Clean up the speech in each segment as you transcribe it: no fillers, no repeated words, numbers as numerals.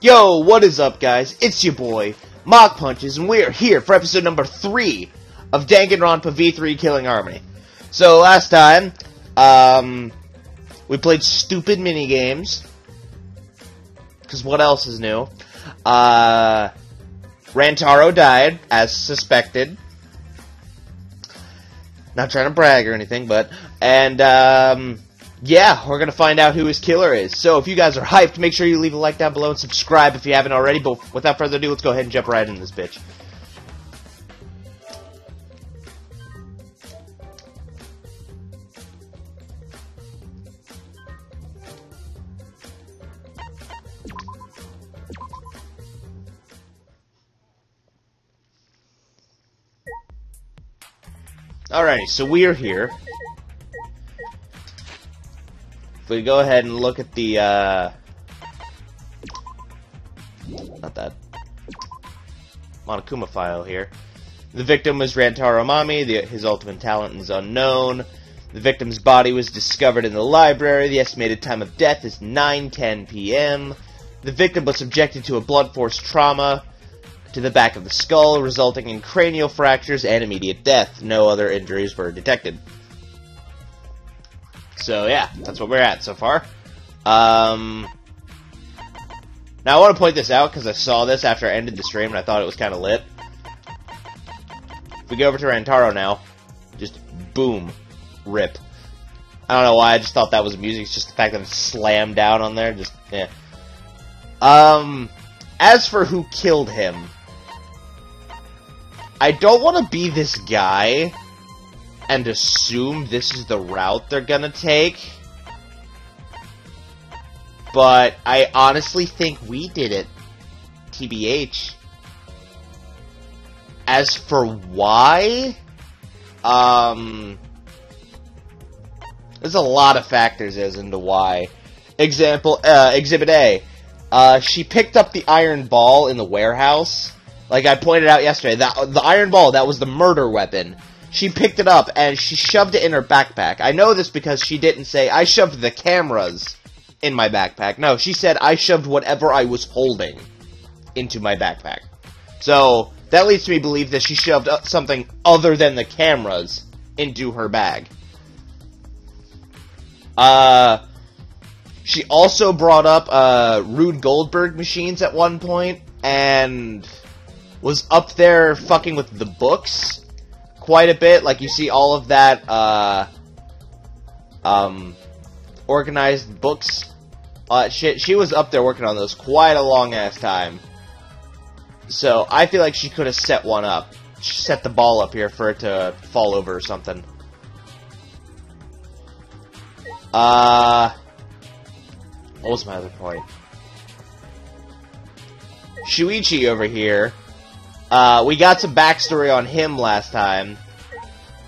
Yo, what is up, guys? It's your boy, Mach Punches, and we're here for episode number 3 of Danganronpa V3 Killing Harmony. So, last time, we played stupid minigames, because what else is new? Rantaro died, as suspected. Not trying to brag or anything, but, yeah, we're gonna find out who his killer is. So if you guys are hyped, make sure you leave a like down below and subscribe if you haven't already. But without further ado, let's go ahead and jump right into this bitch. Alrighty, so we're here. If we go ahead and look at the, not that, Monokuma file here. The victim was Rantaro Mami, his ultimate talent is unknown. The victim's body was discovered in the library. The estimated time of death is 9:10 p.m. The victim was subjected to a blunt force trauma to the back of the skull, resulting in cranial fractures and immediate death. No other injuries were detected. So yeah, that's what we're at so far. Now I want to point this out because I saw this after I ended the stream and I thought it was kind of lit. If we go over to Rantaro now, just boom, rip. I don't know why, I just thought that was music. It's just the fact that it's slammed down on there, just, yeah. As for who killed him, I don't want to be this guy and assume this is the route they're gonna take. But I honestly think we did it. TBH. As for why? There's a lot of factors as into why. Example, Exhibit A. She picked up the iron ball in the warehouse. Like I pointed out yesterday, the iron ball, that was the murder weapon. She picked it up, and she shoved it in her backpack. I know this because she didn't say, I shoved the cameras in my backpack. No, she said, I shoved whatever I was holding into my backpack. So, that leads me to believe that she shoved something other than the cameras into her bag. She also brought up, Rube Goldberg machines at one point, and was up there fucking with the books quite a bit. Like, you see all of that, organized books, shit. She was up there working on those quite a long-ass time. So, I feel like she could have set one up. She set the ball up here for it to fall over or something. What was my other point? Shuichi over here. We got some backstory on him last time,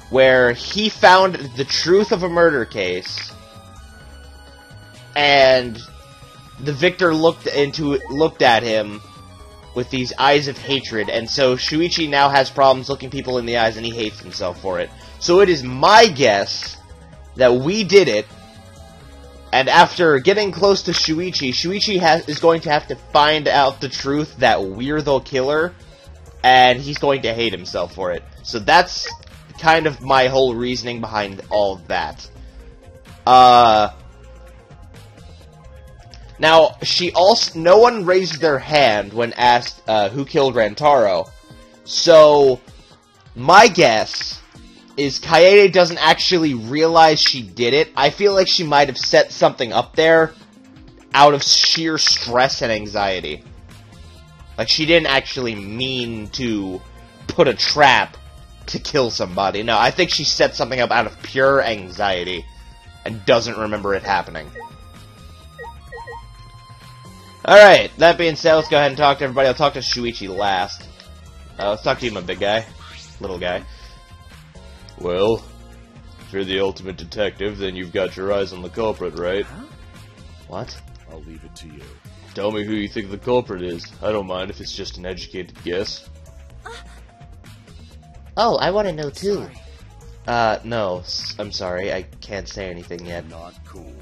where he found the truth of a murder case, and the victor looked at him with these eyes of hatred, and so Shuichi now has problems looking people in the eyes, and he hates himself for it. So it is my guess that we did it, and after getting close to Shuichi, Shuichi is going to have to find out the truth that we're the killer, and he's going to hate himself for it. So that's kind of my whole reasoning behind all of that. Now, no one raised their hand when asked, who killed Rantaro. So, my guess is Kaede doesn't actually realize she did it. I feel like she might have set something up there out of sheer stress and anxiety. Like, she didn't actually mean to put a trap to kill somebody. No, I think she set something up out of pure anxiety and doesn't remember it happening. Alright, that being said, let's go ahead and talk to everybody. I'll talk to Shuichi last. Let's talk to you, my big guy. Little guy. Well, if you're the ultimate detective, then you've got your eyes on the culprit, right? Huh? What? I'll leave it to you. Tell me who you think the culprit is. I don't mind if it's just an educated guess. Oh, I want to know too. No, I'm sorry, I can't say anything yet. Not cool.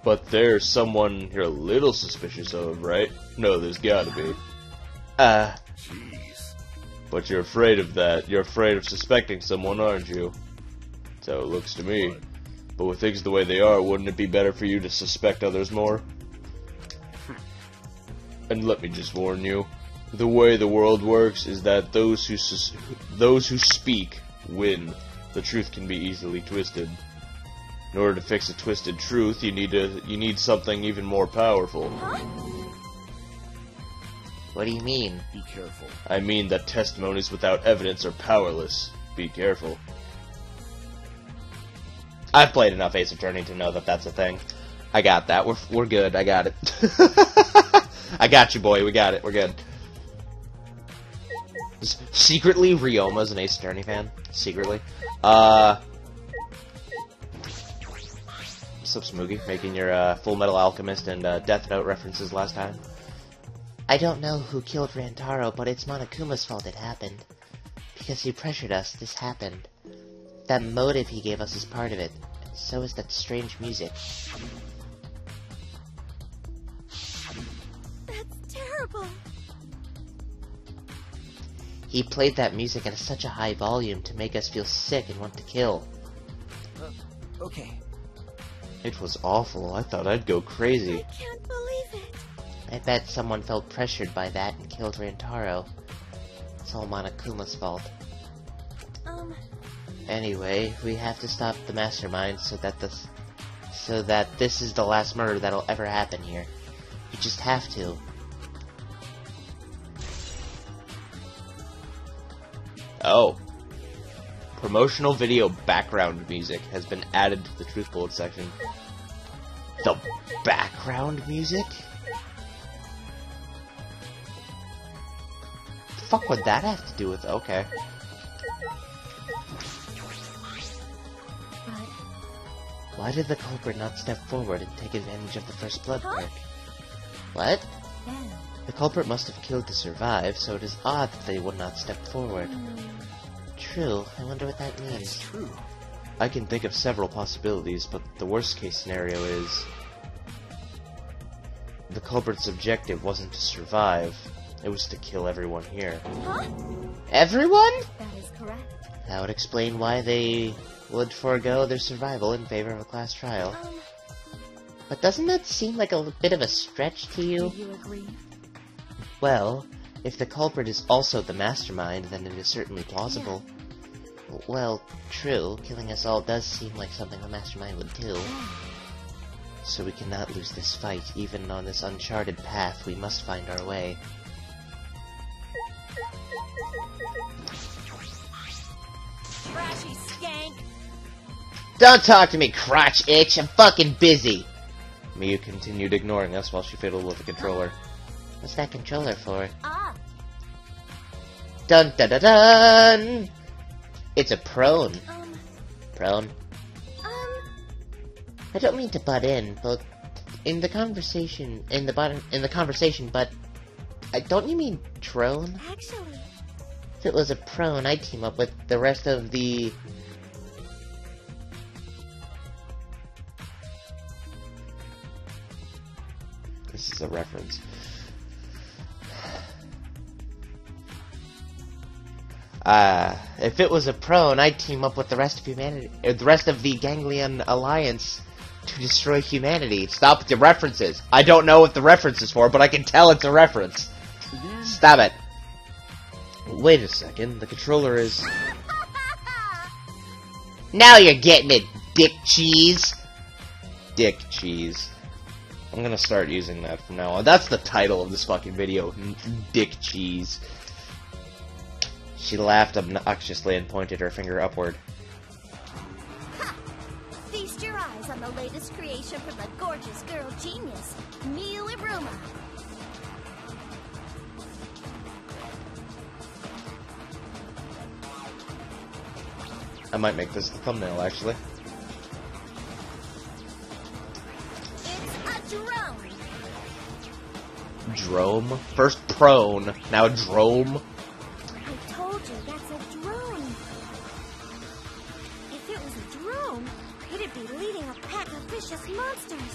But there's someone you're a little suspicious of, right? No, there's gotta be. But you're afraid of that. You're afraid of suspecting someone, aren't you? That's how it looks to me. But with things the way they are, wouldn't it be better for you to suspect others more? And let me just warn you, the way the world works is that those who speak win. The truth can be easily twisted. In order to fix a twisted truth, you need something even more powerful. Huh? What do you mean? Be careful. I mean that testimonies without evidence are powerless. Be careful. I've played enough Ace Attorney to know that that's a thing. I got that. We're good. I got it. I got you, boy. We got it. We're good. Secretly, Ryoma's an Ace Attorney fan. Secretly. What's up, Smoogie? Making your Full Metal Alchemist and Death Note references last time. I don't know who killed Rantaro, but it's Monokuma's fault it happened. Because he pressured us, this happened. That motive he gave us is part of it. So is that strange music. That's terrible. He played that music at such a high volume to make us feel sick and want to kill. Okay. It was awful. I thought I'd go crazy. I can't believe it. I bet someone felt pressured by that and killed Rantaro. It's all Monokuma's fault. Anyway, we have to stop the mastermind so that this is the last murder that'll ever happen here. You just have to. Oh. Promotional video background music has been added to the Truth Bullet section. The background music? The fuck would that have to do with... Okay. Why did the culprit not step forward and take advantage of the first blood perk? What? The culprit must have killed to survive, so it is odd that they would not step forward. True, I wonder what that means. That's true. I can think of several possibilities, but the worst case scenario is... the culprit's objective wasn't to survive, it was to kill everyone here. Huh? Everyone? That is correct. That would explain why they would forego their survival in favor of a class trial. But doesn't that seem like a bit of a stretch to you? Do you agree? Well, if the culprit is also the mastermind, then it is certainly plausible. Well, true, killing us all does seem like something a mastermind would do. So we cannot lose this fight, even on this uncharted path, we must find our way. Trashy skank! Don't talk to me, crotch itch, I'm fucking busy! Miyu continued ignoring us while she fiddled with the controller. What's that controller for? Ah! Dun dun dun dun! It's a prone. Prone? I don't mean to butt in, but in the conversation, but don't you mean trone? Actually... If it was a prone, I'd team up with the rest of the... This is a reference. If it was a prone, I'd team up with the rest of humanity, the rest of the Ganglion Alliance to destroy humanity. Stop with the references. I don't know what the reference is for, but I can tell it's a reference. Stop it. Wait a second, the controller is... Now you're getting it, dick cheese! Dick cheese. I'm gonna start using that from now on. That's the title of this fucking video. Dick cheese. She laughed obnoxiously and pointed her finger upward. Ha! Feast your eyes on the latest creation from the gorgeous girl genius, Miyu Iruma. I might make this the thumbnail, actually. It's a drone. Drome? First prone, now drome? I told you, that's a drone. If it was a drone, it'd be leading a pack of vicious monsters.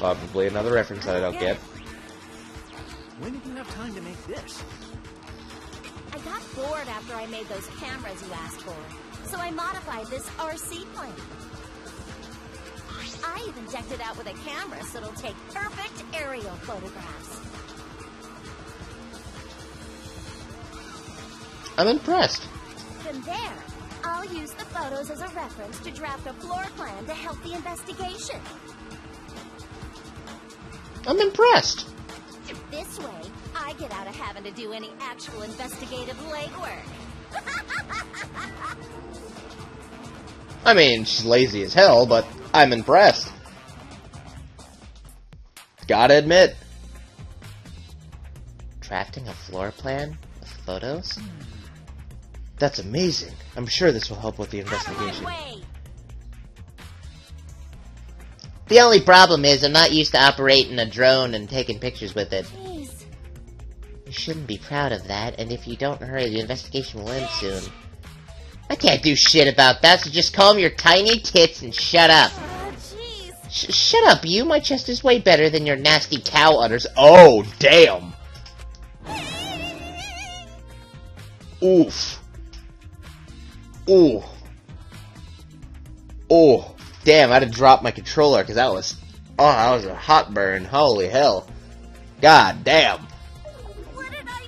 Probably another reference that I don't get. When did you have time to make this? I got bored after I made those cameras you asked for, so I modified this RC plane. I even decked it out with a camera so it'll take perfect aerial photographs. I'm impressed. From there, I'll use the photos as a reference to draft a floor plan to help the investigation. I'm impressed. This way, I get out of having to do any actual investigative legwork. I mean, she's lazy as hell, but I'm impressed. Gotta admit. Drafting a floor plan with photos? That's amazing. I'm sure this will help with the investigation. The only problem is I'm not used to operating a drone and taking pictures with it. Jeez. You shouldn't be proud of that, and if you don't hurry, the investigation will end soon. I can't do shit about that, so just calm your tiny tits and shut up. Jeez. Shut up, you. My chest is way better than your nasty cow udders. Oh, damn. Oof. Ooh. Oh, damn, I had to drop my controller, because that was a hot burn. Holy hell. God damn. What did I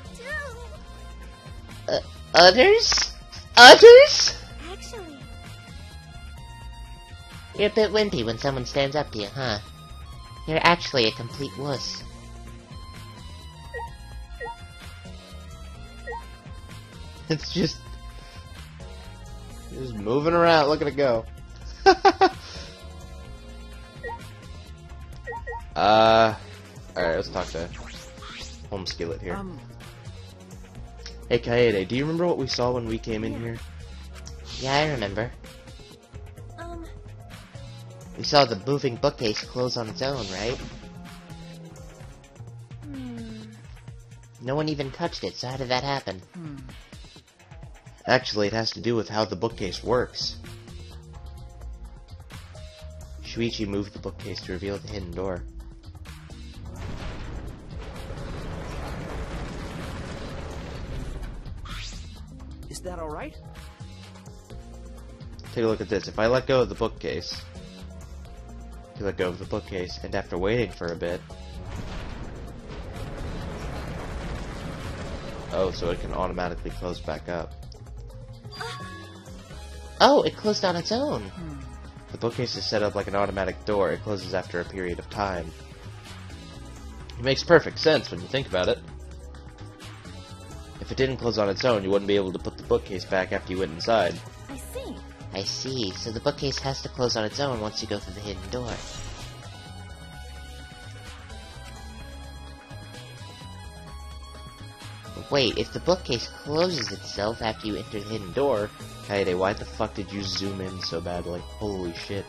do? Udders? Udders? Actually, You're a bit wimpy when someone stands up to you, huh? You're actually a complete wuss. It's just moving around. Look at it go. Alright, let's talk to Home Skillet here. Hey, Kaede, do you remember what we saw when we came in here? Yeah, I remember. We saw the moving bookcase close on its own, right? No one even touched it, so how did that happen? Actually, it has to do with how the bookcase works. Shuichi moved the bookcase to reveal the hidden door. Is that alright? Take a look at this. If I let go of the bookcase, you let go of the bookcase, and after waiting for a bit... Oh, so it can automatically close back up. Oh, it closed on its own! The bookcase is set up like an automatic door. It closes after a period of time. It makes perfect sense when you think about it. If it didn't close on its own, you wouldn't be able to put the bookcase back after you went inside. I see. I see. So the bookcase has to close on its own once you go through the hidden door. Wait, if the bookcase closes itself after you enter the hidden door... Kaede, why the fuck did you zoom in so badly? Holy shit.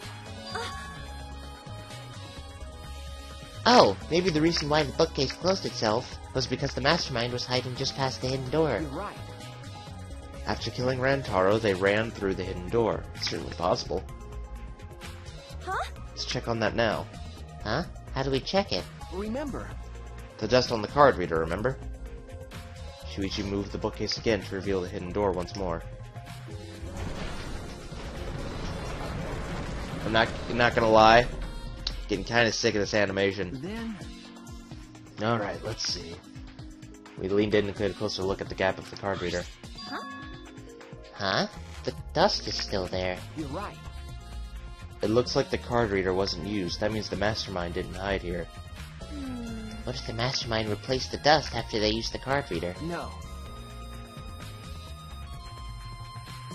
Oh, maybe the reason why the bookcase closed itself was because the mastermind was hiding just past the hidden door. You're right. After killing Rantaro, they ran through the hidden door. It's certainly possible. Huh? Let's check on that now. Huh? How do we check it? Remember. The dust on the card reader, remember? Shuichi moved the bookcase again to reveal the hidden door once more. I'm not gonna lie. Getting kinda sick of this animation. Then... Alright, let's see. We leaned in and took a closer look at the gap of the card reader. Huh? Huh? The dust is still there. You're right. It looks like the card reader wasn't used. That means the mastermind didn't hide here. What if the mastermind replaced the dust after they used the card reader? No.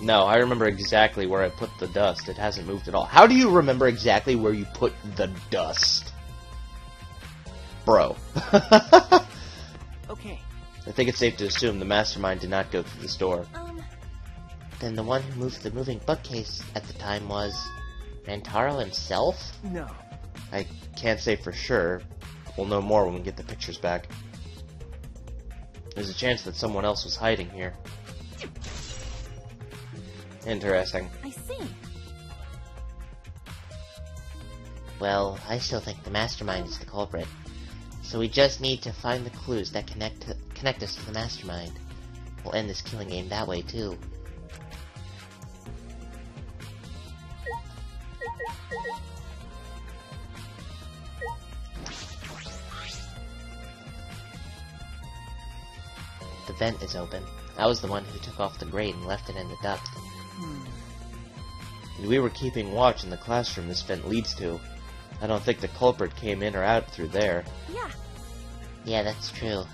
No, I remember exactly where I put the dust. It hasn't moved at all. How do you remember exactly where you put the dust? Bro. Okay. I think it's safe to assume the mastermind did not go through this door. Then the one who moved the moving bookcase at the time was... Rantaro himself? No. I can't say for sure. We'll know more when we get the pictures back. There's a chance that someone else was hiding here. Interesting. I see. Well, I still think the mastermind is the culprit. So we just need to find the clues that connect us to the mastermind. We'll end this killing game that way, too. The vent is open. I was the one who took off the grate and left it in the duct. And we were keeping watch in the classroom this vent leads to. I don't think the culprit came in or out through there. Yeah. Yeah, that's true.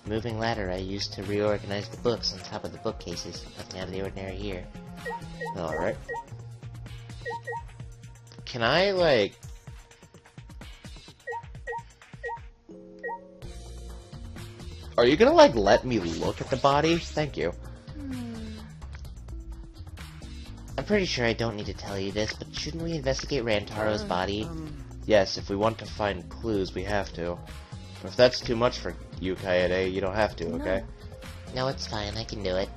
Moving ladder I used to reorganize the books on top of the bookcases. Nothing out of the ordinary here. Alright. Can I, like... Are you gonna, like, let me look at the body? Thank you. I'm pretty sure I don't need to tell you this, but shouldn't we investigate Rantaro's body? Yes, if we want to find clues, we have to. But if that's too much for you, Kaede, you don't have to, okay? No, it's fine. I can do it.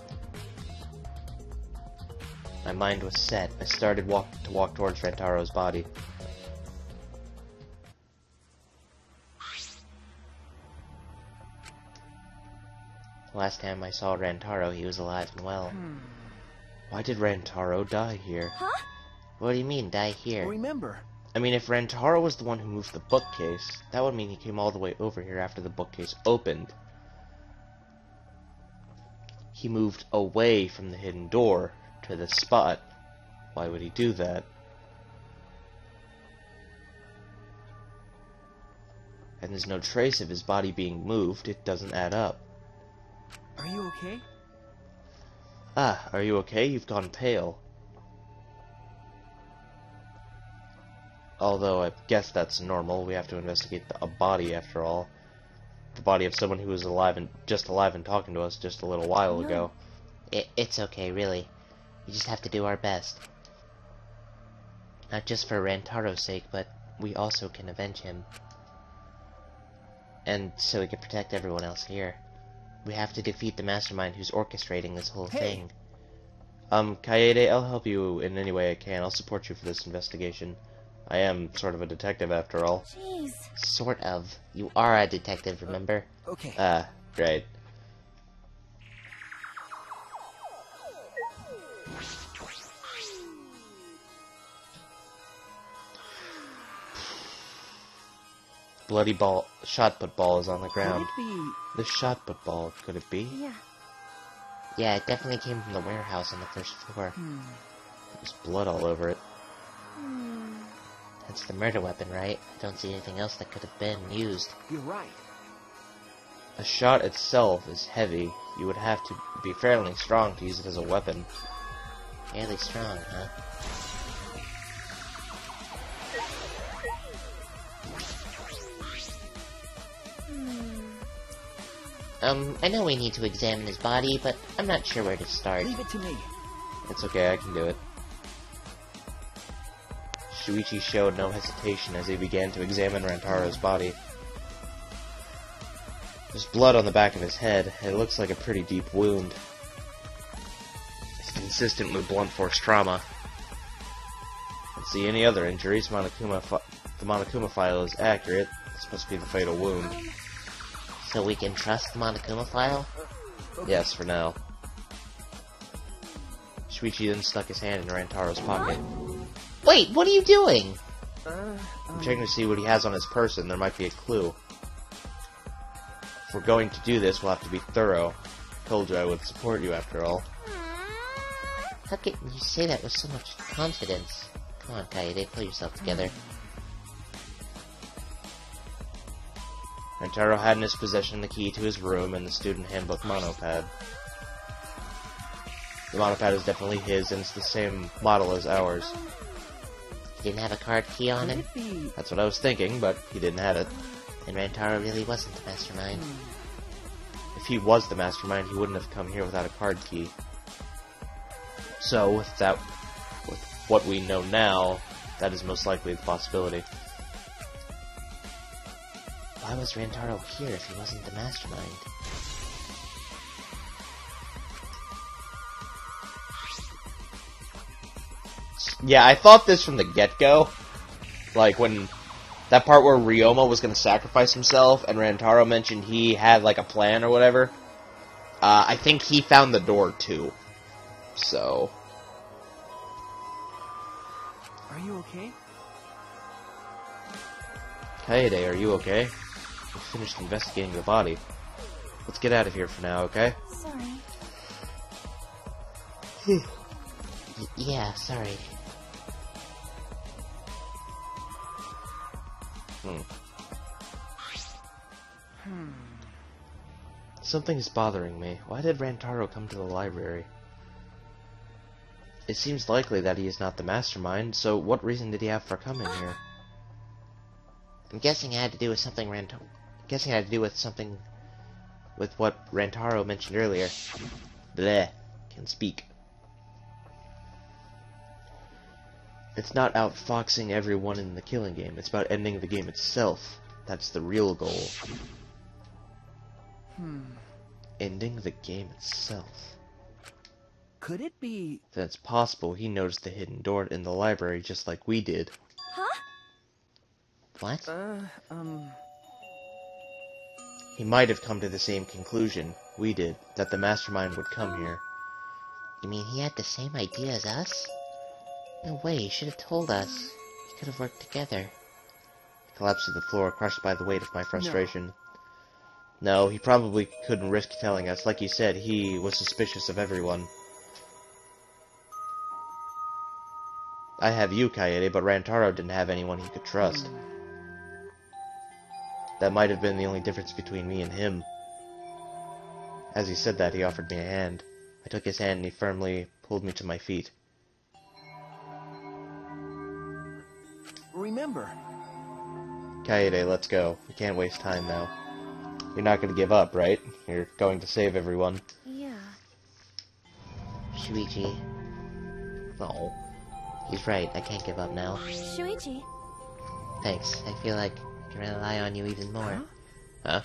My mind was set. I started to walk towards Rantaro's body. Last time I saw Rantaro, he was alive and well. Why did Rantaro die here? Huh? What do you mean, die here? Remember, I mean, if Rantaro was the one who moved the bookcase, that would mean he came all the way over here after the bookcase opened. He moved away from the hidden door to this spot. Why would he do that? And there's no trace of his body being moved. It doesn't add up. are you okay? Ah, are you okay? You've gone pale. Although, I guess that's normal. We have to investigate a body, after all. The body of someone who was alive and talking to us just a little while ago. It's okay, really. We just have to do our best. Not just for Rantaro's sake, but we also can avenge him. And so we can protect everyone else here. We have to defeat the mastermind who's orchestrating this whole thing. Kaede, I'll help you in any way I can. I'll support you for this investigation. I am sort of a detective, after all. Jeez. Sort of. You are a detective, remember? Okay. Ah, great. Bloody ball, shot put ball is on the Could ground. it be? The shot put ball, could it be? Yeah. Yeah, it definitely came from the warehouse on the first floor. There's blood all over it. That's the murder weapon, right? I don't see anything else that could have been used. You're right. A shot itself is heavy. You would have to be fairly strong to use it as a weapon. Fairly strong, huh? I know we need to examine his body, but I'm not sure where to start. Leave it to me. It's okay, I can do it. Shuichi showed no hesitation as he began to examine Rantaro's body. There's blood on the back of his head. It looks like a pretty deep wound. It's consistent with blunt force trauma. Let's see any other injuries. The Monokuma file is accurate. This must be the fatal wound. So we can trust the Monokuma file? Yes, for now. Shuichi then stuck his hand in Rantaro's pocket. Wait, what are you doing? I'm checking to see what he has on his person. There might be a clue. If we're going to do this, we'll have to be thorough. Told you I would support you, after all. How can you say that with so much confidence? Come on, Kaede, pull yourself together. Rantaro had in his possession the key to his room and the student handbook monopad. The monopad is definitely his, and it's the same model as ours. He didn't have a card key on Could him? it be? That's what I was thinking, but he didn't have it. And Rantaro really wasn't the mastermind. If he was the mastermind, he wouldn't have come here without a card key. So, with what we know now, that is most likely the possibility. Why was Rantaro here if he wasn't the mastermind? Yeah, I thought this from the get-go. Like, when that part where Ryoma was going to sacrifice himself, and Rantaro mentioned he had, like, a plan or whatever. I think he found the door, too. So... Are you okay? Kaede, are you okay? We finished investigating the body. Let's get out of here for now, okay? Sorry. Yeah, sorry. Something's bothering me. Why did Rantaro come to the library? It seems likely that he is not the mastermind, so what reason did he have for coming here? I'm guessing it had to do with something with what Rantaro mentioned earlier. Bleh. Can speak. It's not outfoxing everyone in the killing game. It's about ending the game itself. That's the real goal. Ending the game itself. Could it be... Then it's possible he noticed the hidden door in the library just like we did. Huh? What? He might have come to the same conclusion we did, that the mastermind would come here. You mean he had the same idea as us? No way, he should have told us. We could have worked together. I collapsed to the floor, crushed by the weight of my frustration. No, he probably couldn't risk telling us. Like you said, he was suspicious of everyone. I have you, Kaede, but Rantaro didn't have anyone he could trust. That might have been the only difference between me and him. As he said that, he offered me a hand. I took his hand and he firmly pulled me to my feet. Remember. Kaede, let's go. We can't waste time now. You're not going to give up, right? You're going to save everyone. Yeah. Shuichi. No. He's right, I can't give up now. Shuichi. Thanks, I feel like I can rely on you even more. Huh?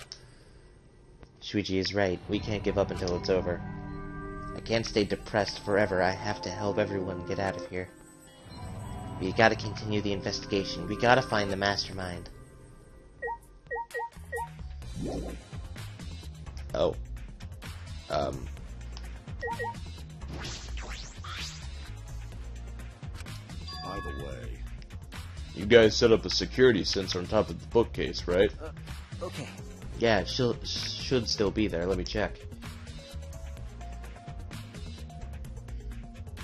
Shuichi is right. We can't give up until it's over. I can't stay depressed forever. I have to help everyone get out of here. We gotta continue the investigation. We gotta find the mastermind. Oh. By the way, you guys set up a security sensor on top of the bookcase, right? Okay. Yeah, it should still be there. Let me check.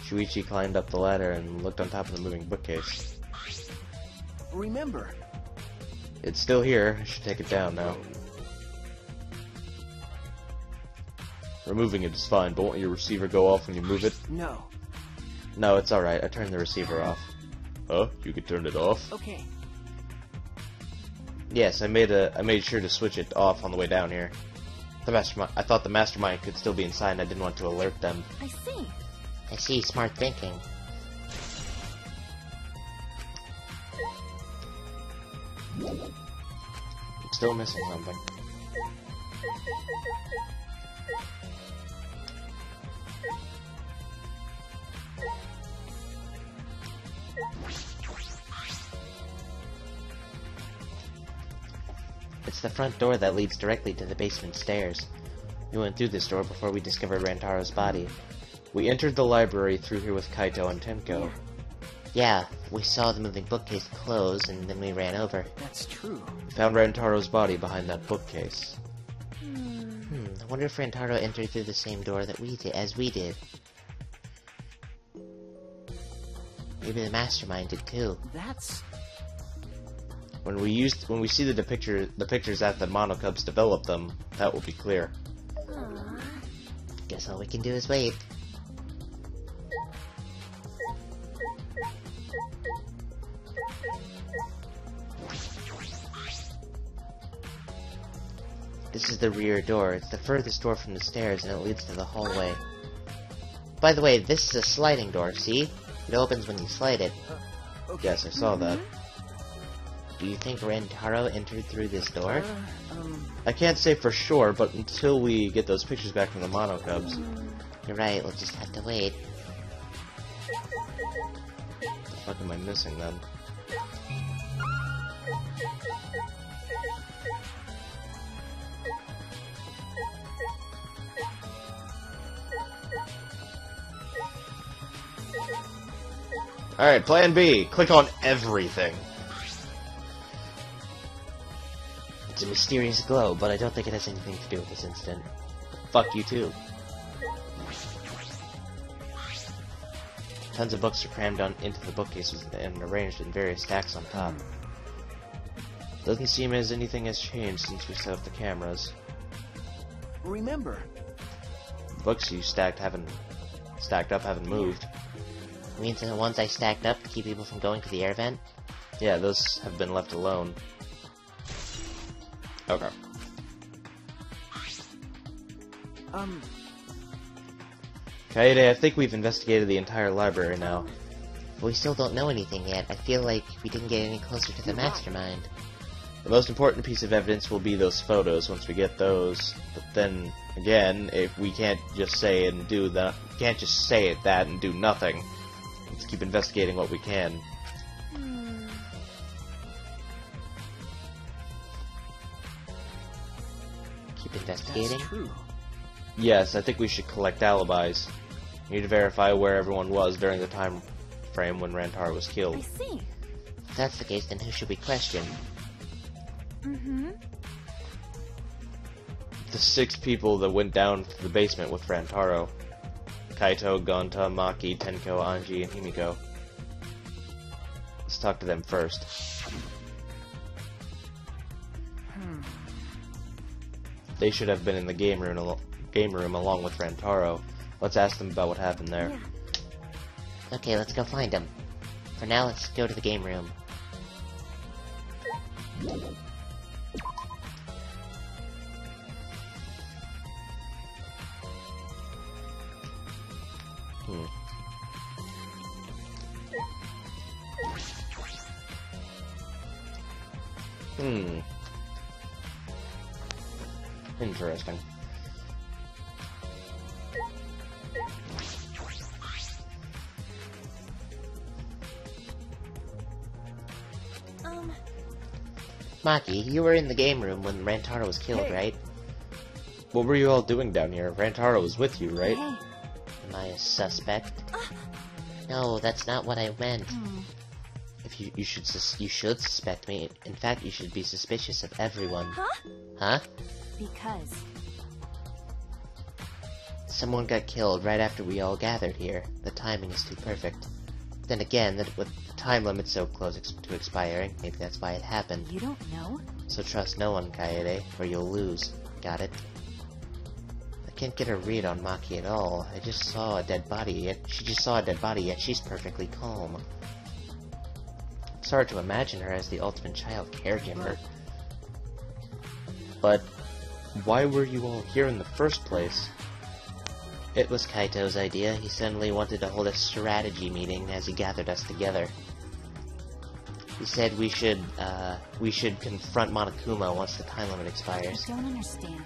Shuichi climbed up the ladder and looked on top of the moving bookcase. Remember. It's still here. I should take it down now. Removing it is fine, but won't your receiver go off when you move it? No. No, it's alright. I turned the receiver off. Huh? You could turn it off? Okay. Yes, I made sure to switch it off on the way down here. I thought the mastermind could still be inside and I didn't want to alert them. I see. I see, smart thinking. I'm still missing something. It's the front door that leads directly to the basement stairs. We went through this door before we discovered Rantaro's body. We entered the library through here with Kaito and Tenko. Yeah, we saw the moving bookcase close, and then we ran over. That's true. We found Rantaro's body behind that bookcase. I wonder if Rantaro entered through the same door that we did, as we did. Maybe the mastermind did too. That's... When we see the pictures after the Monocubs develop them, that will be clear. Guess all we can do is wait. This is the rear door. It's the furthest door from the stairs, and it leads to the hallway. By the way, this is a sliding door, see? It opens when you slide it. Okay. Yes, I saw that. Do you think Rantaro entered through this door? I can't say for sure, but until we get those pictures back from the Mono Cubs. You're right, we'll just have to wait. What the fuck am I missing then? Alright, plan B. Click on everything. It's a mysterious glow, but I don't think it has anything to do with this incident. Fuck you too. Tons of books are crammed into the bookcases and arranged in various stacks on top. Doesn't seem as anything has changed since we set up the cameras. Remember, The books you stacked up haven't moved. You mean the ones I stacked up to keep people from going to the air vent? Yeah, those have been left alone. Okay. Kaede, I think we've investigated the entire library now. But we still don't know anything yet. I feel like we didn't get any closer to the mastermind. The most important piece of evidence will be those photos once we get those. But then, again, if we can't just say it and do that, can't just say it that and do nothing. Let's keep investigating what we can. Keep investigating? that's true. Yes, I think we should collect alibis. We need to verify where everyone was during the time frame when Rantaro was I killed. see. If that's the case, then who should we question? The 6 people that went down to the basement with Rantaro. Kaito, Gonta, Maki, Tenko, Anji, and Himiko. Let's talk to them first. They should have been in the game room along with Rantaro. Let's ask them about what happened there. Yeah. Okay, let's go find him. For now, let's go to the game room. Interesting. Maki, you were in the game room when Rantaro was killed, Hey. right? What were you all doing down here? Rantaro was with you, right? Hey. Am I a suspect? No, that's not what I meant. If you should suspect me. In fact, you should be suspicious of everyone. Huh? Because. Someone got killed right after we all gathered here. The timing is too perfect. Then again, with the time limit so close to expiring, maybe that's why it happened. You don't know? So trust no one, Kaede, or you'll lose. Got it? I can't get a read on Maki at all. She just saw a dead body, yet she's perfectly calm. It's hard to imagine her as the ultimate child caregiver. But why were you all here in the first place? It was Kaito's idea. He suddenly wanted to hold a strategy meeting as he gathered us together. He said we should confront Monokuma once the time limit expires. I don't understand.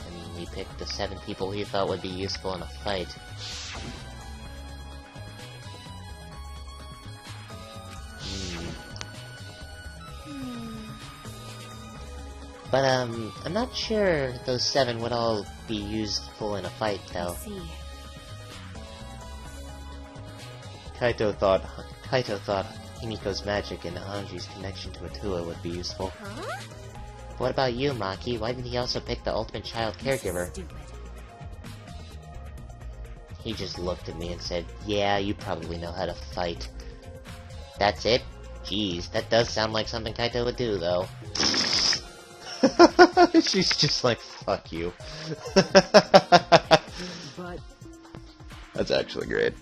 And we picked the 7 people he thought would be useful in a fight. But, I'm not sure those 7 would all be useful in a fight, I though. see. Kaito thought Himiko's magic and Hanji's connection to Atua would be useful. Huh? What about you, Maki? Why didn't he also pick the ultimate child caregiver? Stupid. He just looked at me and said, "Yeah, you probably know how to fight." That's it? Jeez, that does sound like something Kaito would do, though. she's just like, fuck you. But That's actually great.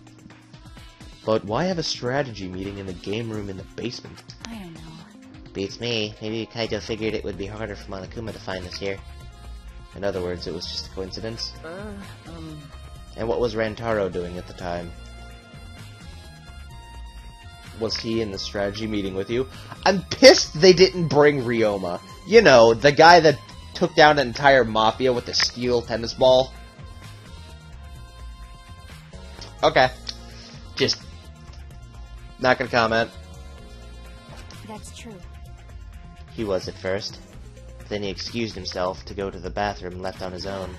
But why have a strategy meeting in the game room in the basement? I don't know. Beats me. Maybe Kaito figured it would be harder for Monokuma to find us here. In other words, it was just a coincidence? uh, And what was Rantaro doing at the time? Was he in the strategy meeting with you? I'm pissed they didn't bring Ryoma. You know, the guy that took down an entire mafia with a steel tennis ball. Okay. Just not gonna comment. That's true. He was at first. Then he excused himself to go to the bathroom left on his own.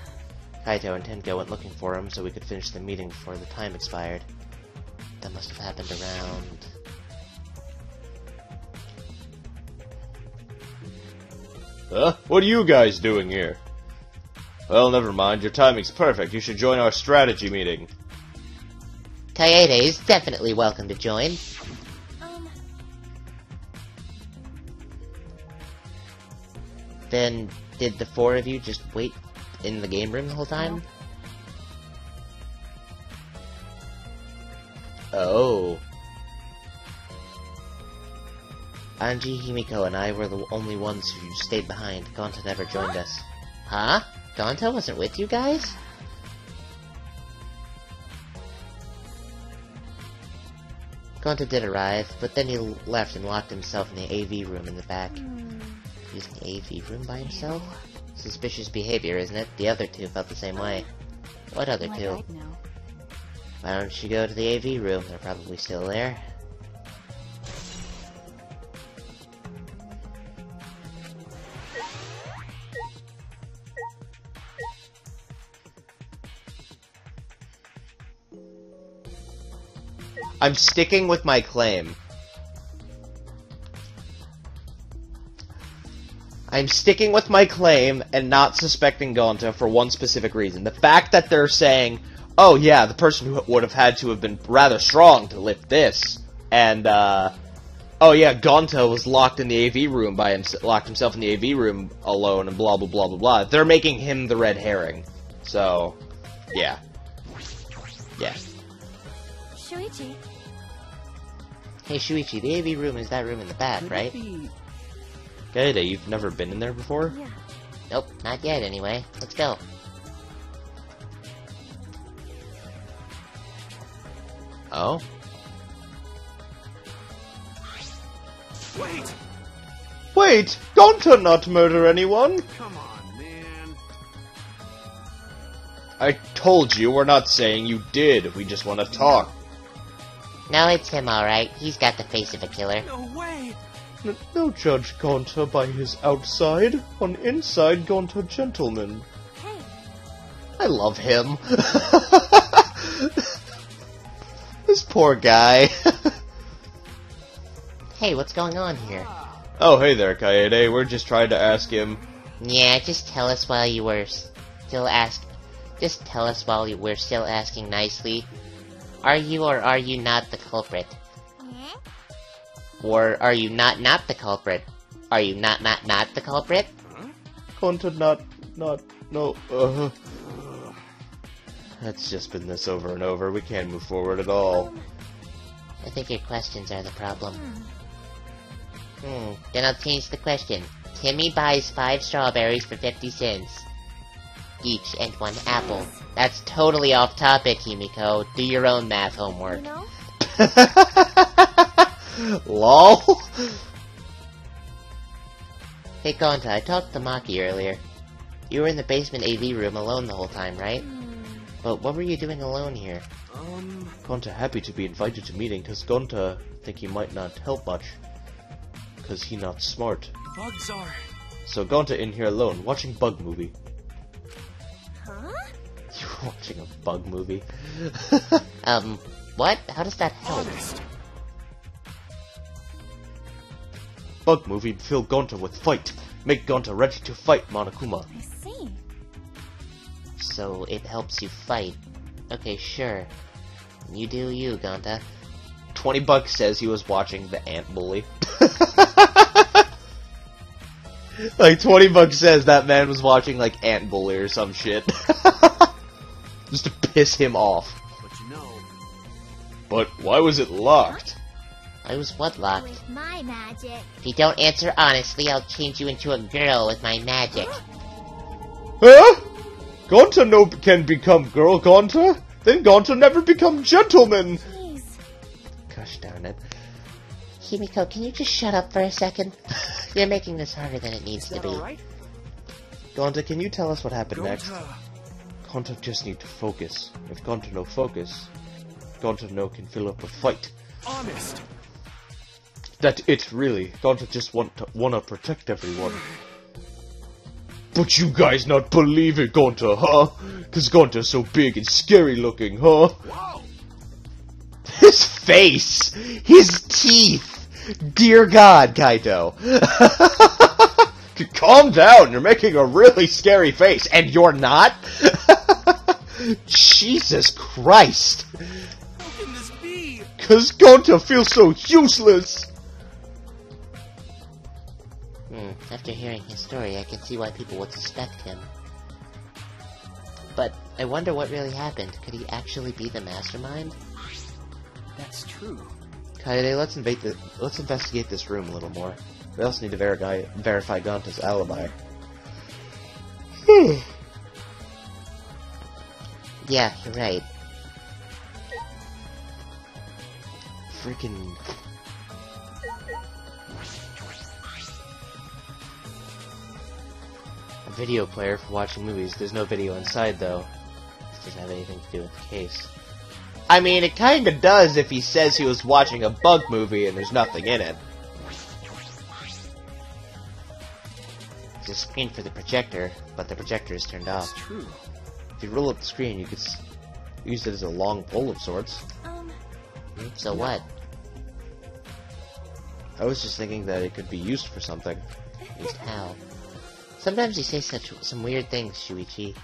Kaito and Tenko went looking for him so we could finish the meeting before the time expired. That must have happened around... What are you guys doing here? Well, never mind. Your timing's perfect. You should join our strategy meeting. Kaede is definitely welcome to join. Then, did the four of you just wait in the game room the whole time? Oh. Anji, Himiko, and I were the only ones who stayed behind. Gonta never joined us. Huh? Gonta wasn't with you guys? Gonta did arrive, but then he left and locked himself in the AV room in the back. Using the AV room by himself? Suspicious behavior, isn't it? The other two felt the same way. What other two? Why don't you go to the AV room? They're probably still there. I'm sticking with my claim. I'm sticking with my claim and not suspecting Gonta for one specific reason. The fact that they're saying, oh yeah, the person who would have had to have been rather strong to lift this, and, oh yeah, Gonta was locked in the AV room locked himself in the AV room alone and blah blah blah blah blah. They're making him the red herring. So, yeah. Yeah. Shuichi. Hey Shuichi, the AV room is that room in the back, right? Kaede, you've never been in there before? Yeah. Nope, not yet anyway. Let's go. Oh? Wait! Wait! Gonta not murder anyone! Come on, man. I told you we're not saying you did. We just want to talk. No, it's him alright. He's got the face of a killer. No way! No judge Gonta by his outside. On inside, Gonta gentleman. Hey. I love him. This poor guy. Hey, what's going on here? Oh, hey there, Kaede. We're just trying to ask him. Yeah, just tell us while you were still asking nicely. Are you or are you not the culprit? Or are you not the culprit? Are you not the culprit? Gonta no, That's just been this over and over. We can't move forward at all. I think your questions are the problem. Then I'll change the question. Timmy buys 5 strawberries for 50 cents. Each and 1 apple. That's totally off topic, Himiko. Do your own math homework. You know? LOL? Hey Gonta, I talked to Maki earlier. You were in the basement AV room alone the whole time, right? But what were you doing alone here? Gonta happy to be invited to meeting, cause Gonta think he might not help much. Cause he not smart. Bugs are... So Gonta in here alone, watching bug movie. Huh? You're watching a bug movie? What? How does that help? honest. Bug movie fill Gonta with fight. Make Gonta ready to fight Monokuma. I see. So it helps you fight. Okay, sure. You do you, Gonta. $20 says he was watching the Ant Bully. Like, $20 says that man was watching, like, Ant Bully or some shit. Just to piss him off. But you know... But why was it locked? I was what locked? With my magic. If you don't answer honestly, I'll change you into a girl with my magic. Huh? Gonta no can become girl Gonta? Then Gonta never become gentleman! Jeez. Gosh darn it. Kimiko, can you just shut up for a second? You're making this harder than it needs Is to that be. alright? Gonta, can you tell us what happened next? Gonta. Gonta just need to focus. If Gonta no focus, Gonta no can fill up a fight. Honest. That it really. Gonta just wanna protect everyone. But you guys not believe it, Gonta, huh? Cause Gonta's so big and scary looking, huh? Whoa. His face! His teeth! Dear God, Kaito. Calm down, you're making a really scary face, and you're not? Jesus Christ! How can this be? Cause Gonta feels so useless! After hearing his story, I can see why people would suspect him. But I wonder what really happened. Could he actually be the mastermind? That's true. Kaede, let's investigate this room a little more. We also need to verify Gonta's alibi. Yeah, you're right. Freaking... A video player for watching movies. There's no video inside, though. This doesn't have anything to do with the case. I mean, it kinda does if he says he was watching a bug movie and there's nothing in it. There's a screen for the projector, but the projector is turned That's off. true. If you roll up the screen, you could use it as a long pole of sorts. So what? I was just thinking that it could be used for something. Used how? Sometimes you say some weird things, Shuichi.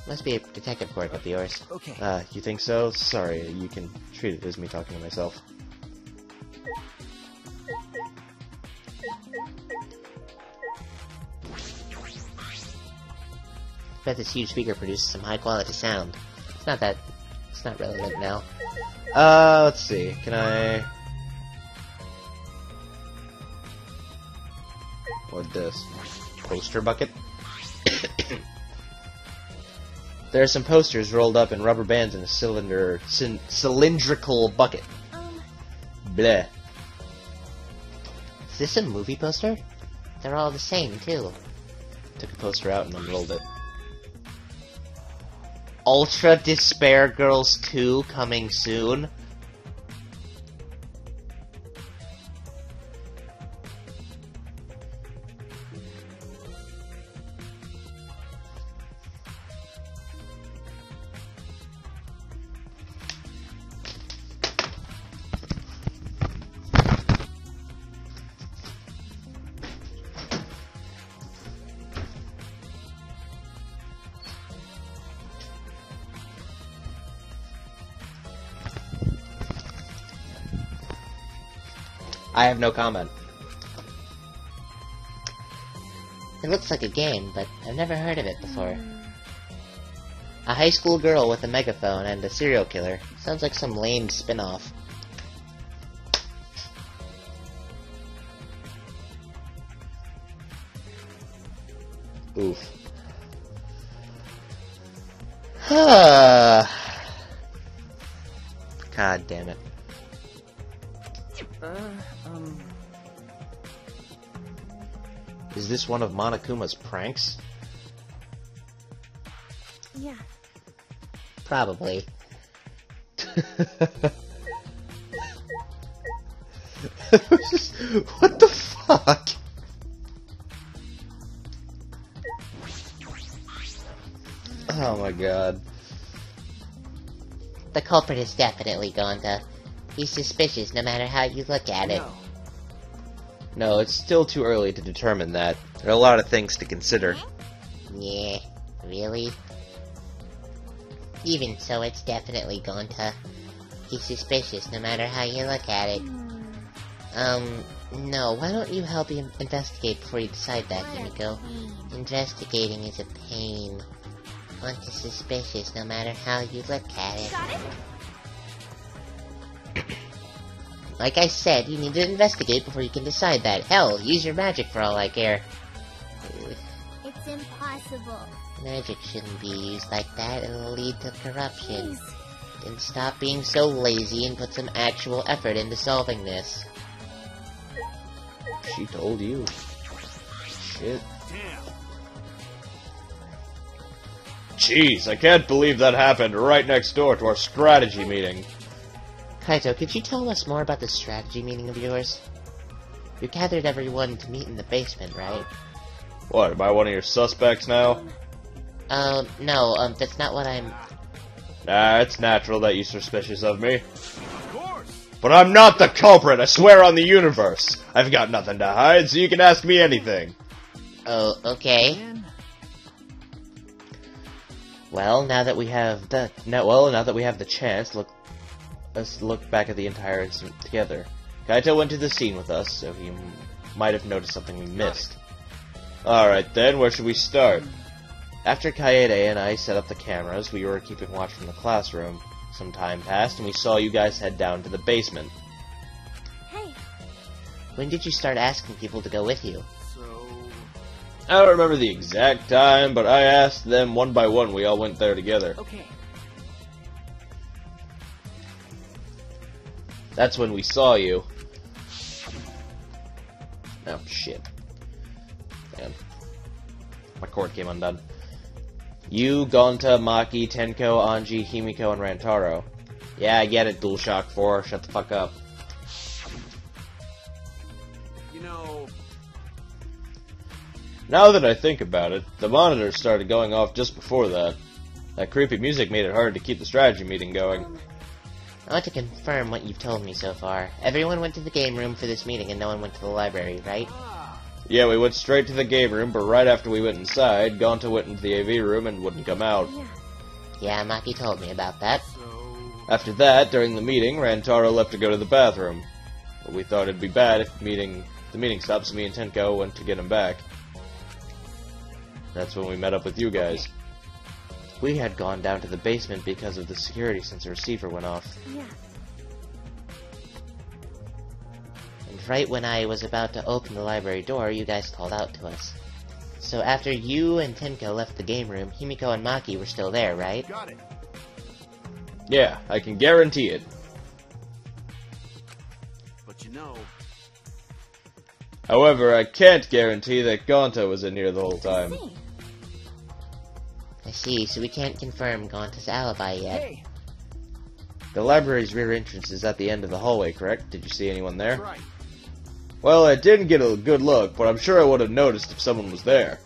Must be a detective quirk of yours. Okay. You think so? Sorry, you can treat it as me talking to myself. Bet this huge speaker produces some high quality sound. It's not relevant now. Let's see. Can I... What this? Poster bucket? There are some posters rolled up in rubber bands in a cylindrical bucket. Bleh. Is this a movie poster? They're all the same, too. Took a poster out and unrolled it. Ultra Despair Girls 2 coming soon. I have no comment. It looks like a game, but I've never heard of it before. A high school girl with a megaphone and a serial killer. Sounds like some lame spin-off. Oof. God damn it. Is this one of Monokuma's pranks? Yeah. Probably. What the fuck? Oh my god. The culprit is definitely Gonta. He's suspicious no matter how you look at it. No. No, it's still too early to determine that. There are a lot of things to consider. Yeah, really? Even so, it's definitely Gonta. He's suspicious no matter how you look at it. No, why don't you help him investigate before you decide that, Himiko? Investigating is a pain. Gonta's suspicious no matter how you look at it. Got it? Like I said, you need to investigate before you can decide that. Hell, use your magic for all I care. It's impossible. Magic shouldn't be used like that, it'll lead to corruption. Please. Then stop being so lazy and put some actual effort into solving this. she told you. Shit. Damn. Jeez, I can't believe that happened right next door to our strategy meeting. Kaito, could you tell us more about this strategy meeting of yours? You gathered everyone to meet in the basement, right? What, am I one of your suspects now? No, that's not what I'm... Nah, it's natural that you're suspicious of me. Of course. But I'm not the culprit, I swear on the universe. I've got nothing to hide, so you can ask me anything. Oh, okay. Man. Well, now that we have the chance, let's look back at the entire incident together. Kaito went to the scene with us, so he might have noticed something we missed. Alright then, where should we start? After Kaede and I set up the cameras, we were keeping watch from the classroom. Some time passed, and we saw you guys head down to the basement. Hey, When did you start asking people to go with you? So. I don't remember the exact time, but I asked them one by one. We all went there together. Okay. That's when we saw you. Oh, shit. Man. My cord came undone. You, Gonta, Maki, Tenko, Anji, Himiko, and Rantaro. Yeah, I get it, DualShock 4. Shut the fuck up. You know. Now that I think about it, the monitors started going off just before that. That creepy music made it hard to keep the strategy meeting going. I want to confirm what you've told me so far. Everyone went to the game room for this meeting and no one went to the library, right? Yeah, we went straight to the game room, but right after we went inside, Gonta went into the AV room and wouldn't come out. Yeah, Maki told me about that. So. After that, during the meeting, Rantaro left to go to the bathroom. But we thought it'd be bad if the meeting stopped, so me and Tenko went to get him back. That's when we met up with you guys. We had gone down to the basement because of the security since the receiver went off. yeah. And right when I was about to open the library door, you guys called out to us. So after you and Tenko left the game room, Himiko and Maki were still there, right? Got it. Yeah, I can guarantee it. But you know. However, I can't guarantee that Gonta was in here the whole time. See. I see, so we can't confirm Gonta's alibi yet. Hey. The library's rear entrance is at the end of the hallway, correct? Did you see anyone there? That's right. Well, I didn't get a good look, but I'm sure I would have noticed if someone was there.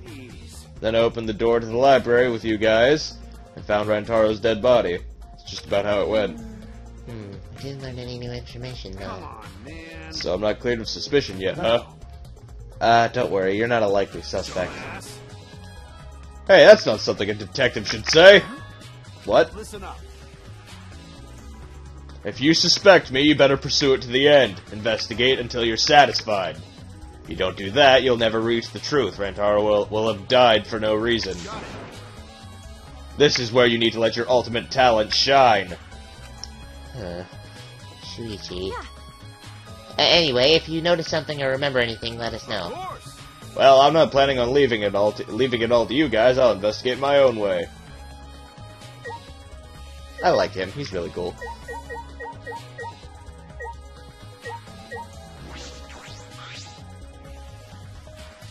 Jeez. Then I opened the door to the library with you guys, and found Rantaro's dead body. It's just about how it went. I didn't learn any new information, Come though. on, man. So I'm not cleared of suspicion yet, huh? Don't worry, you're not a likely suspect. Dumbass. Hey, that's not something a detective should say. What? Listen up. If you suspect me, you better pursue it to the end. Investigate until you're satisfied. If you don't do that, you'll never reach the truth. Rantaro will have died for no reason. Got it. This is where you need to let your ultimate talent shine. Shuichi. Yeah. Anyway, if you notice something or remember anything, let us Of know. course. Well, I'm not planning on leaving it all to you guys. I'll investigate my own way. I like him, he's really cool.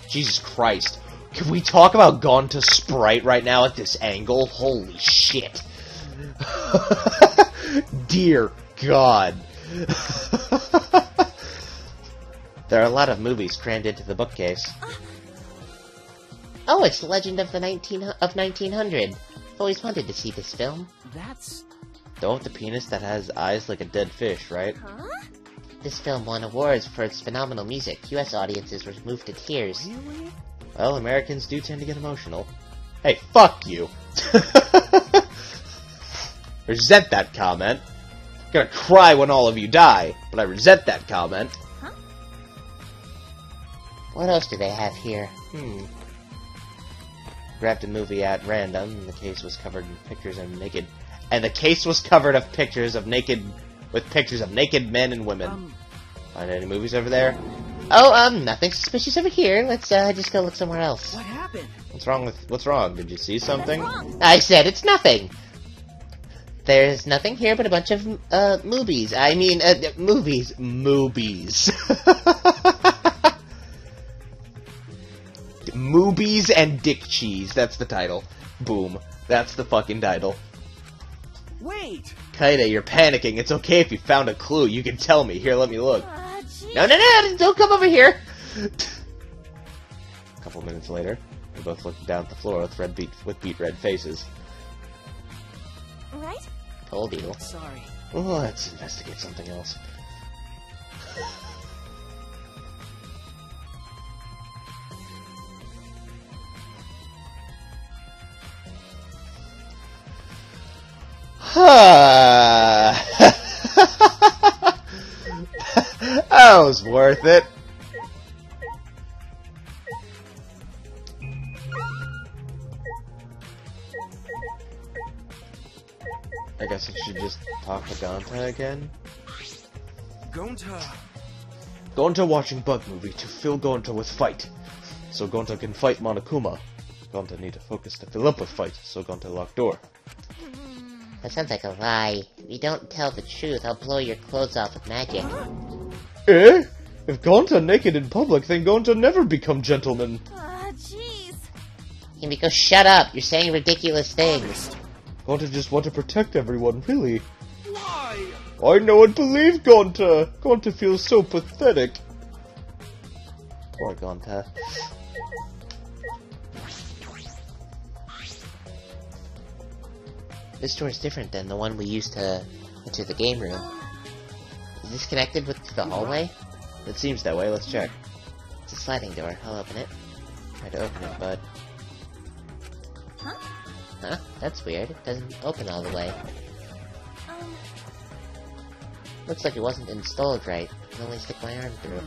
Jesus Christ. Can we talk about Gonta's sprite right now at this angle? Holy shit. Dear God. There are a lot of movies crammed into the bookcase. Oh, it's Legend of the 1900. Always wanted to see this film. That's. The one with the penis that has eyes like a dead fish, right? Huh? This film won awards for its phenomenal music. US audiences were moved to tears. Really? Well, Americans do tend to get emotional. Hey, fuck you! Resent that comment. I'm gonna cry when all of you die, but I resent that comment. What else do they have here? Grabbed a movie at random, and the case was covered in pictures of naked... And the case was covered of pictures of naked... with pictures of naked men and women. Find any movies over there? Oh, nothing suspicious over here. Let's, just go look somewhere else. What happened? What's wrong? Did you see something? I said it's nothing! There's nothing here but a bunch of, movies. I mean, movies. Movies. Boobies and Dick Cheese. That's the title. Boom. That's the fucking title. Wait! Kaede, you're panicking. It's okay if you found a clue. You can tell me. Here, let me look. Gee. No, don't come over here. A couple minutes later, we're both looking down at the floor with beet red faces. Right? Told you. Sorry. Oh, let's investigate something else. That was worth it. I guess I should just talk to Gonta again. Gonta. Gonta watching bug movie to fill Gonta with fight, so Gonta can fight Monokuma. Gonta need to focus to fill up with fight, so Gonta lock door. That sounds like a lie. If you don't tell the truth, I'll blow your clothes off with magic. Eh? If Gonta naked in public, then Gonta never become gentleman. Jeez. Himiko, shut up! You're saying ridiculous things. Gonta just want to protect everyone, really. Why? I know and believe Gonta! Gonta feels so pathetic. Poor Gonta. This door is different than the one we used to enter the game room. Is this connected with the hallway? It seems that way. Let's check. It's a sliding door. I'll open it. Try to open it, bud. Huh? Huh? That's weird. It doesn't open all the way. Looks like it wasn't installed right. I can only stick my arm through.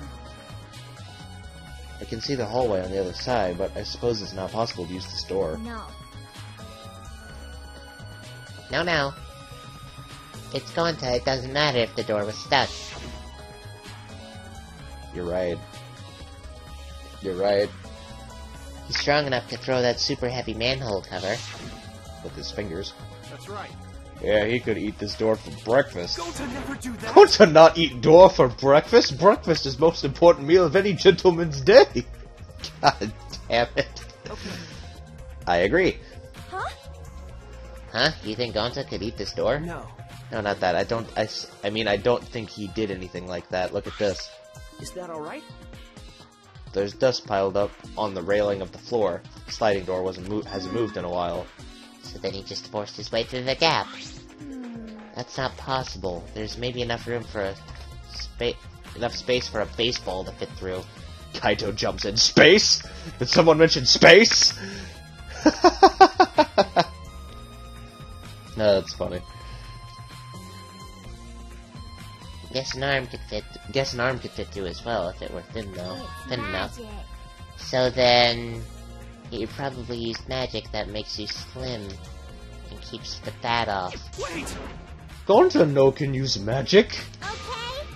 I can see the hallway on the other side, but I suppose it's not possible to use this door. No. No. It's Gonta. It doesn't matter if the door was stuck. You're right. You're right. He's strong enough to throw that super heavy manhole cover. With his fingers. That's right. Yeah, he could eat this door for breakfast. Gonta never do that. Gonta not eat door for breakfast? Breakfast is most important meal of any gentleman's day. God damn it. Okay. I agree. Huh? Huh? You think Gonta could eat this door? No. No, not that. I mean, I don't think he did anything like that. Look at this. Is that alright? There's dust piled up on the railing of the floor. The sliding door hasn't moved in a while. So then he just forced his way through the gap. That's not possible. There's maybe enough room for enough space for a baseball to fit through. Kaito jumps in space? Did someone mention space? No, that's funny. Guess an arm could fit through as well if it were thin enough. Magic. So then you probably used magic that makes you slim and keeps the fat off. Wait! Gonta no can use magic. Okay.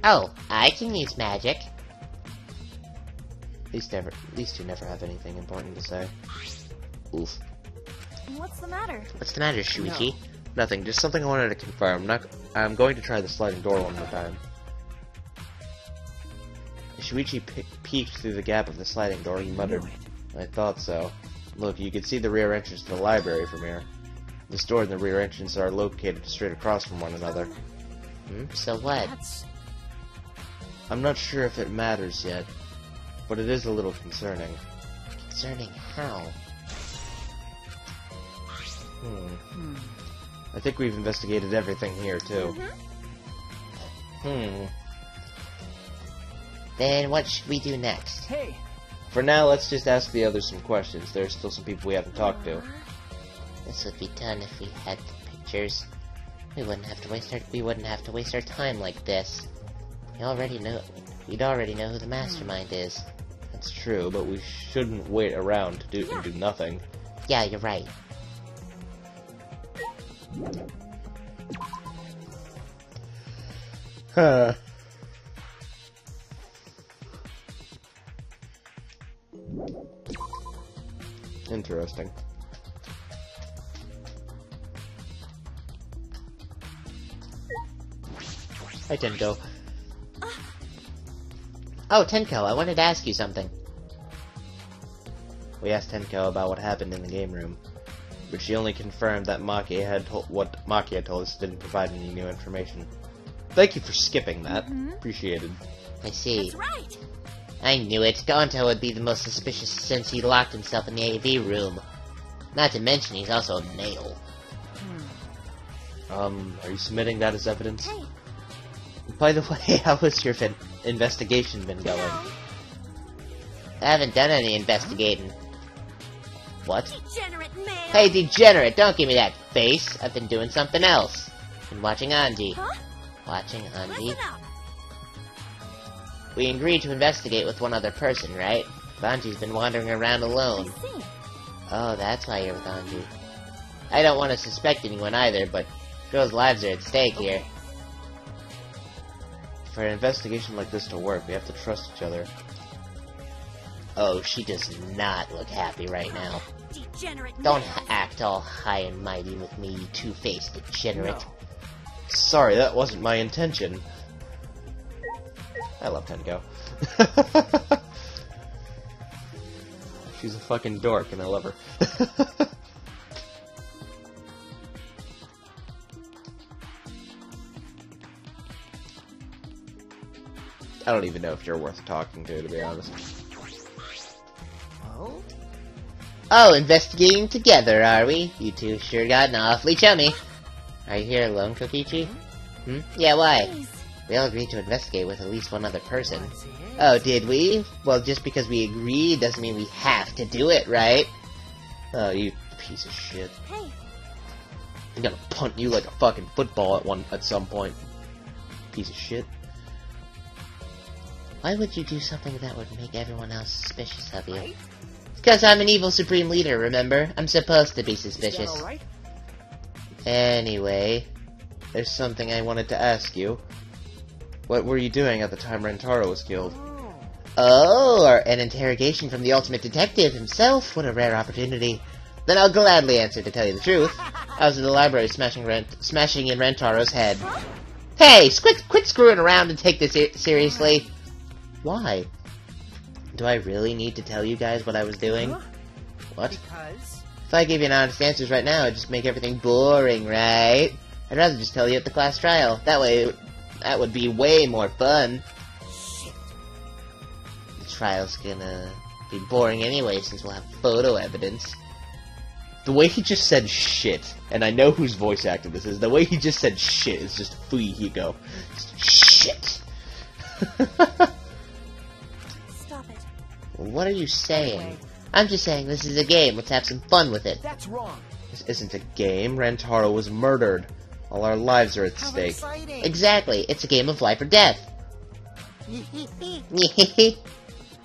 Oh, I can use magic. These two never have anything important to say. Oof. What's the matter? What's the matter, Shuichi? Nothing, just something I wanted to confirm. I'm going to try the sliding door one more time. As Shuichi peeked through the gap of the sliding door, he muttered, I thought so. Look, you can see the rear entrance to the library from here. This door and the rear entrance are located straight across from one another. So what? That's... I'm not sure if it matters yet, but it is a little concerning. Concerning how? I think we've investigated everything here, too. Then what should we do next? Hey! For now, let's just ask the others some questions. There's still some people we haven't talked to. This would be done if we had the pictures. We wouldn't have to waste our time like this. We'd already know who the mastermind is. That's true, but we shouldn't wait around to do nothing. Yeah, you're right. Huh. Interesting. Hi, Tenko. Oh, Tenko, I wanted to ask you something. We asked Tenko about what happened in the game room, but she only confirmed that Maki had what Maki had told us, didn't provide any new information. Thank you for skipping that. Appreciated. I see. That's right. I knew it. Gonto would be the most suspicious since he locked himself in the AV room. Not to mention he's also a male. Are you submitting that as evidence? Hey, By the way, how has your investigation been going? no. I haven't done any investigating. What? Degenerate male. Hey, degenerate, don't give me that face. I've been doing something else. Been watching Anji. Huh? Watching Anji? Listen up. We agreed to investigate with one other person, right? Anji's been wandering around alone. I see. Oh, that's why you're with Anji. I don't want to suspect anyone either, but girls' lives are at stake here. For an investigation like this to work, we have to trust each other. Oh, she does not look happy right now. Degenerate Don't male. act all high and mighty with me, you two-faced degenerate. Sorry, that wasn't my intention. I love Tenko. She's a fucking dork, and I love her. I don't even know if you're worth talking to be honest. Oh, investigating together, are we? You two sure gotten awfully chummy. Are you here alone, Kokichi? Yeah, why? Please. We all agreed to investigate with at least one other person. Oh, did we? Well, just because we agreed doesn't mean we have to do it, right? Oh, you piece of shit. Hey, I'm gonna punt you like a fucking football at some point. Piece of shit. Why would you do something that would make everyone else suspicious of you? Because I'm an evil supreme leader, remember? I'm supposed to be suspicious. All right? Anyway, there's something I wanted to ask you. What were you doing at the time Rentaro was killed? Oh, or an interrogation from the ultimate detective himself. What a rare opportunity. Then I'll gladly answer, to tell you the truth. I was in the library smashing in Rentaro's head. Hey, quit screwing around and take this seriously. Why? Do I really need to tell you guys what I was doing? What? Because If I gave you an honest answers right now, it'd just make everything boring, right? I'd rather just tell you at the class trial. That way, that would be way more fun. The trial's gonna be boring anyway, since we'll have photo evidence. The way he just said shit, and I know whose voice actor this is, the way he just said shit is just fuihigo. Shit! stop it. What are you saying? I'm just saying this is a game. Let's have some fun with it. that's wrong. This isn't a game. Rentaro was murdered. All our lives are at How stake. exciting! Exactly. It's a game of life or death.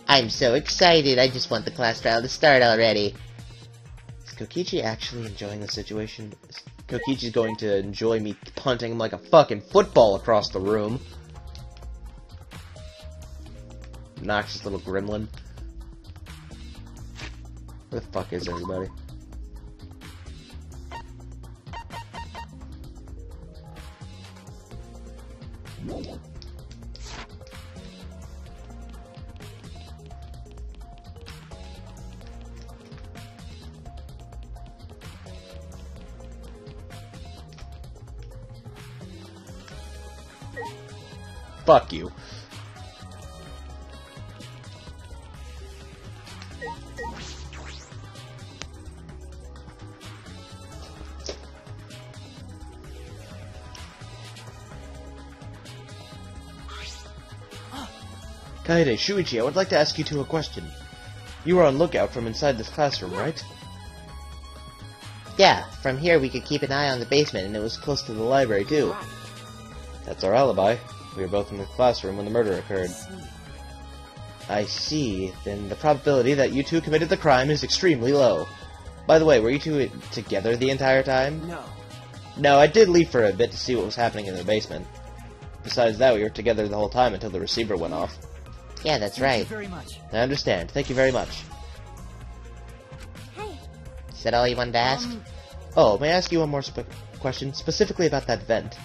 I'm so excited. I just want the class trial to start already. Is Kokichi actually enjoying the situation? Kokichi's going to enjoy me punting him like a fucking football across the room. Obnoxious little gremlin. Where the fuck is everybody? Fuck you. Kaede, Shuichi, I would like to ask you two a question. You were on lookout from inside this classroom, right? Yeah, from here we could keep an eye on the basement, and it was close to the library, too. That's our alibi. We were both in the classroom when the murder occurred. I see. Then the probability that you two committed the crime is extremely low. By the way, were you two together the entire time? No. No, I did leave for a bit to see what was happening in the basement. Besides that, we were together the whole time until the receiver went off. Yeah, that's Thank you right. very much. I understand. Thank you very much. Hey, Is that all you wanted to ask? Oh, may I ask you one more question, specifically about that vent?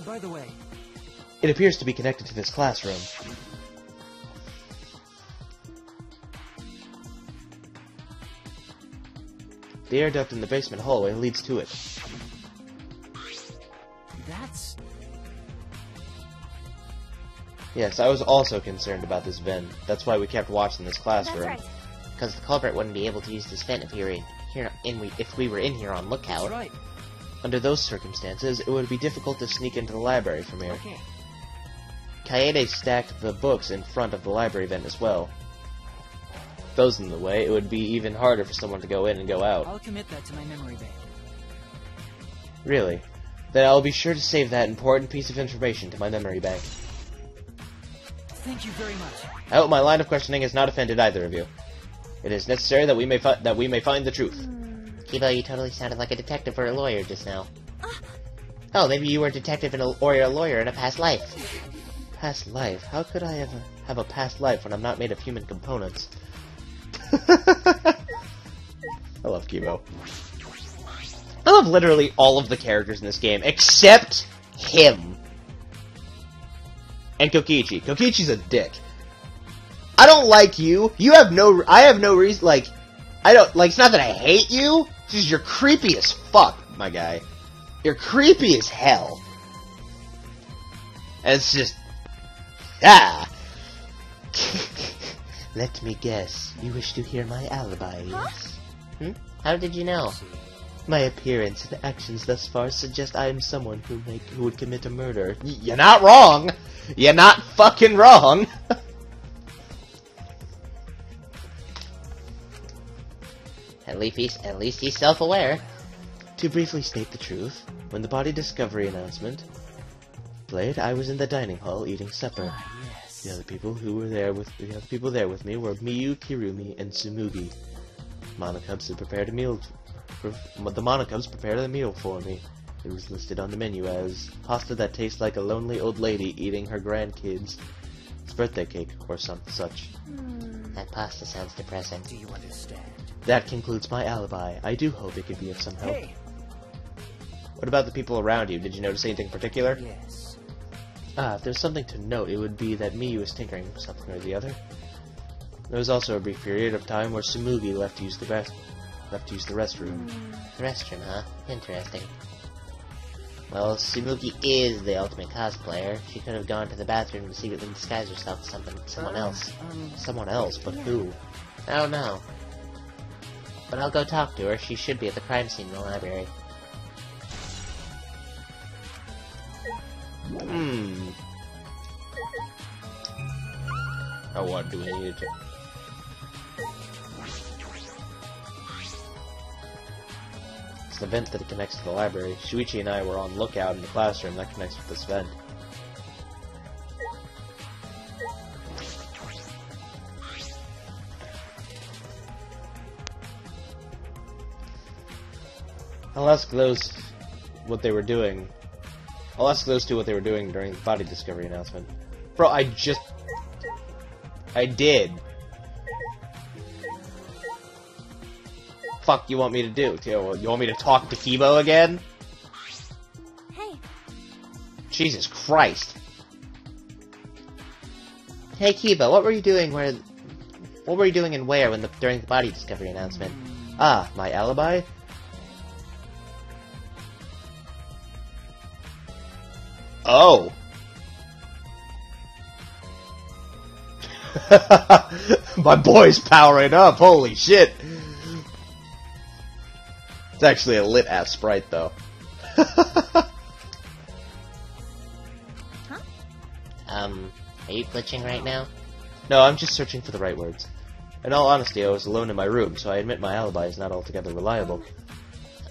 By the way, It appears to be connected to this classroom. The air duct in the basement hallway leads to it. That's... Yes, I was also concerned about this vent. That's why we kept watching this classroom. That's right. Because the culprit wouldn't be able to use this vent if we were in here on lookout. That's right. Under those circumstances, it would be difficult to sneak into the library from here. Okay. Kaede stacked the books in front of the library vent as well. With those in the way, it would be even harder for someone to go in and go out. I'll commit that to my memory bank. Really? Then I'll be sure to save that important piece of information to my memory bank. Thank you very much. I hope my line of questioning has not offended either of you. It is necessary that we may find the truth. Kibo, you totally sounded like a detective or a lawyer just now. Oh, maybe you were a detective or a lawyer in a past life. Past life? How could I have a past life when I'm not made of human components? I love Kibo. I love literally all of the characters in this game, except him. And Kokichi. Kokichi's a dick. I don't like you. I have no reason, it's not that I hate you, it's just you're creepy as fuck, my guy. You're creepy as hell. And it's just, Let me guess, you wish to hear my alibi, yes? Huh? How did you know? My appearance and actions thus far suggest I am someone who would commit a murder. You're not wrong! You're not fucking wrong! At least he's self-aware. To briefly state the truth, when the body discovery announcement played, I was in the dining hall eating supper. Yes. The other people there with me were Miyu, Kirumi, and Tsumugi. Monocubs had prepared a meal. The Monocubs prepared a meal for me. It was listed on the menu as pasta that tastes like a lonely old lady eating her grandkids' birthday cake or some such. That pasta sounds depressing. Do you understand? That concludes my alibi. I do hope it could be of some help. Hey! What about the people around you? Did you notice anything particular? Yes. If there's something to note, it would be that Miyu was tinkering with something or the other. There was also a brief period of time where Tsumugi left to use the restroom. The restroom, huh? Interesting. Well, Tsumugi is the ultimate cosplayer. She could have gone to the bathroom to secretly disguise herself as someone else. Someone else, but who? I don't know. But I'll go talk to her. She should be at the crime scene in the library. Oh, what do we need to... It's the vent that connects to the library. Shuichi and I were on lookout in the classroom that connects with this vent. I'll ask those what they were doing. I'll ask those two what they were doing during the body discovery announcement. Bro, I did. Fuck you want me to do? You want me to talk to Kibo again? Hey. Jesus Christ. Hey Kibo, what were you doing and where during the body discovery announcement? Ah, my alibi? Oh. My boy's powering up, holy shit. It's actually a lit-ass sprite, though. Are you glitching right now? No, I'm just searching for the right words. In all honesty, I was alone in my room, so I admit my alibi is not altogether reliable.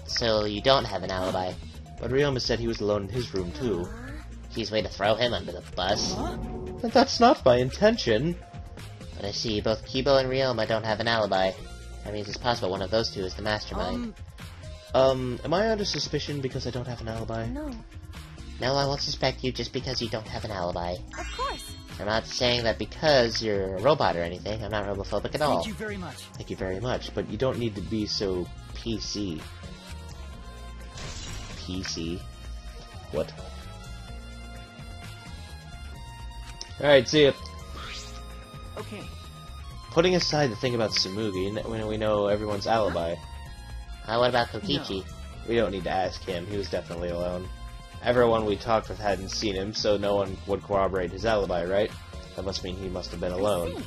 So, you don't have an alibi? But Ryoma said he was alone in his room, too. He's way to throw him under the bus. But that's not my intention. But I see both Kibo and Ryoma don't have an alibi. That means it's possible one of those two is the mastermind. Am I under suspicion because I don't have an alibi? No. No, I won't suspect you just because you don't have an alibi. Of course. I'm not saying that because you're a robot or anything. I'm not robophobic at all. Thank you very much. Thank you very much, but you don't need to be so PC. PC? What? Alright, see ya. Okay. Putting aside the thing about Tsumugi, when we know everyone's alibi, What about Kokichi? We don't need to ask him. He was definitely alone. Everyone we talked with hadn't seen him, so no one would corroborate his alibi, right? That must mean he must have been alone.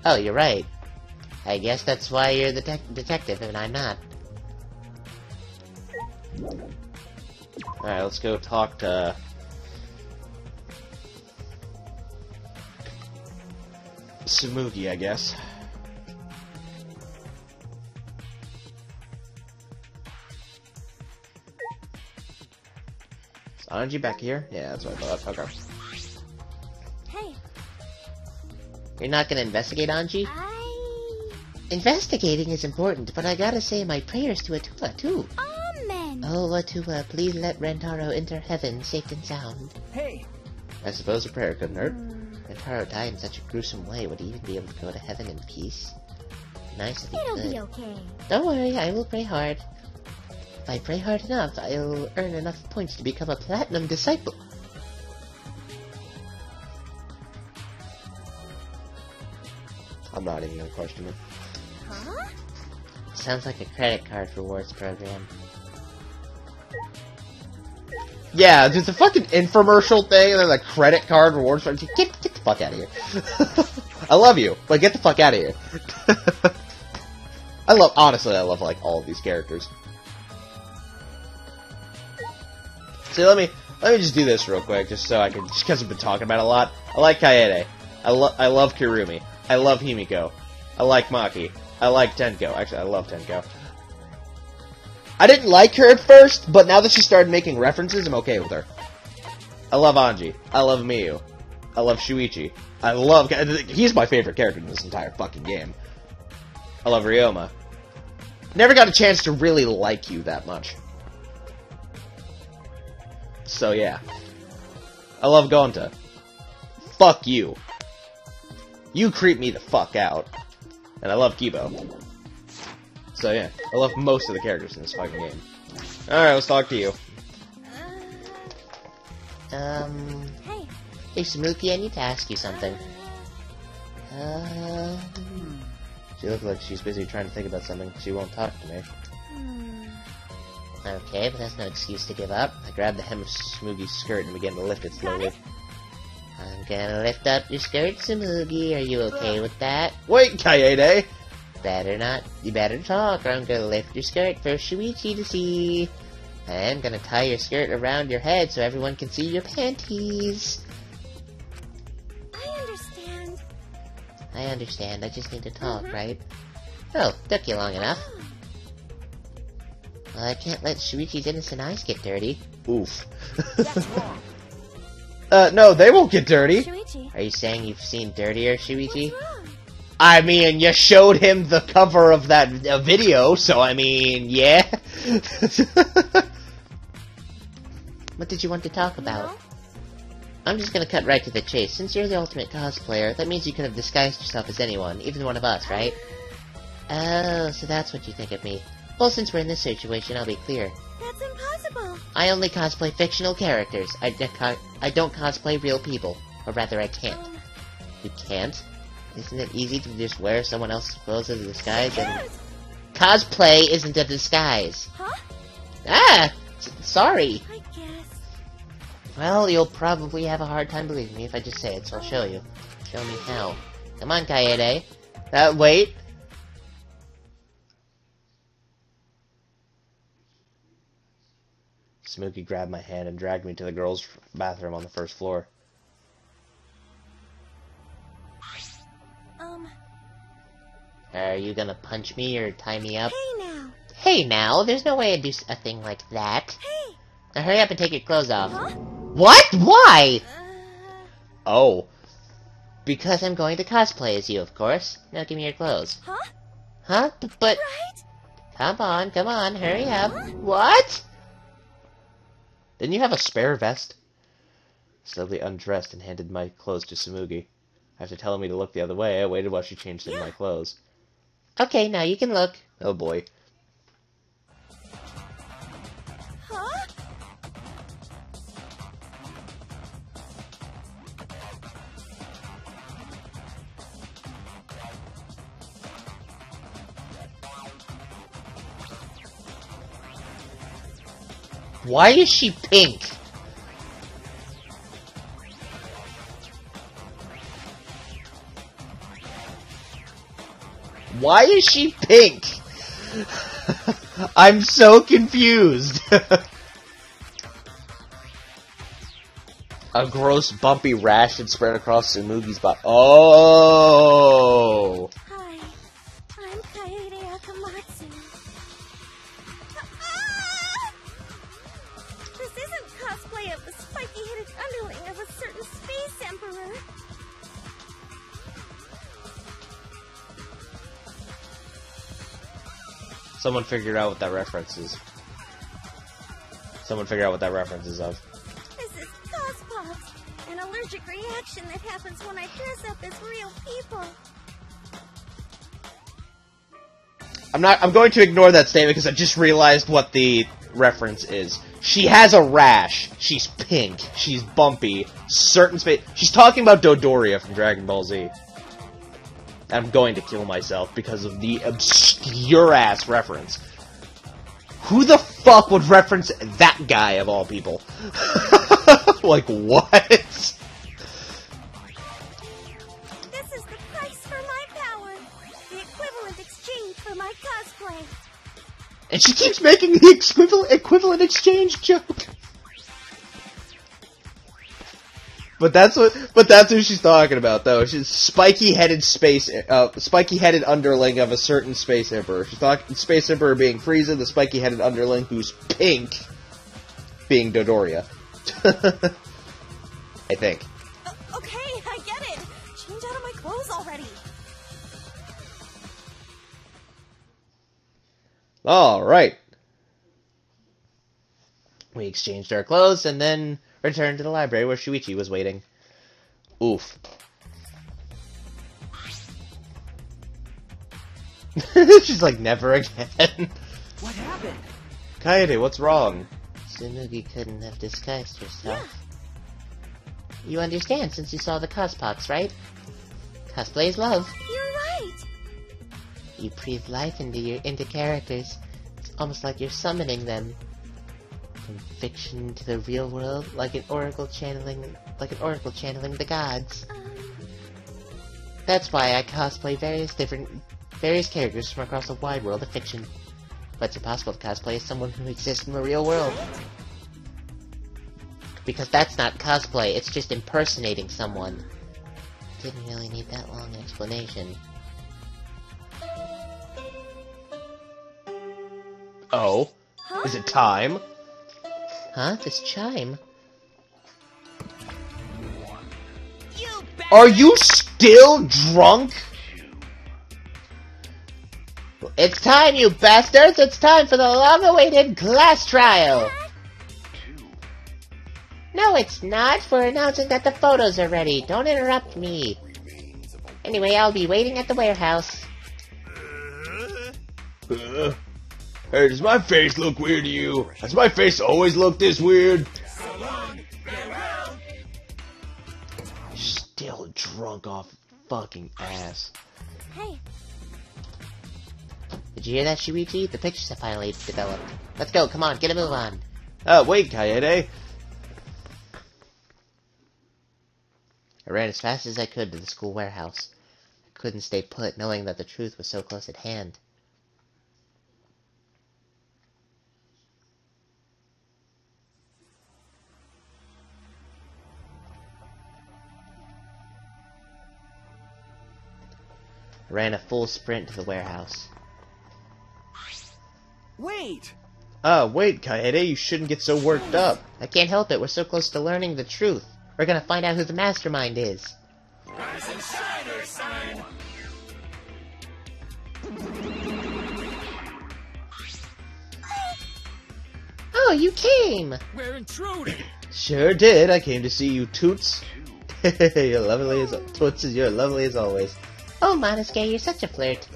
Oh, you're right. I guess that's why you're the detective and I'm not. Alright, let's go talk to... Tsumugi, I guess. Is Anji back here? Yeah, that's what I thought. Okay. Hey, You're not gonna investigate Anji? Investigating is important, but I gotta say my prayers to Atua, too. Amen. Oh, Atua, please let Rentaro enter heaven safe and sound. Hey, I suppose a prayer couldn't hurt. Rentaro died in such a gruesome way. Would he even be able to go to heaven in peace? Nice if he It'll could. be okay. Don't worry, I will pray hard. If I pray hard enough, I'll earn enough points to become a platinum disciple. I'm not even gonna question him. Huh? Sounds like a credit card rewards program. Yeah, there's a fucking infomercial thing, and then the credit card rewards. Get the fuck out of here. I love you, but get the fuck out of here. Honestly, I love, like, all of these characters. See, let me just do this real quick, just so I can, just because I've been talking about it a lot. I like Kaede. I love Kirumi. I love Himiko. I like Maki. I like Tenko. Actually, I love Tenko. I didn't like her at first, but now that she started making references, I'm okay with her. I love Anji. I love Miyu. I love Shuichi. He's my favorite character in this entire fucking game. I love Ryoma. Never got a chance to really like you that much. So yeah. I love Gonta. Fuck you. You creep me the fuck out. And I love Kibo. So yeah, I love most of the characters in this fucking game. Alright, let's talk to you. Hey. Hey Samuki, I need to ask you something. She looks like she's busy trying to think about something. She won't talk to me. Okay, but that's no excuse to give up. I grabbed the hem of Smoogy's skirt and began to lift it slowly. I'm gonna lift up your skirt, Samugi. Are you okay with that? Wait, Kaede! Better not. You better talk, or I'm gonna lift your skirt for Shuichi to see. I'm gonna tie your skirt around your head so everyone can see your panties. I understand. I understand. I just need to talk, right? Oh, took you long enough. Well, I can't let Shuichi's innocent eyes get dirty. Oof. that's wrong. No, they won't get dirty. Shuichi, Are you saying you've seen dirtier, Shuichi? what's wrong? I mean, you showed him the cover of that video, so I mean, yeah. What did you want to talk about? No? I'm just gonna cut right to the chase. Since you're the ultimate cosplayer, that means you could have disguised yourself as anyone, even one of us, right? Oh, so that's what you think of me. Well, since we're in this situation, I'll be clear. That's impossible. I only cosplay fictional characters. I don't cosplay real people. Or rather, I can't. You can't? Isn't it easy to just wear someone else's clothes as a disguise and... Yes. Cosplay isn't a disguise! Huh? Ah! Sorry! I guess. Well, you'll probably have a hard time believing me if I just say it, so I'll show you. Show me how. Come on, Kaede. Wait. Smokey grabbed my hand and dragged me to the girls' bathroom on the first floor. Are you gonna punch me or tie me up? Hey now. Hey now, there's no way I'd do a thing like that. Hey. Now hurry up and take your clothes off. Huh? What? Why? Oh. Because I'm going to cosplay as you, of course. Now give me your clothes. Huh? Huh? But... Right? Come on, hurry up. What? Didn't you have a spare vest? Slowly undressed and handed my clothes to Samugi. After telling me to look the other way, I waited while she changed into my clothes. Okay, now you can look. Oh boy. Huh? Why is she pink? Why is she pink? I'm so confused. A gross bumpy rash had spread across Tsumugi's body. Oh! Hi, I'm Kaede Akamatsu. This isn't cosplay of the spiky-headed underling of a certain space emperor. Someone figured out what that reference is. Someone figured out what that reference is of. This is cospox, an allergic reaction that happens when I dress up as real people. I'm going to ignore that statement because I just realized what the reference is. She has a rash. She's pink. She's bumpy. Certain space. She's talking about Dodoria from Dragon Ball Z. I'm going to kill myself because of the obscure-ass reference. Who the fuck would reference that guy of all people? Like, what? This is the price for my power. The equivalent exchange for my cosplay. And she keeps making the equivalent exchange joke. But that's who she's talking about, though. She's spiky-headed underling of a certain space emperor. She's talking space emperor being Frieza, the spiky-headed underling who's pink being Dodoria. I think. Okay, I get it. Change out of my clothes already. All right. We exchanged our clothes and then returned to the library where Shuichi was waiting. Oof. She's like, never again. What happened? Kaede, what's wrong? Tsumugi couldn't have disguised herself. You understand since you saw the cospox, right? Cosplay is love. You're right. You breathe life into characters. It's almost like you're summoning them. From fiction to the real world, like an oracle channeling the gods. That's why I cosplay various characters from across a wide world of fiction. But it's impossible to cosplay as someone who exists in the real world. Because that's not cosplay, it's just impersonating someone. Didn't really need that long explanation. Oh? Huh? Is it time? Huh? This chime? You Are you still drunk? It's time, you bastards! It's time for the long-awaited class trial! No, it's not. We're announcing that the photos are ready. Don't interrupt me. Anyway, I'll be waiting at the warehouse. Hey, does my face look weird to you? Has my face always looked this weird? Still drunk off fucking ass. Hey, Did you hear that, Shuichi? The pictures have finally developed. Let's go, come on, get a move on. Wait, Kaede. I ran as fast as I could to the school warehouse. I couldn't stay put, knowing that the truth was so close at hand. I ran a full sprint to the warehouse. Wait! Wait, Kaede, you shouldn't get so worked up. I can't help it, we're so close to learning the truth. We're gonna find out who the mastermind is. Oh, you came! We're intruding! Sure did. I came to see you, Toots. You're lovely as Toots. You're lovely as always. Oh, Monosuke, you're such a flirt.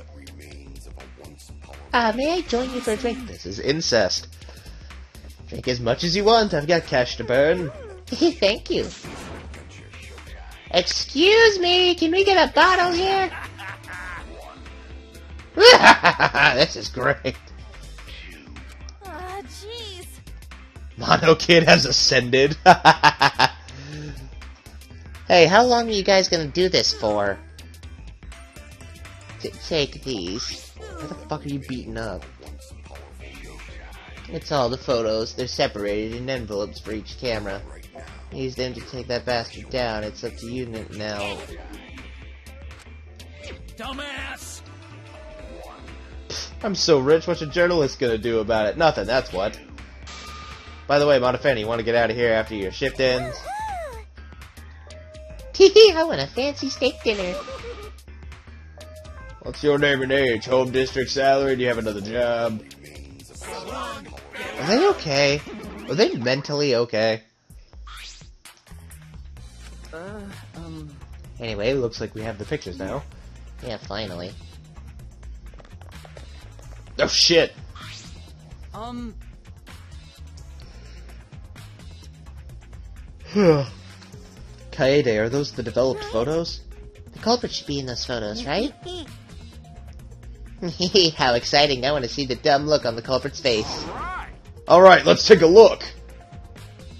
May I join you for a drink? This is incest. Drink as much as you want. I've got cash to burn. Thank you. Excuse me, can we get a bottle here? This is great. jeez. Mono Kid has ascended. Hey, how long are you guys gonna do this for? Take these. Why the fuck are you beating up? It's all the photos. They're separated in envelopes for each camera. Use them to take that bastard down. It's up to you now. Dumbass! I'm so rich, what's a journalist gonna do about it? Nothing, that's what. By the way, Montefen, you want to get out of here after your shift ends? Teehee, I want a fancy steak dinner. What's your name and age? Home district salary? Do you have another job? Are they okay? Are they mentally okay? Anyway, looks like we have the pictures now. Yeah, finally. Oh shit! Kaede, are those the developed photos? The culprit should be in those photos, right? How exciting. I want to see the dumb look on the culprit's face. Alright, let's take a look!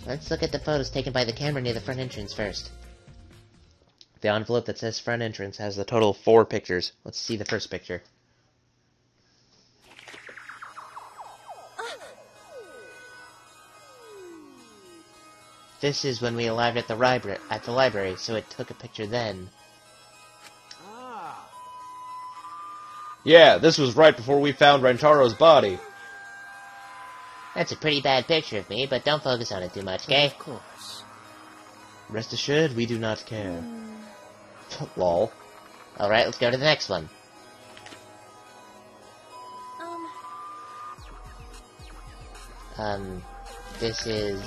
Let's look at the photos taken by the camera near the front entrance first. The envelope that says front entrance has a total of 4 pictures. Let's see the first picture. This is when we arrived at the library, so it took a picture then. Yeah, this was right before we found Rentaro's body. That's a pretty bad picture of me, but don't focus on it too much, okay? Of course. Rest assured, we do not care. Lol. Alright, let's go to the next one. This is...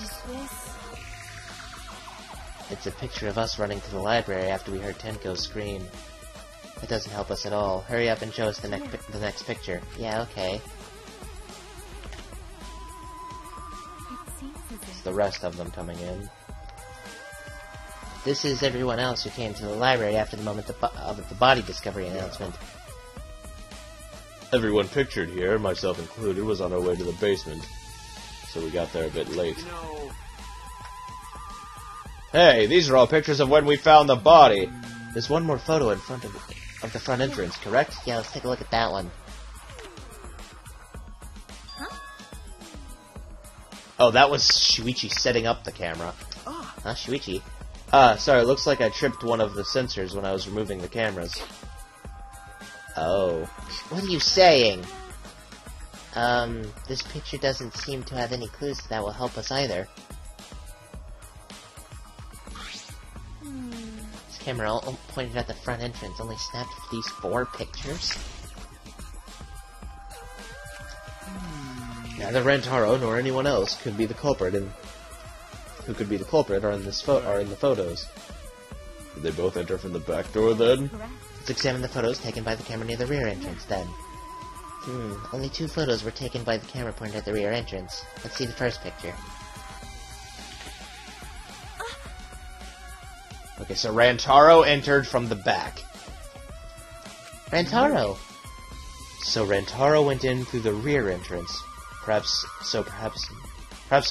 It's a picture of us running to the library after we heard Tenko scream. It doesn't help us at all. Hurry up and show us the next picture. Yeah, okay. It's the rest of them coming in. This is everyone else who came to the library after the moment of the body discovery announcement. Everyone pictured here, myself included, was on our way to the basement, so we got there a bit late. No. Hey, these are all pictures of when we found the body. There's one more photo in front of the front entrance, correct? Yeah, let's take a look at that one. Oh, that was Shuichi setting up the camera. Huh, Shuichi? Sorry, it looks like I tripped one of the sensors when I was removing the cameras. Oh. What are you saying? This picture doesn't seem to have any clues that will help us either. This camera pointed at the front entrance only snapped these 4 pictures? Neither Rentaro nor anyone else could be the culprit, and who could be the culprit are in the photos. Did they both enter from the back door then? Let's examine the photos taken by the camera near the rear entrance, then. Only 2 photos were taken by the camera pointed at the rear entrance. Let's see the first picture. Okay, so Rentaro entered from the back. Rentaro! So Rentaro went in through the rear entrance. Perhaps so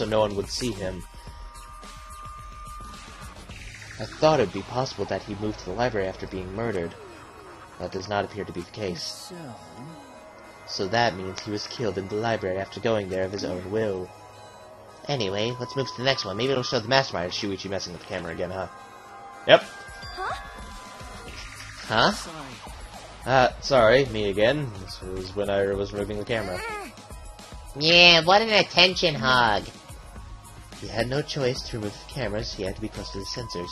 no one would see him. I thought it would be possible that he moved to the library after being murdered. That does not appear to be the case. So that means he was killed in the library after going there of his own will. Anyway, let's move to the next one. Maybe it'll show the mastermind. Shuichi messing with the camera again, huh? Yep. Huh? Sorry, me again. This was when I was removing the camera. Yeah, what an attention hog! He had no choice to remove the cameras, he had to be close to the sensors.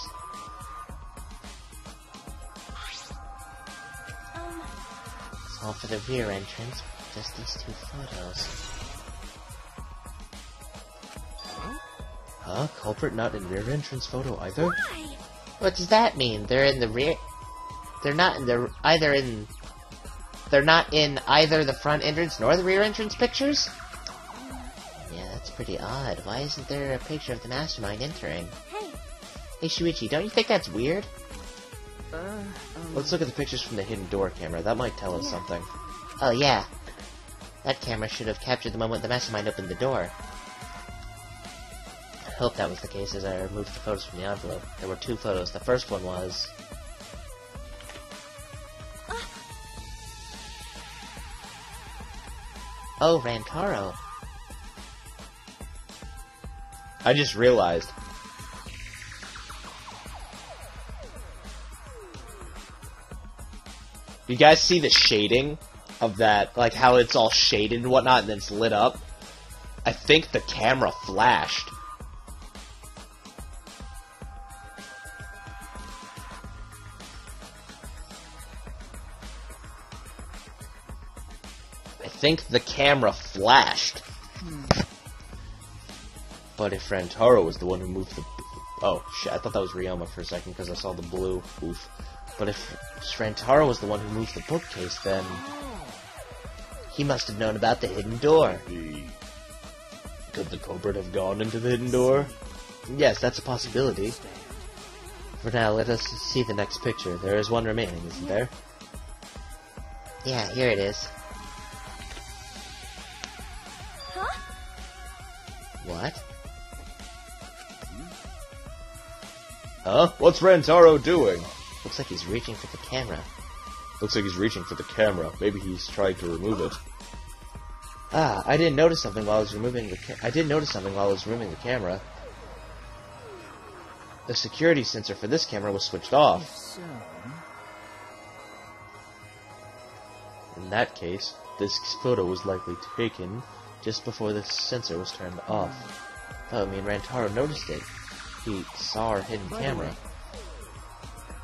It's all for the rear entrance, just these 2 photos. Huh? Culprit not in rear entrance photo either? What does that mean? They're in the rear... They're not in either the front entrance nor the rear entrance pictures? Yeah, that's pretty odd. Why isn't there a picture of the mastermind entering? Hey, Shuichi, don't you think that's weird? Let's look at the pictures from the hidden door camera. That might tell us something. Oh, yeah. That camera should have captured the moment the mastermind opened the door. hope that was the case as I removed the photos from the envelope. There were 2 photos. The first one was... Oh, Rantaro. I just realized. You guys see the shading of that? Like how it's all shaded and whatnot and then it's lit up? I think the camera flashed. I think the camera flashed. But if Rantaro was the one who moved the... Oh, shit, I thought that was Ryoma for a second because I saw the blue. Oof. But if Rantaro was the one who moved the bookcase, then... he must have known about the hidden door. Could the culprit have gone into the hidden door? Yes, that's a possibility. For now, let us see the next picture. There is one remaining, isn't there? Yeah, here it is. Huh? What? Huh? What's Rantaro doing? Looks like he's reaching for the camera. Looks like he's reaching for the camera. Maybe he's trying to remove it. Ah, I didn't notice something while I was removing the camera. The security sensor for this camera was switched off. So, In that case, this photo was likely taken just before the sensor was turned off. Oh, me and Rantaro noticed it. He saw our hidden camera.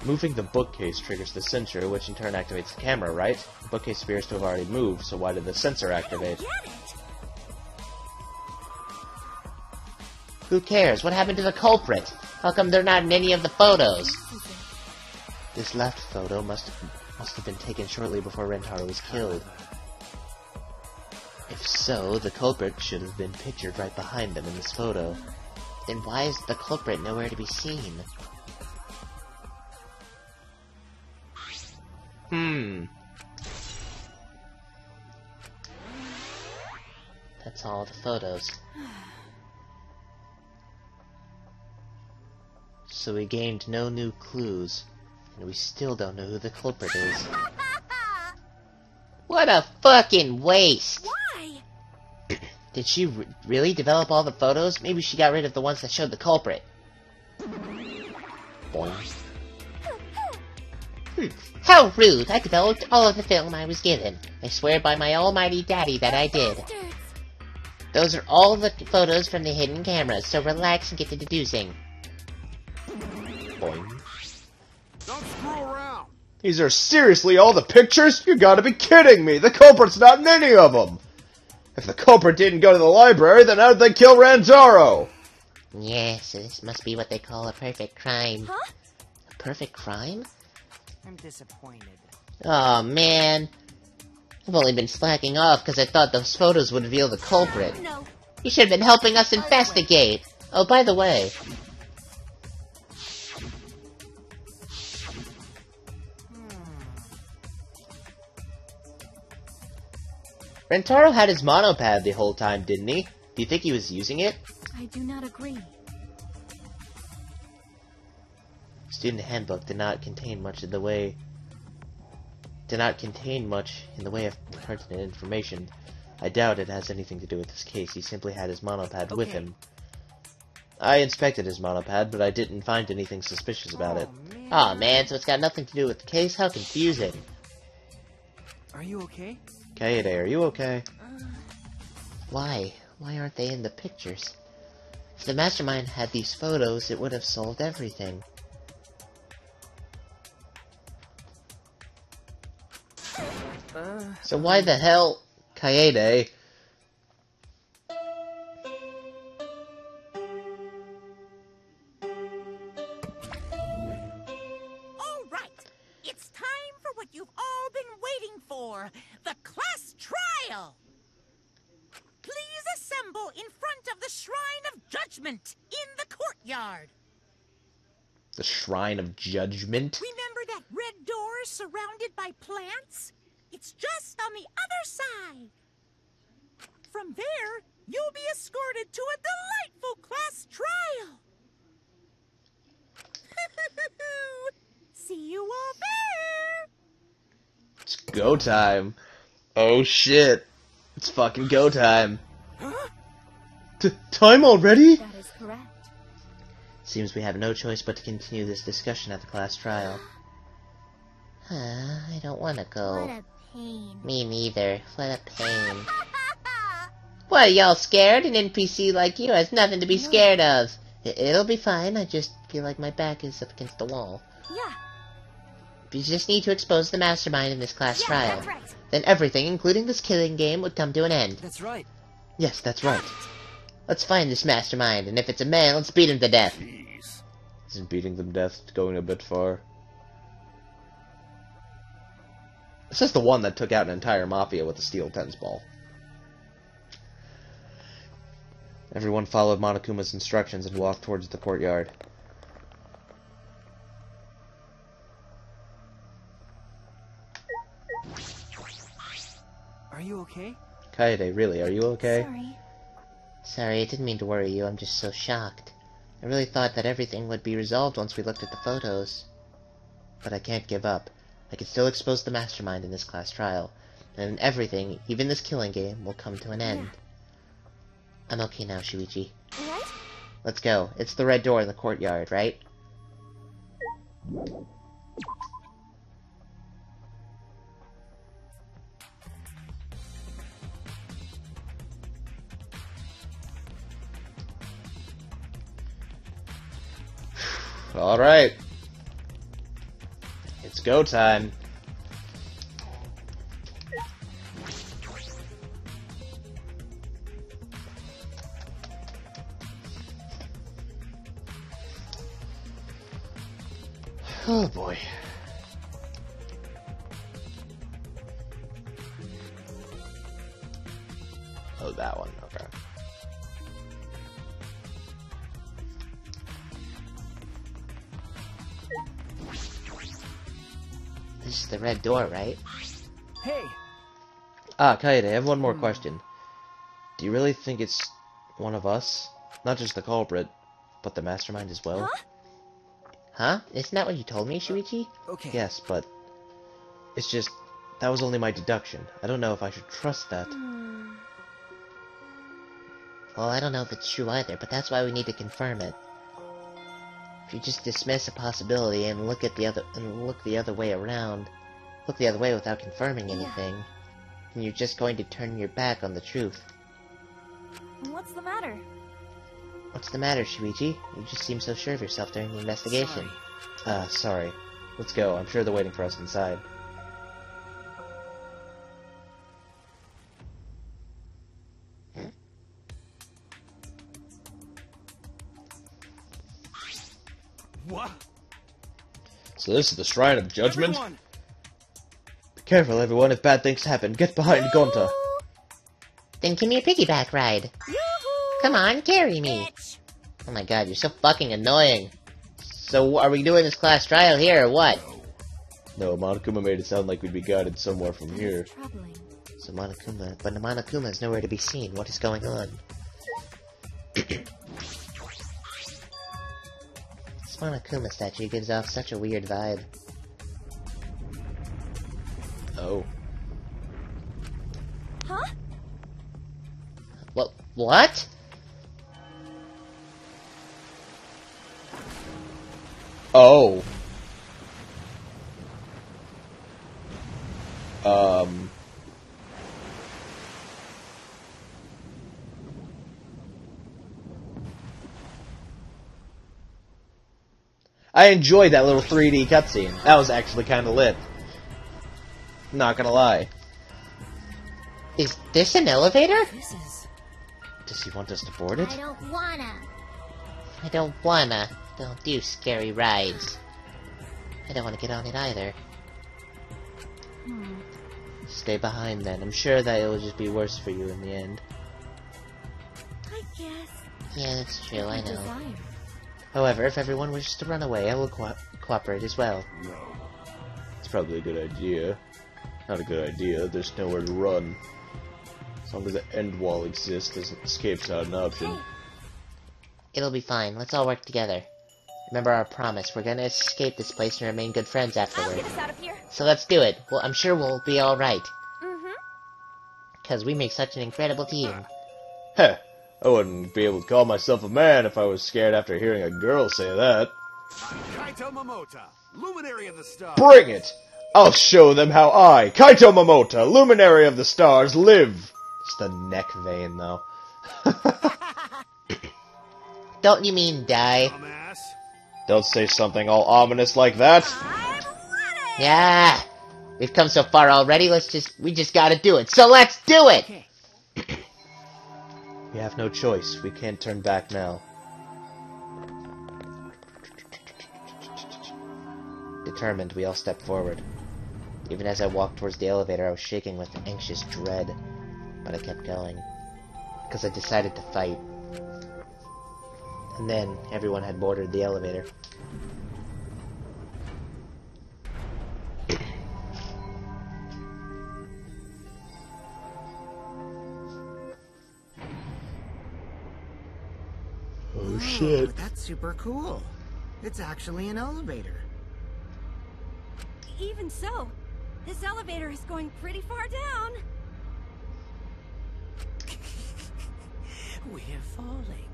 Moving the bookcase triggers the sensor, which in turn activates the camera, right? The bookcase appears to have already moved, so why did the sensor activate? Get it? Who cares? What happened to the culprit? How come they're not in any of the photos? This left photo must have been taken shortly before Rantaro was killed. If so, the culprit should have been pictured right behind them in this photo. Then why is the culprit nowhere to be seen? That's all the photos. So we gained no new clues, and we still don't know who the culprit is. What a fucking waste! Why? Did she really develop all the photos? Maybe she got rid of the ones that showed the culprit. Boing. How rude! I developed all of the film I was given. I swear by my almighty daddy that I did. Bastards. Those are all the photos from the hidden cameras, so relax and get to deducing. Boing. don't screw around. These are seriously all the pictures? You gotta be kidding me! The culprit's not in any of them! If the culprit didn't go to the library, then how did they kill Rantaro? Yes, so this must be what they call a perfect crime. Huh? A perfect crime? I'm disappointed. Aw, man. I've only been slacking off because I thought those photos would reveal the culprit. No. You should have been helping us investigate. Oh, by the way. Rantaro had his monopad the whole time, didn't he? Do you think he was using it? I do not agree. Student handbook did not contain much in the way of pertinent information. I doubt it has anything to do with this case. He simply had his monopad with him. I inspected his monopad, but I didn't find anything suspicious about it. Aw, man, so it's got nothing to do with the case? How confusing. Are you okay? Kaede, are you okay? Why? Why aren't they in the pictures? If the mastermind had these photos, it would have solved everything. So why the hell... Kaede, All right, it's time for what you've all been waiting for, the class trial. Please assemble in front of the Shrine of Judgment in the courtyard. the Shrine of Judgment. Remember that red door surrounded by plants? It's just on the other side. From there, you'll be escorted to a delightful class trial. See you all there. It's go time. Oh shit. It's fucking go time. Huh? Time already? That is correct. Seems we have no choice but to continue this discussion at the class trial. I don't want to What go. a pain. Me neither. What a pain. What, y'all scared? An NPC like you has nothing to be scared of. It'll be fine, I just feel like my back is up against the wall. Yeah. You just need to expose the mastermind in this class Yeah, trial. that's right. Then everything, including this killing game, would come to an end. That's right. Yes, that's right. Let's find this mastermind, and if it's a man, let's beat him to death. Jeez. Isn't beating them to death going a bit far? This is the one that took out an entire mafia with a steel tennis ball. Everyone followed Monokuma's instructions and walked towards the courtyard. Are you okay? Kaede, really, are you okay? Sorry. Sorry, I didn't mean to worry you, I'm just so shocked. I really thought that everything would be resolved once we looked at the photos. But I can't give up. I can still expose the mastermind in this class trial, and then everything, even this killing game, will come to an end. Yeah. I'm okay now, Shuichi. Right? Let's go. It's the red door in the courtyard, right? Alright. It's go time. Oh boy. Oh, that one. Okay. This is the red door, right? Hey, Kaede, I have one more question. Do you really think it's one of us? Not just the culprit, but the mastermind as well? Huh? Huh? Isn't that what you told me, Shuichi? okay. Yes, but it's just that was only my deduction. I don't know if I should trust that. Well, I don't know if it's true either, but that's why we need to confirm it. If you just dismiss a possibility and look the other way around, look the other way without confirming anything, then you're just going to turn your back on the truth. What's the matter? What's the matter, Shuichi? You just seem so sure of yourself during the investigation. Sorry. Let's go. I'm sure they're waiting for us inside. What? So this is the Shrine of Judgment? Everyone! Be careful, everyone. If bad things happen, get behind Gonta. Then give me a piggyback ride. Yoo-hoo! Come on, carry me. Bitch. Oh my god, you're so fucking annoying. So, are we doing this class trial here, or what? No, Monokuma made it sound like we'd be guided somewhere from here. Troubling. So Monokuma is nowhere to be seen. What is going on? This Monokuma statue gives off such a weird vibe. Oh. Huh? What? Oh. I enjoyed that little 3D cutscene. That was actually kind of lit. Not gonna lie. Is this an elevator? This is... Does he want us to board it? I don't wanna. I don't wanna. Don't do scary rides. I don't wanna get on it either. Stay behind then. I'm sure that it'll just be worse for you in the end. I guess. Yeah, that's true, I know. Desire. However, if everyone wishes to run away, I will cooperate as well. No. It's probably a good idea. Not a good idea. There's nowhere to run. As long as the end wall exists, escape's not an option. Hey, It'll be fine. Let's all work together. Remember our promise. We're gonna escape this place and remain good friends I'll afterward. get us out of here. So let's do it. Well, I'm sure we'll be alright. Mm-hmm. Because we make such an incredible team. Heh, I wouldn't be able to call myself a man if I was scared after hearing a girl say that. I'm Kaito Momota, luminary of the stars. Bring it! I'll show them how I, Kaito Momota, luminary of the stars, live! It's the neck vein, though. Don't you mean die? Dumbass. Don't say something all ominous like that. I'm ready. Yeah! We've come so far already, we just gotta do it. So let's do it! Okay. We have no choice. We can't turn back now. Determined, we all stepped forward. Even as I walked towards the elevator, I was shaking with anxious dread. But I kept going. Because I decided to fight. And then, everyone had boarded the elevator. Oh shit. That's super cool. It's actually an elevator. Even so, this elevator is going pretty far down. We're falling.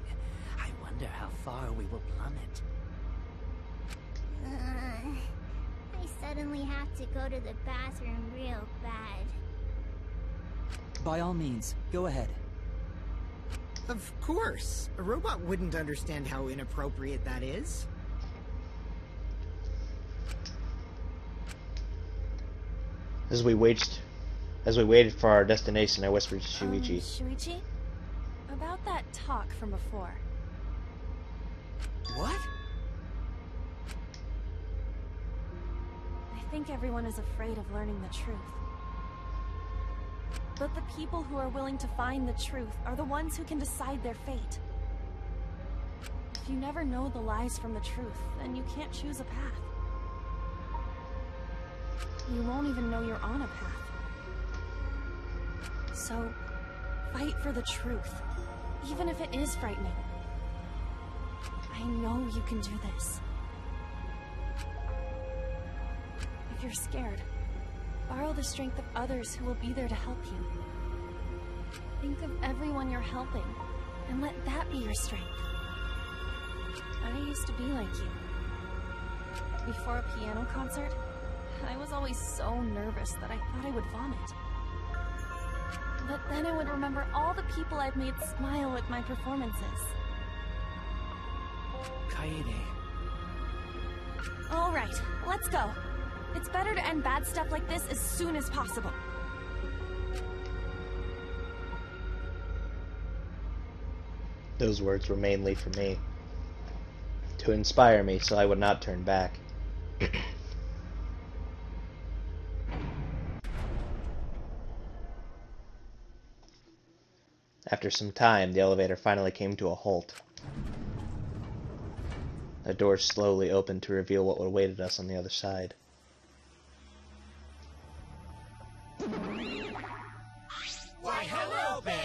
I wonder how far we will plummet. I suddenly have to go to the bathroom real bad. By all means, go ahead. Of course. A robot wouldn't understand how inappropriate that is. As we waited for our destination, I whispered to Shuichi. Shuichi? About that talk from before. What? I think everyone is afraid of learning the truth. But the people who are willing to find the truth are the ones who can decide their fate. If you never know the lies from the truth, then you can't choose a path. You won't even know you're on a path. So, fight for the truth, even if it is frightening. I know you can do this. If you're scared, borrow the strength of others who will be there to help you. Think of everyone you're helping, and let that be your strength. I used to be like you. Before a piano concert, I was always so nervous that I thought I would vomit. But then I would remember all the people I've made smile with my performances. Kaede. All right, let's go. It's better to end bad stuff like this as soon as possible. Those words were mainly for me. To inspire me so I would not turn back. After some time, the elevator finally came to a halt. The door slowly opened to reveal what awaited us on the other side. Why, hello there!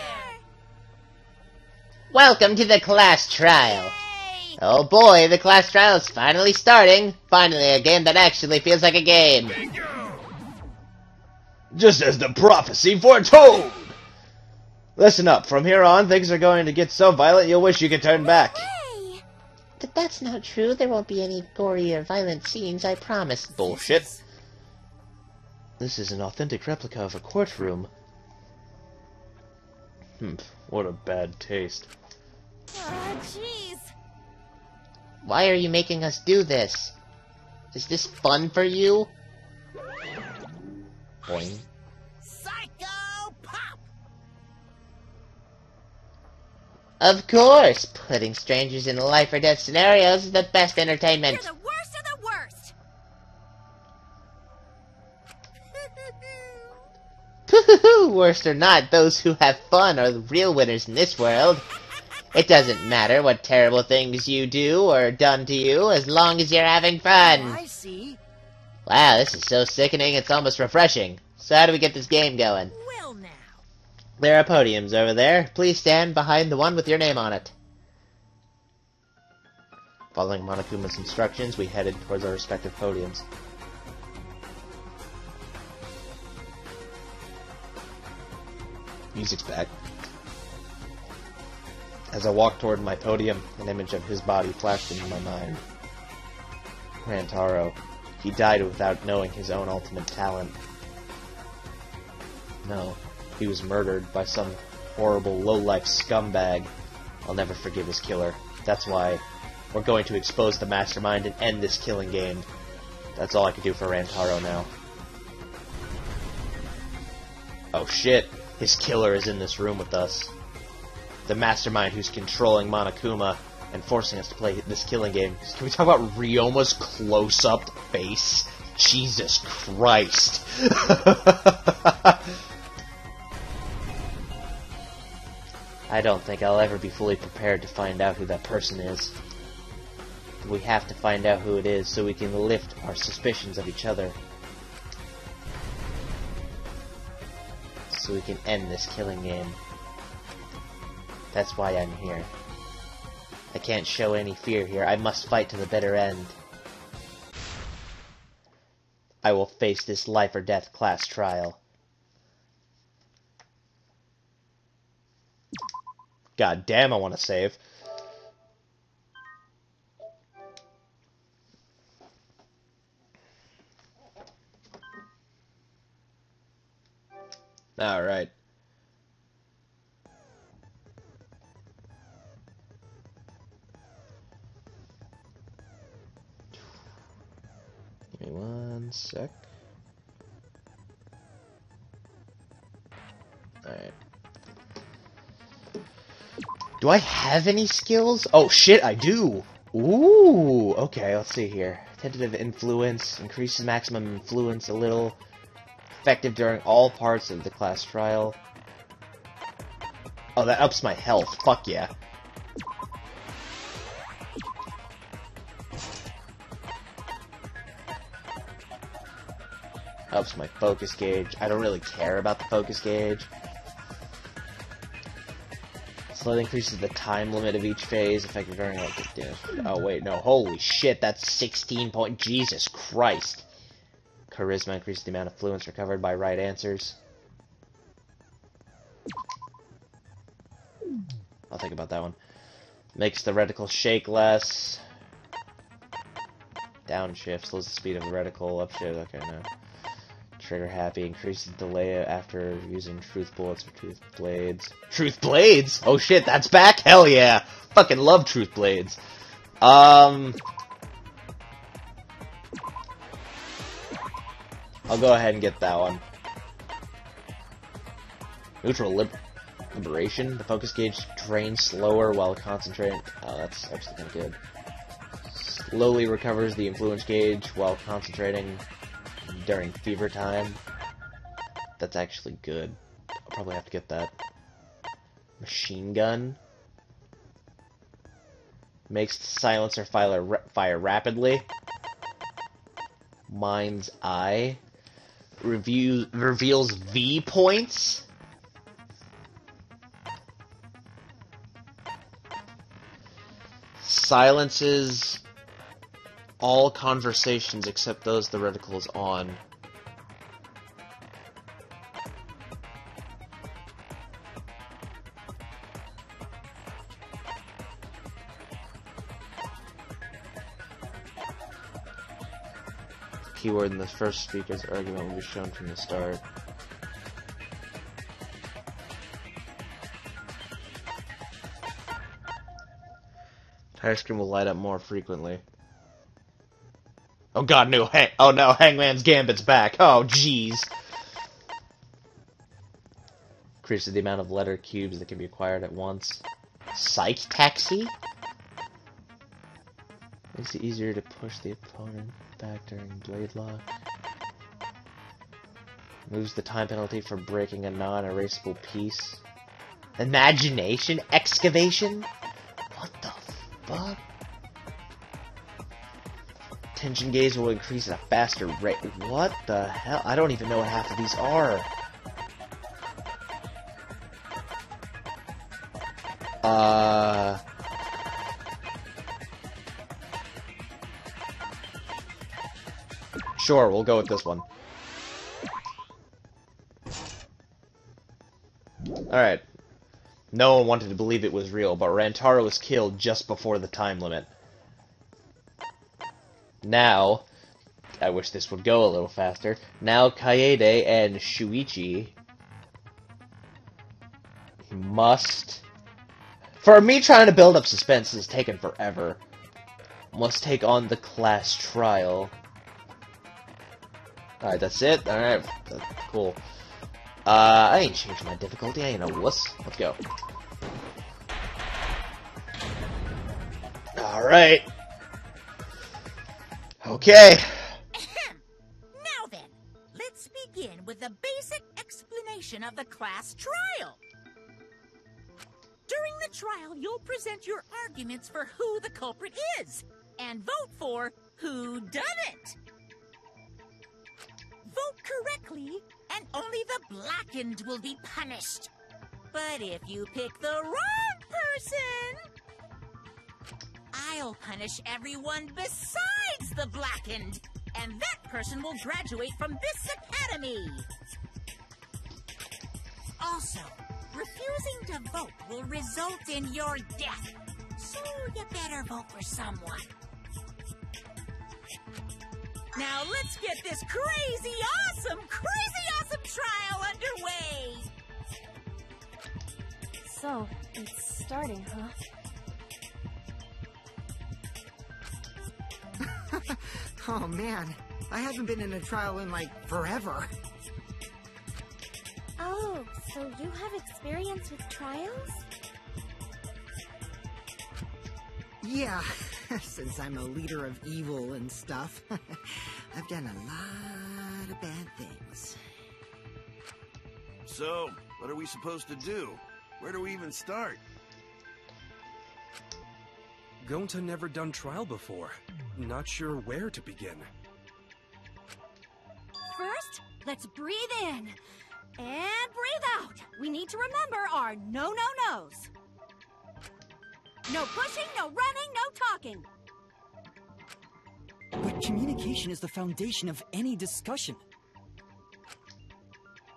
Welcome to the class trial! Oh boy, the class trial is finally starting! Finally, a game that actually feels like a game! Just as the prophecy foretold! Listen up, from here on, things are going to get so violent you'll wish you could turn back. Hey! But that's not true. There won't be any gory or violent scenes, I promise. Bullshit. This is an authentic replica of a courtroom. What a bad taste. Jeez. Why are you making us do this? Is this fun for you? Boing. Psycho Pop! Of course! Putting strangers in life or death scenarios is the best entertainment. You're the worst of the worst. Worst or not, those who have fun are the real winners in this world. It doesn't matter what terrible things you do or done to you, as long as you're having fun. I see. Wow, this is so sickening, it's almost refreshing. So how do we get this game going? Well now, There are podiums over there. Please stand behind the one with your name on it. Following Monokuma's instructions, we headed towards our respective podiums. Music's back. As I walked toward my podium, an image of his body flashed into my mind. Rantaro. He died without knowing his own ultimate talent. No, he was murdered by some horrible, low-life scumbag. I'll never forgive his killer. That's why we're going to expose the mastermind and end this killing game. That's all I can do for Rantaro now. Oh shit, his killer is in this room with us. The mastermind who's controlling Monokuma and forcing us to play this killing game. Can we talk about Ryoma's close-up face? Jesus Christ. I don't think I'll ever be fully prepared to find out who that person is. We have to find out who it is so we can lift our suspicions of each other. So we can end this killing game. That's why I'm here. I can't show any fear here. I must fight to the bitter end. I will face this life or death class trial. God damn, I want to save. Alright. Give me one sec. Alright. Do I have any skills? Oh shit, I do! Ooh! Okay, let's see here. Tentative influence. Increases maximum influence a little. Effective during all parts of the class trial. Oh, that ups my health. Fuck yeah. Ups my focus gauge. I don't really care about the focus gauge. Slowly increases the time limit of each phase, effective during like oh wait, no, holy shit, that's 16 point. Jesus Christ. Charisma increases the amount of fluence recovered by right answers. I'll think about that one. Makes the reticle shake less. Downshift slows the speed of the reticle. Upshift, okay, no. Trigger happy, increases delay after using truth bullets or truth blades. Truth blades? Oh shit, that's back? Hell yeah! Fucking love truth blades. I'll go ahead and get that one. Neutral liberation. The focus gauge drains slower while concentrating. Oh, that's actually kind of good. Slowly recovers the influence gauge while concentrating during fever time. That's actually good. I'll probably have to get that. Machine gun. Makes the silencer fire rapidly. Mind's Eye. Reveals V points. Silences all conversations except those the reticle is on. Keyword in the first speaker's argument will be shown from the start. Tire screen will light up more frequently. Oh god, no! Oh no, Hangman's Gambit's back! Oh jeez! Increases the amount of letter cubes that can be acquired at once. Psych Taxi? Makes it easier to push the opponent back during blade lock. Moves the time penalty for breaking a non-erasable piece. Imagination excavation? What the fuck? Tension gauge will increase at a faster rate. What the hell? I don't even know what half of these are. Sure, we'll go with this one. Alright. No one wanted to believe it was real, but Rantaro was killed just before the time limit. Now, I wish this would go a little faster. Now Kaede and Shuichi must... For me, trying to build up suspense has taken forever. Must take on the class trial. Alright, that's it? Alright, cool. I ain't changing my difficulty, I ain't no wuss. Let's go. Alright. Okay. Now then, let's begin with the basic explanation of the class trial. During the trial, you'll present your arguments for who the culprit is, and vote for who done it. Vote correctly, and only the blackened will be punished. But if you pick the wrong person, I'll punish everyone besides the blackened, and that person will graduate from this academy. Also, refusing to vote will result in your death, so you better vote for someone. Now let's get this crazy awesome trial underway! So, it's starting, huh? Oh man, I haven't been in a trial in like forever. Oh, so you have experience with trials? Yeah, since I'm a leader of evil and stuff, I've done a lot of bad things. So, what are we supposed to do? Where do we even start? Gonta never done trial before. Not sure where to begin. First, let's breathe in. And breathe out. We need to remember our no-no-nos. No pushing, no running, no talking. But communication is the foundation of any discussion.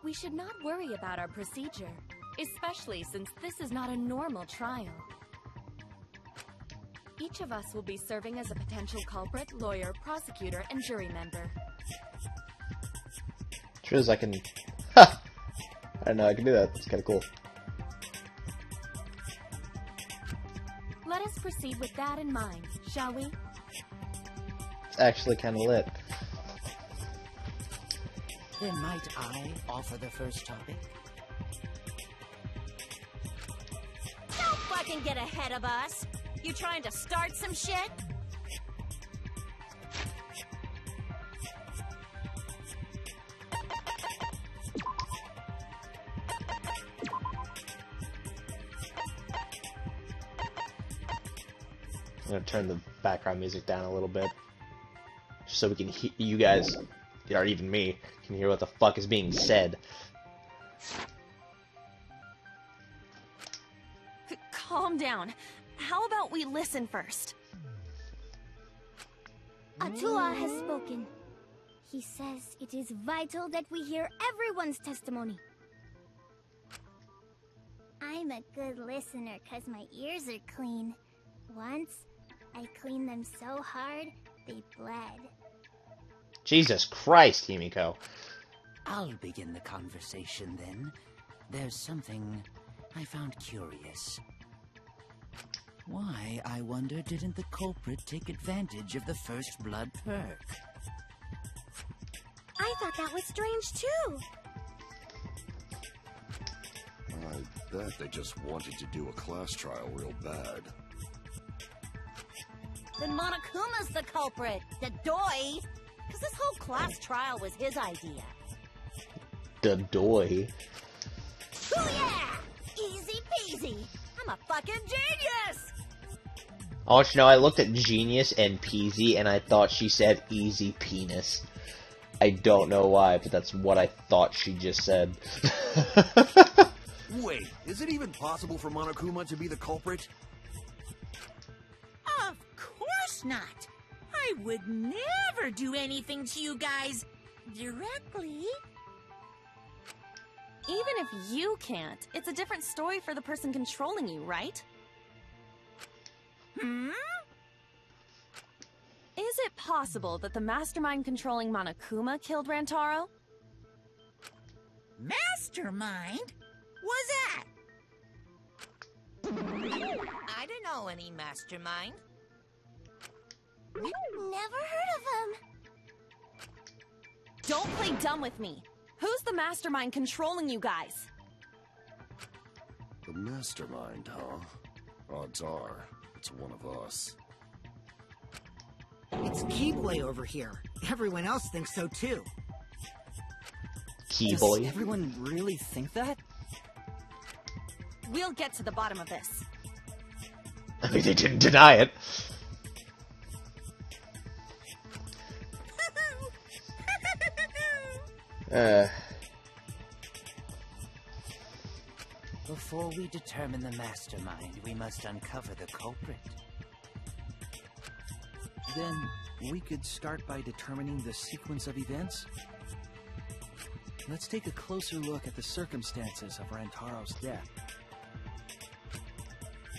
We should not worry about our procedure, especially since this is not a normal trial. Each of us will be serving as a potential culprit, lawyer, prosecutor, and jury member. Sure as I can... Ha! I don't know, I can do that. It's kinda cool. Let us proceed with that in mind, shall we? It's actually kinda lit. Then might I offer the first topic? Don't fucking get ahead of us. You trying to start some shit? I'm gonna turn the background music down a little bit, just so we can you guys, or even me, can hear what the fuck is being said. Calm down. How about we listen first? Atua has spoken. He says it is vital that we hear everyone's testimony. I'm a good listener because my ears are clean. Once, I cleaned them so hard, they bled. Jesus Christ, Himiko. I'll begin the conversation then. There's something I found curious. Why, I wonder, didn't the culprit take advantage of the first blood perk? I thought that was strange too. I bet they just wanted to do a class trial real bad. Then Monokuma's the culprit, the doy. Because this whole class trial was his idea. The doy. Oh yeah! Easy peasy. I'm a fucking genius! I want you to know, I looked at Genius and Peasy, and I thought she said easy penis. I don't know why, but that's what I thought she just said. Wait, is it even possible for Monokuma to be the culprit? Of course not. I would never do anything to you guys directly. Even if you can't, it's a different story for the person controlling you, right? Hmm? Is it possible that the mastermind controlling Monokuma killed Rantaro? Mastermind? Was that? I don't know any mastermind. Never heard of him. Don't play dumb with me. Who's the mastermind controlling you guys? The mastermind, huh? Odds are, it's one of us. It's Keyblade over here. Everyone else thinks so too. Keyboy. Does everyone really think that? We'll get to the bottom of this. I mean, they didn't deny it. Before we determine the mastermind, we must uncover the culprit. Then we could start by determining the sequence of events. Let's take a closer look at the circumstances of Rantaro's death.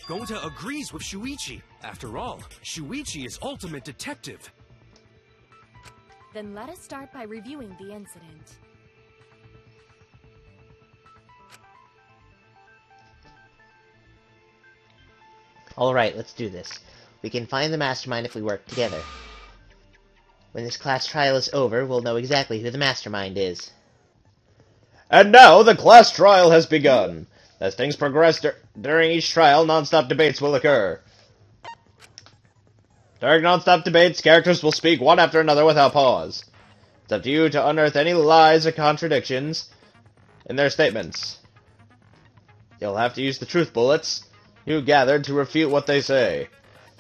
Gonta agrees with Shuichi. After all, Shuichi is ultimate detective. Then let us start by reviewing the incident. Alright, let's do this. We can find the mastermind if we work together. When this class trial is over, we'll know exactly who the mastermind is. And now the class trial has begun. As things progress during each trial, non-stop debates will occur. During non-stop debates, characters will speak one after another without pause. It's up to you to unearth any lies or contradictions in their statements. You'll have to use the truth bullets you gathered to refute what they say.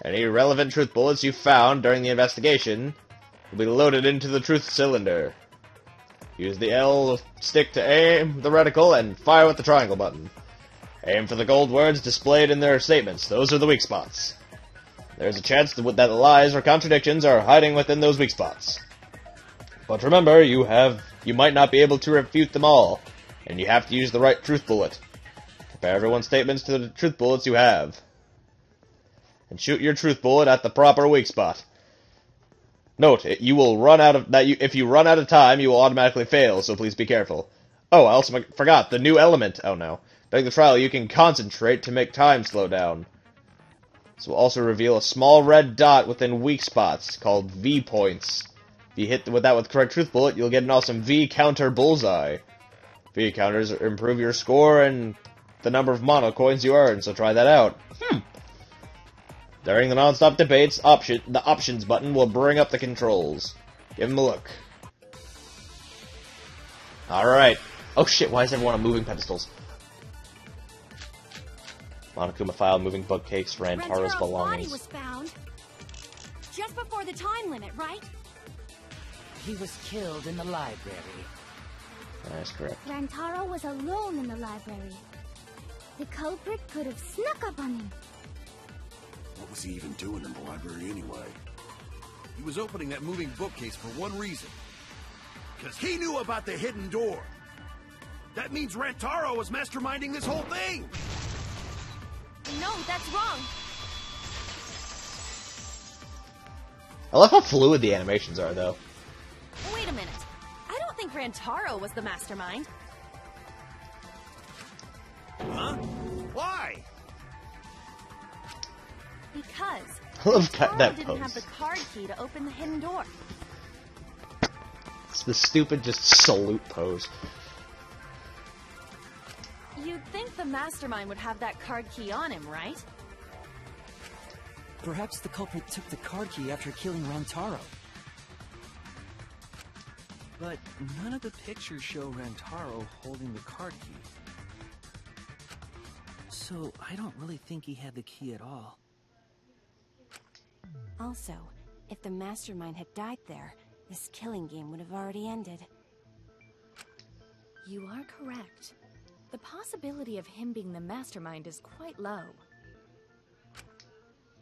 Any relevant truth bullets you found during the investigation will be loaded into the truth cylinder. Use the L stick to aim the reticle and fire with the triangle button. Aim for the gold words displayed in their statements. Those are the weak spots. There's a chance that lies or contradictions are hiding within those weak spots. But remember, you might not be able to refute them all, and you have to use the right truth bullet. Compare everyone's statements to the truth bullets you have. And shoot your truth bullet at the proper weak spot. Note, if you run out of time, you will automatically fail, so please be careful. Oh, I also forgot, the new element. Oh no. During the trial, you can concentrate to make time slow down. This will also reveal a small red dot within weak spots, called V points. If you hit with that with correct truth bullet, you'll get an awesome V counter bullseye. V counters improve your score and the number of mono coins you earn, so try that out. During the non-stop debates, the options button will bring up the controls. Give them a look. Alright. Oh shit, why is everyone on moving pedestals? Monokuma file, moving bookcase, Rantaro's belongings. Body was found just before the time limit, right? He was killed in the library. That's correct. Rantaro was alone in the library. The culprit could have snuck up on him. What was he even doing in the library anyway? He was opening that moving bookcase for one reason. Because he knew about the hidden door. That means Rantaro was masterminding this whole thing! No, that's wrong. I love how fluid the animations are, though. Wait a minute. I don't think Rantaro was the mastermind. Huh? Why? Because I love Rantaro that didn't pose. have the card key to open the hidden door. It's the stupid, just salute pose. You'd think the mastermind would have that card key on him, right? Perhaps the culprit took the card key after killing Rantaro. But none of the pictures show Rantaro holding the card key. So I don't really think he had the key at all. Also, if the mastermind had died there, this killing game would have already ended. You are correct. the possibility of him being the mastermind is quite low.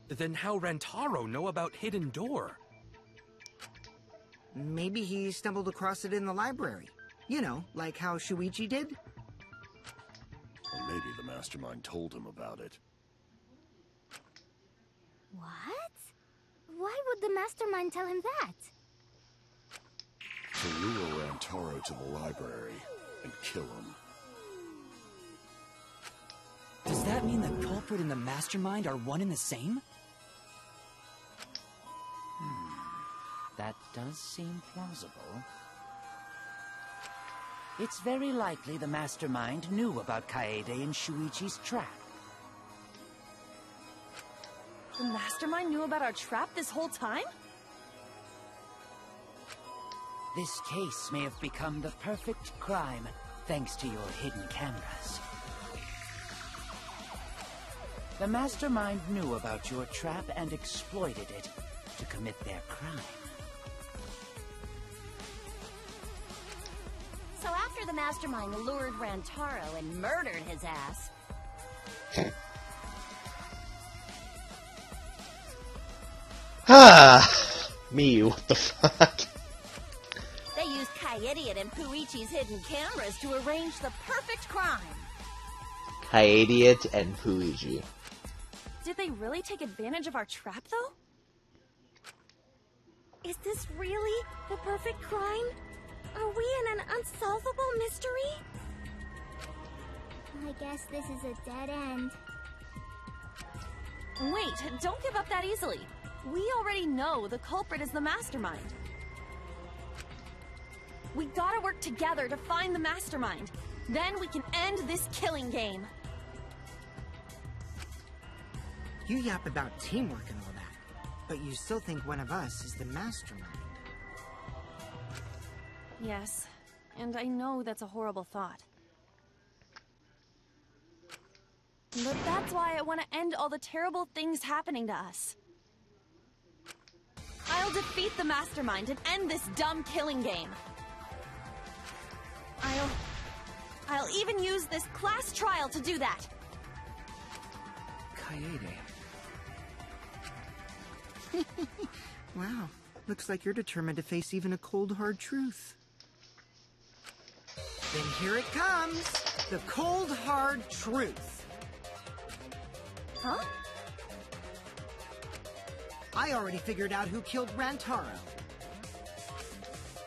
Then how Rantaro know about Hidden Door? Maybe he stumbled across it in the library. You know, like how Shuichi did? Or maybe the mastermind told him about it. What? Why would the mastermind tell him that? To lure Rantaro to the library and kill him. Does that mean the culprit and the mastermind are one and the same? That does seem plausible. It's very likely the mastermind knew about Kaede and Shuichi's trap. The mastermind knew about our trap this whole time? This case may have become the perfect crime thanks to your hidden cameras. The mastermind knew about your trap and exploited it to commit their crime. So after the mastermind lured Rantaro and murdered his ass... Me, what the fuck? They used Kaede and Puichi's hidden cameras to arrange the perfect crime. Kaede and Puichi. Did they really take advantage of our trap, though? Is this really the perfect crime? Are we in an unsolvable mystery? I guess this is a dead end. Wait, don't give up that easily. We already know the culprit is the mastermind. We gotta work together to find the mastermind. Then we can end this killing game. You yap about teamwork and all that, but you still think one of us is the mastermind. Yes, and I know that's a horrible thought. But that's why I want to end all the terrible things happening to us. I'll defeat the mastermind and end this dumb killing game. I'll even use this class trial to do that. Kaede. Wow, looks like you're determined to face even a cold, hard truth. Then here it comes, the cold, hard truth. Huh? I already figured out who killed Rantaro.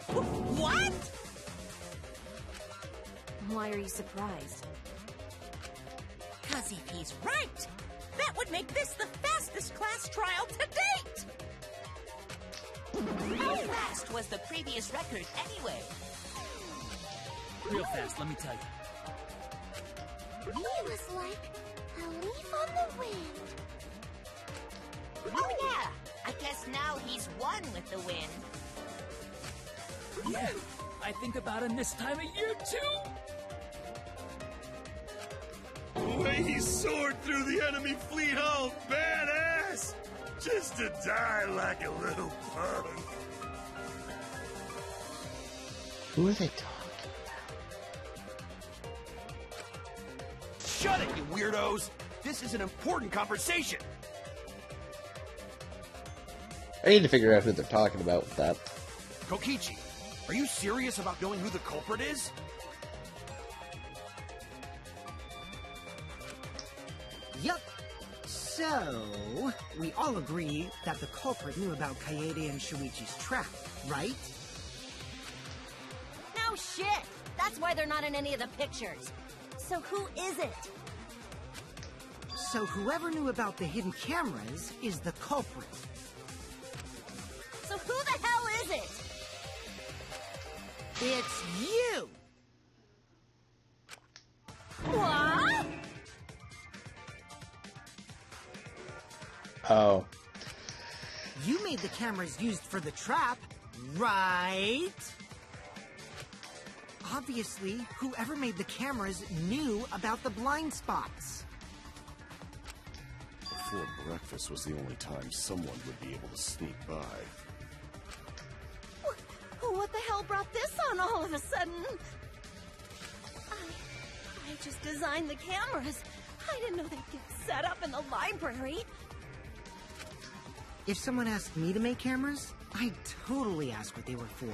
What? Why are you surprised? 'Cause if he's right, that would make this the fastest class trial to date! How fast was the previous record anyway? Real fast, let me tell you. He was like a leaf on the wind. Oh yeah, I guess now he's one with the wind. Yeah, I think about him this time of year too. The way he soared through the enemy fleet, all badass! Just to die like a little punk. Who are they talking? Shut it, you weirdos! This is an important conversation! I need to figure out who they're talking about with that. Kokichi, are you serious about knowing who the culprit is? Yup. So, we all agree that the culprit knew about Kaede and Shuichi's trap, right? No shit! That's why they're not in any of the pictures. So who is it? So whoever knew about the hidden cameras is the culprit. So who the hell is it? It's you! What? Oh. You made the cameras used for the trap, right? Obviously, whoever made the cameras knew about the blind spots. Before breakfast was the only time someone would be able to sneak by. What the hell brought this on all of a sudden? I just designed the cameras. I didn't know they'd get set up in the library. If someone asked me to make cameras, I'd totally ask what they were for.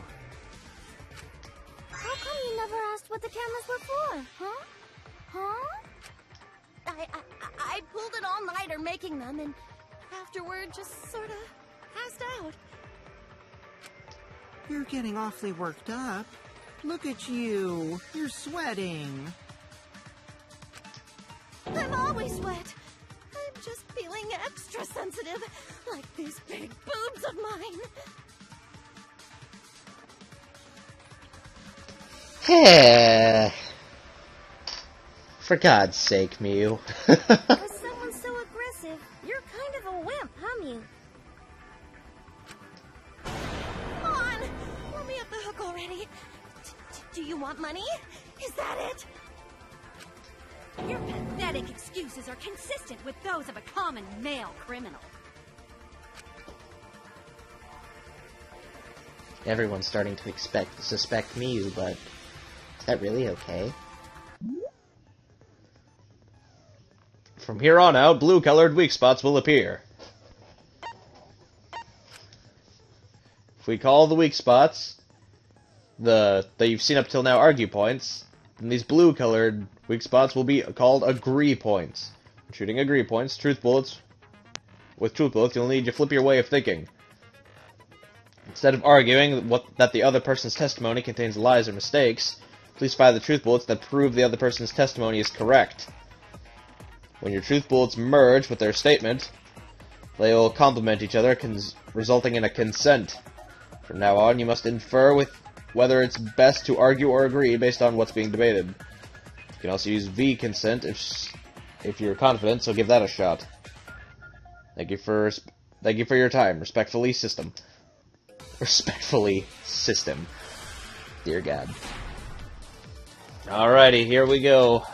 How come you never asked what the cameras were for, huh? Huh? I pulled an all-nighter making them, and afterward just sort of passed out. You're getting awfully worked up. Look at you. You're sweating. I'm always wet. I'm just feeling extra sensitive, like these big boobs of mine. For God's sake, Mew. Because someone's so aggressive, you're kind of a wimp, huh, Mew? Come on, let me off the hook already. Do you want money? Is that it? Your pathetic excuses are consistent with those of a common male criminal. Everyone's starting to suspect Mew, but is that really okay? From here on out, blue-colored weak spots will appear. If we call the weak spots that you've seen up till now argue points, then these blue-colored weak spots will be called agree points. When shooting agree points, truth bullets. With truth bullets, you'll need to flip your way of thinking. Instead of arguing that the other person's testimony contains lies or mistakes, please fire the truth bullets that prove the other person's testimony is correct. When your truth bullets merge with their statement, they will complement each other, resulting in a consent. From now on, you must infer whether it's best to argue or agree based on what's being debated. You can also use V consent if you're confident, so give that a shot. Thank you for your time. Respectfully, System. Respectfully, System. Dear God. Alrighty, here we go.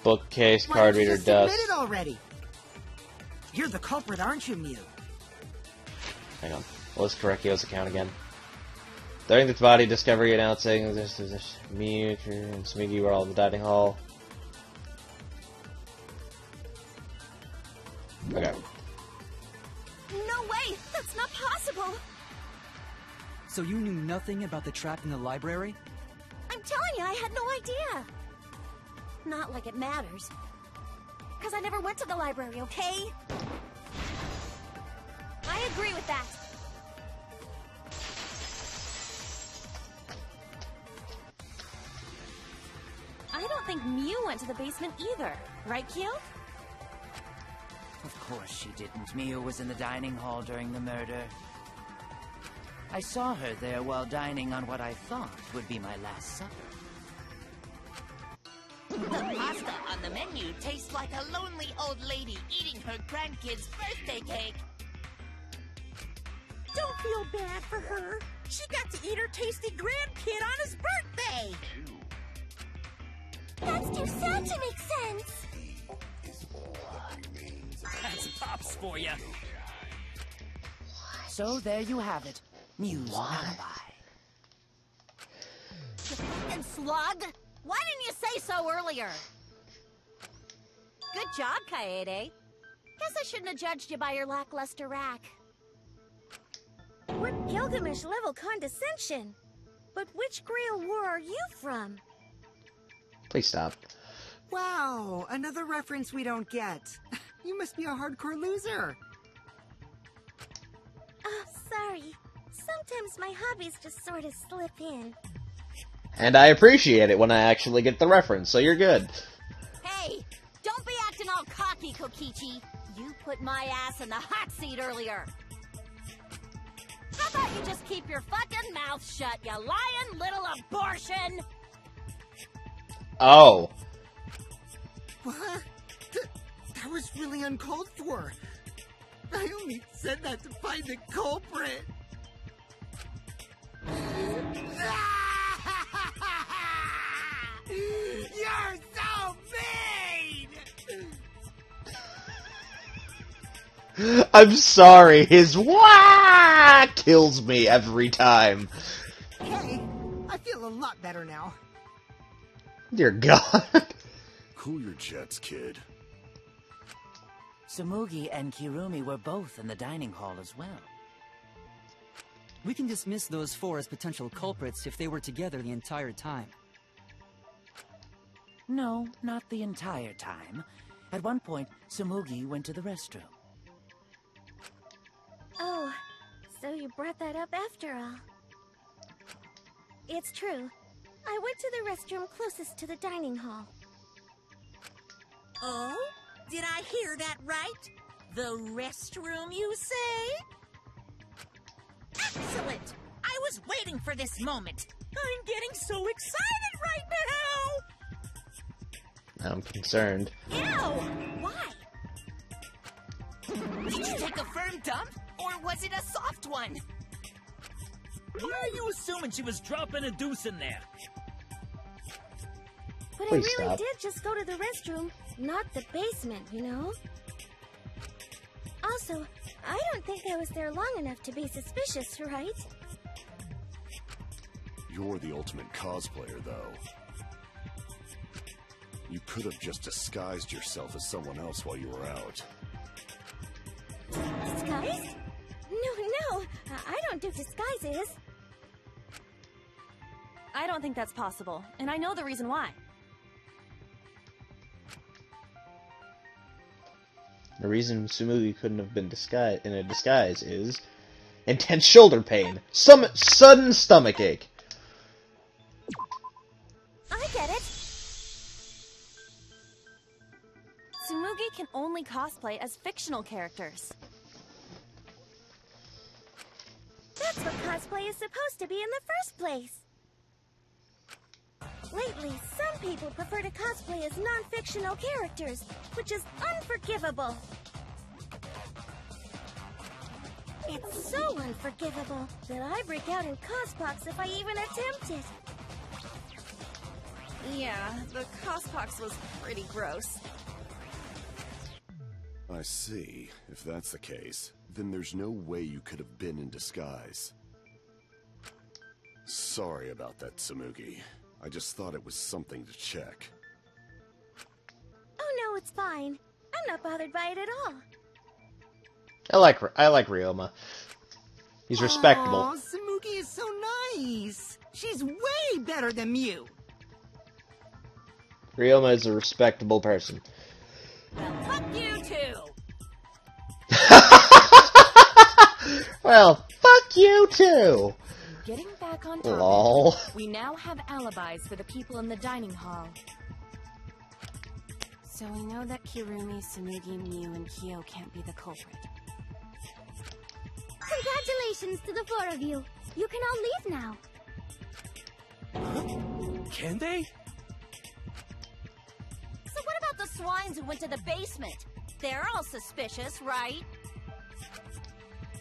Bookcase, card reader, Just dust. admit it already. You're the culprit, aren't you, Mew? Hang on. What was Correcchio's account again? During the body discovery announcing this me and Smiggy were all in the dining hall. Okay. No way! That's not possible! So you knew nothing about the trap in the library? I'm telling you, I had no idea. Not like it matters. Because I never went to the library, okay? I agree with that. I don't think Mew went to the basement either. Right, Kyo? Of course she didn't. Mew was in the dining hall during the murder. I saw her there while dining on what I thought would be my last supper. The pasta on the menu tastes like a lonely old lady eating her grandkid's birthday cake. Don't feel bad for her. She got to eat her tasty grandkid on his birthday. That's too sad to make sense. That's Pops for you. So there you have it. Mew's alibi. You fucking slug! Why didn't you say so earlier? Good job, Kaede. Guess I shouldn't have judged you by your lackluster rack. What Gilgamesh-level condescension? But which Grail war are you from? Please stop. Wow, another reference we don't get. You must be a hardcore loser. Oh, sorry. Sometimes my hobbies just sort of slip in. And I appreciate it when I actually get the reference, so you're good. Hey, don't be acting all cocky, Kokichi. You put my ass in the hot seat earlier. How about you just keep your fucking mouth shut, you lying little abortion? Oh. What? That was really uncalled for. I only said that to find the culprit. You're so mean! I'm sorry, his wah kills me every time. Hey, I feel a lot better now. Dear God. Cool your jets, kid. Tsumugi and Kirumi were both in the dining hall as well. We can dismiss those four as potential culprits if they were together the entire time. No, not the entire time. At one point, Tsumugi went to the restroom. Oh, so you brought that up after all. It's true. I went to the restroom closest to the dining hall. Oh? Did I hear that right? The restroom, you say? Excellent! I was waiting for this moment. I'm getting so excited right now! I'm concerned. Ew! Why? Did you take a firm dump? Or was it a soft one? Why are you assuming she was dropping a deuce in there? But Please I really stop. did just go to the restroom, not the basement, you know? Also, I don't think I was there long enough to be suspicious, right? You're the ultimate cosplayer, though. You could have just disguised yourself as someone else while you were out. Disguised? No, I don't do disguises. I don't think that's possible, and I know the reason why. The reason Tsumugi couldn't have been in a disguise is intense shoulder pain, some sudden stomach ache. I get it. Tsumugi can only cosplay as fictional characters. That's what cosplay is supposed to be in the first place. Lately, some people prefer to cosplay as non-fictional characters, which is unforgivable. It's so unforgivable that I break out in cospox if I even attempt it. Yeah, the cospox was pretty gross. I see. If that's the case, then there's no way you could have been in disguise. Sorry about that, Tsumugi. I just thought it was something to check. Oh no, it's fine. I'm not bothered by it at all. I like Ryoma. He's respectable. Aw, Tsumugi is so nice. She's way better than Mew. Ryoma is a respectable person. Well, fuck you too! Well, fuck you too! Getting back on topic, Lol. we now have alibis for the people in the dining hall. So we know that Kirumi, Tsumugi, Mew, and Kyo can't be the culprit. Congratulations to the four of you. You can all leave now. Can they? So what about the swines who went to the basement? They're all suspicious, right?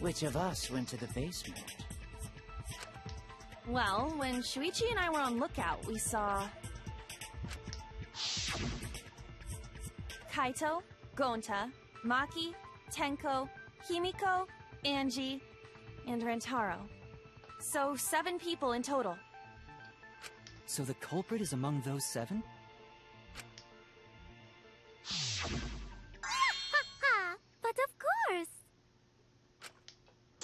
Which of us went to the basement? Well, when Shuichi and I were on lookout, we saw Kaito, Gonta, Maki, Tenko, Himiko, Angie, and Rantaro. So 7 people in total. So the culprit is among those 7? But of course.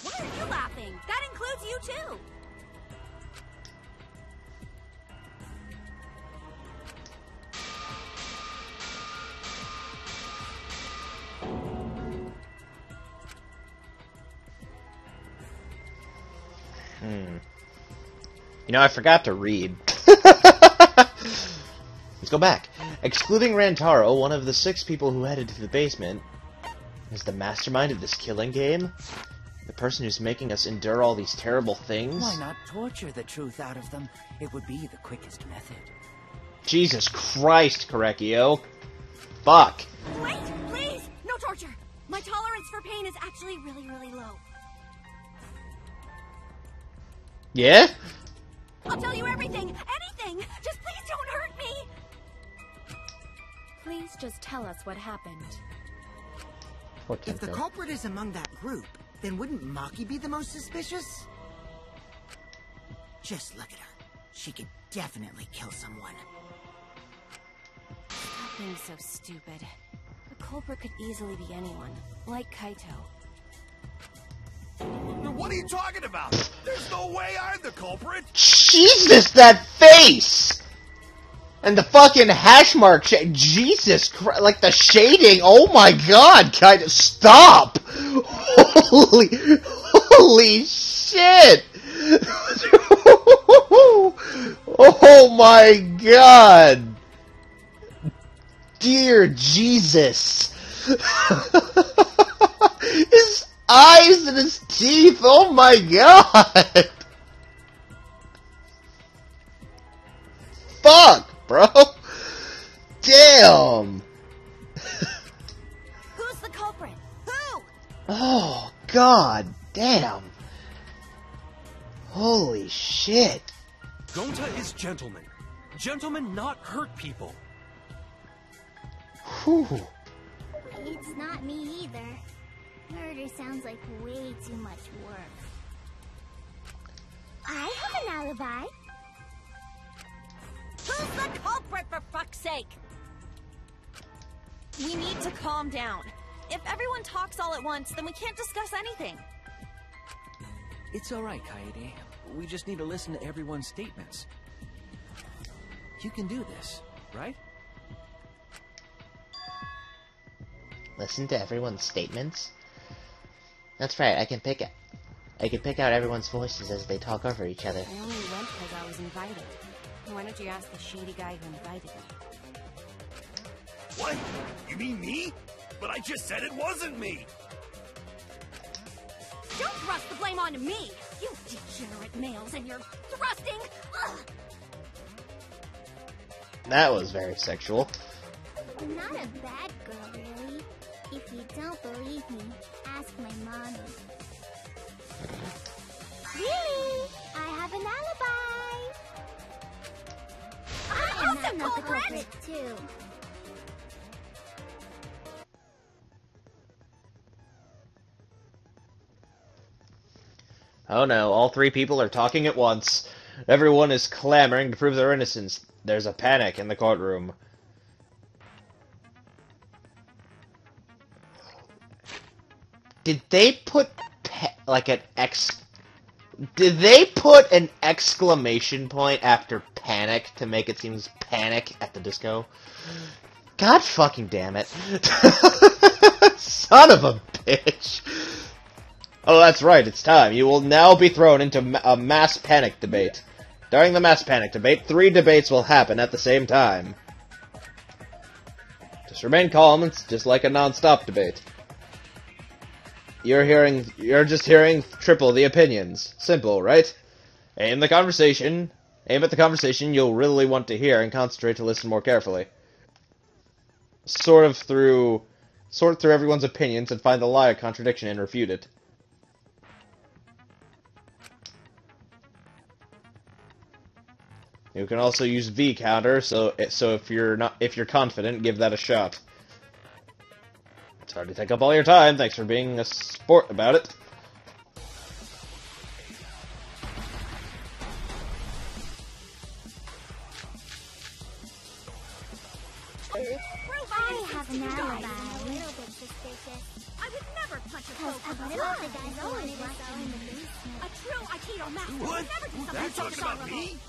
Why are you laughing? That includes you too! You know, I forgot to read. Let's go back. Excluding Rantaro, one of the 6 people who headed to the basement, is the mastermind of this killing game? The person who's making us endure all these terrible things? Why not torture the truth out of them? It would be the quickest method. Jesus Christ, Korekio. Fuck. Wait, please! No torture! My tolerance for pain is actually really, really low. Yeah? I'll tell you everything! Anything! Just please don't hurt me! Please just tell us what happened. If the culprit is among that group, then wouldn't Maki be the most suspicious? Just look at her. She could definitely kill someone. Being so stupid. The culprit could easily be anyone, like Kaito. What are you talking about? There's no way I'm the culprit! Jesus, that face! And the fucking hash mark Jesus Christ, like the shading, oh my god, Kaito, stop! Holy shit! Oh my god! Dear Jesus! His eyes and his teeth, oh my god! Fuck, bro! Damn! Who's the culprit? Who? Oh, god damn! Holy shit! Gonta is gentleman. Gentlemen not hurt people. Whew. It's not me either. Murder sounds like way too much work. I have an alibi. Who's the culprit, for fuck's sake? We need to calm down. If everyone talks all at once, then we can't discuss anything. It's alright, Kaede. We just need to listen to everyone's statements. You can do this, right? Listen to everyone's statements? That's right, I can pick out everyone's voices as they talk over each other. I only went because I was invited. Why don't you ask the shady guy who invited me? What? You mean me? But I just said it wasn't me! Don't thrust the blame onto me! You degenerate males and your thrusting! Ugh. That was very sexual. I'm not a bad girl, really. If you don't believe me, ask my mommy. Really? I have an alibi! I'm the culprit too. Oh no, all three people are talking at once. Everyone is clamoring to prove their innocence. There's a panic in the courtroom. Did they put Did they put an exclamation point after panic to make it seem panic at the disco? God fucking damn it. Son of a bitch. Oh, that's right, it's time. You will now be thrown into a mass panic debate. During the mass panic debate, 3 debates will happen at the same time. Just remain calm, it's just like a non-stop debate. You're just hearing triple the opinions. Simple, right? Aim at the conversation you'll really want to hear and concentrate to listen more carefully. Sort through everyone's opinions and find the lie or contradiction and refute it. You can also use V counter, so if you're confident, give that a shot. Sorry to take up all your time. Thanks for being a sport about it. I have an alibi. A little bit suspicious. I would never punch a Because poker a before. lot of the guys always left out in the basement. A true Aikido master would What? never do Are something you so talking about dishonorable. me?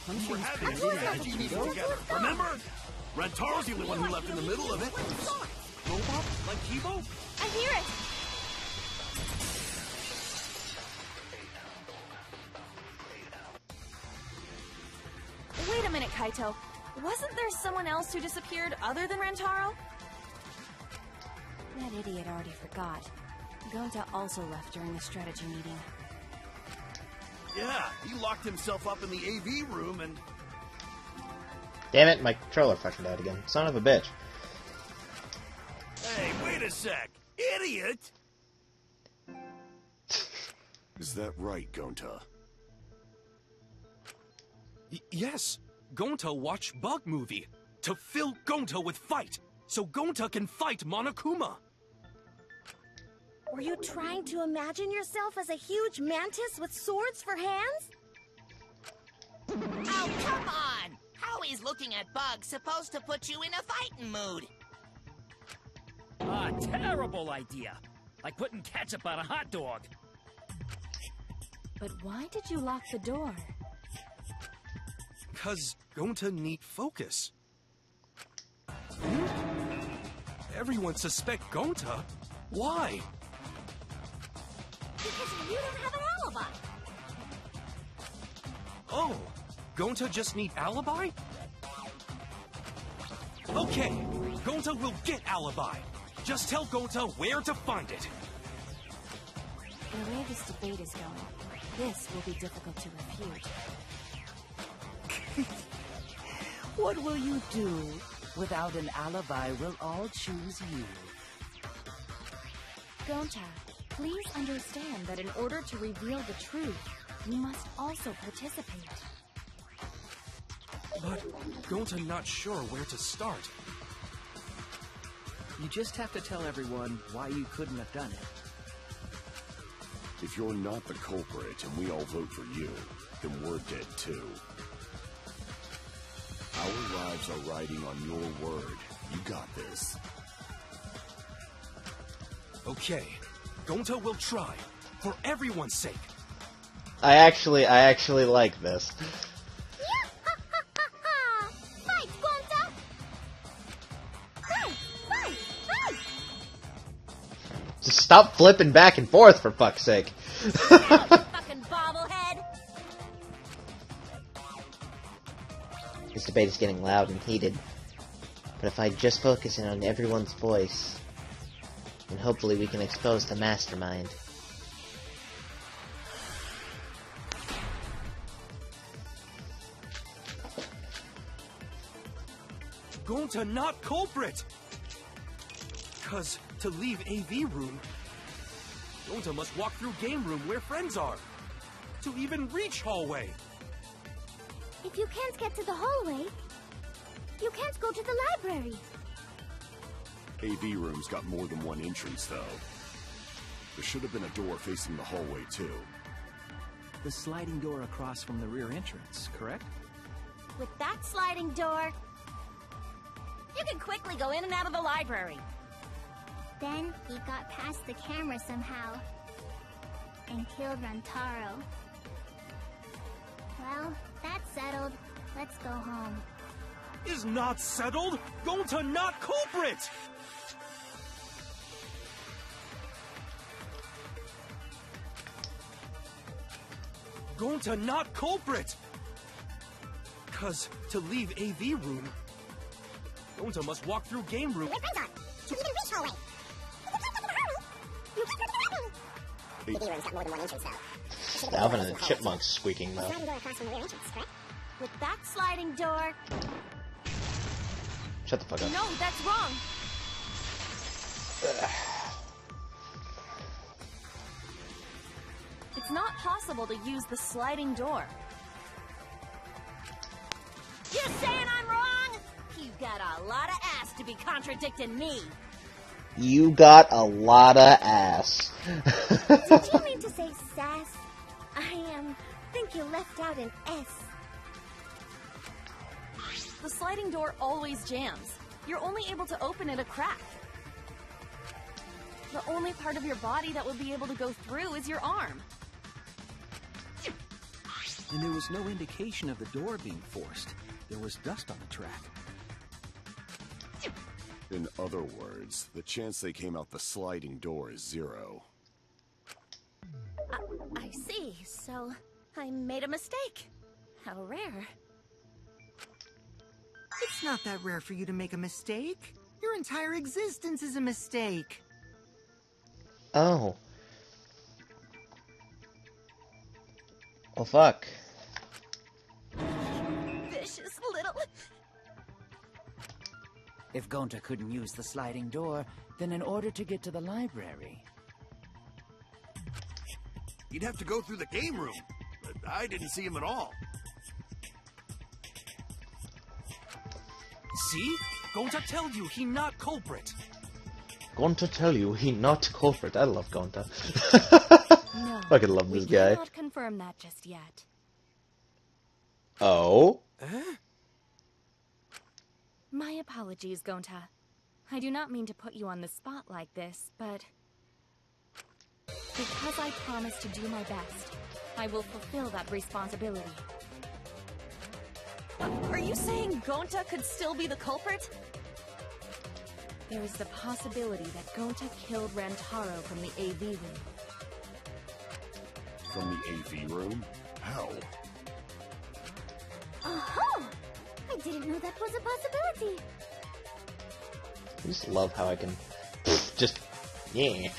We were having a strategy meeting together, remember? Rantaro's the only one who left in the middle of it. Robot? Like Kibo? I hear it! Wait a minute, Kaito. Wasn't there someone else who disappeared other than Rantaro? That idiot already forgot. Gonta also left during the strategy meeting. Yeah, he locked himself up in the AV room and... Damn it, my controller fucking died again. Son of a bitch. Hey, wait a sec. Idiot! Is that right, Gonta? Yes. Gonta watched Bug Movie to fill Gonta with fight, so Gonta can fight Monokuma. Were you trying to imagine yourself as a huge mantis with swords for hands? Oh, come on! How is looking at bugs supposed to put you in a fighting mood? Ah, terrible idea. Like putting ketchup on a hot dog. But why did you lock the door? 'Cause Gonta need focus. Everyone suspect Gonta? Why? Because you don't have an alibi. Oh, Gonta just need alibi? Okay, Gonta will get alibi. Just tell Gonta where to find it. The way this debate is going, this will be difficult to refute. What will you do? Without an alibi, we'll all choose you. Gonta, please understand that in order to reveal the truth, you must also participate. But Gonta not sure where to start. You just have to tell everyone why you couldn't have done it. If you're not the culprit and we all vote for you, then we're dead too. Our lives are riding on your word. You got this. Okay, Gonta will try. For everyone's sake. I actually like this. Fight, Gonta! Fight! Fight! Fight! Just stop flipping back and forth, for fuck's sake. Fucking bobblehead! This debate is getting loud and heated. But if I just focus in on everyone's voice, then hopefully we can expose the mastermind. Gonta not culprit! 'Cause to leave AV room, Gonta must walk through game room where friends are. To even reach hallway. If you can't get to the hallway, you can't go to the library. AV room's got more than one entrance, though. There should have been a door facing the hallway, too. The sliding door across from the rear entrance, correct? With that sliding door, you can quickly go in and out of the library. Then he got past the camera somehow and killed Rantaro. Well, that's settled. Let's go home. Is not settled? Gonta not culprit! Gonta not culprit! 'Cause to leave AV room, Gonta must walk through game room. Where friends are, so we can reach hallway. You can't go to the library. AV room's got more than one entrance, though. Alvin and the Chipmunks squeaking, though. Sliding door across from the rear entrance, correct? With that sliding door... Shut the fuck up. No, that's wrong. It's not possible to use the sliding door. You saying I'm wrong? You got a lot of ass to be contradicting me. You got a lot of ass. Did you mean to say sass? I think you left out an S. The sliding door always jams. You're only able to open it a crack. The only part of your body that would be able to go through is your arm. And there was no indication of the door being forced. There was dust on the track. In other words, the chance they came out the sliding door is 0. I see. So, I made a mistake. How rare. It's not that rare for you to make a mistake. Your entire existence is a mistake. Oh. Well, fuck. Vicious little... If Gonta couldn't use the sliding door, then in order to get to the library... You'd have to go through the game room, but I didn't see him at all. See? Gonta tell you he not culprit. Gonta tell you he not culprit. I love Gonta. No, Fucking love this guy. We cannot confirm that just yet. Oh? My apologies, Gonta. I do not mean to put you on the spot like this, but... because I promised to do my best, I will fulfill that responsibility. Are you saying Gonta could still be the culprit? There is the possibility that Gonta killed Rantaro from the AV room. From the AV room? How? Oh! I didn't know that was a possibility. I just love how I can just yeah.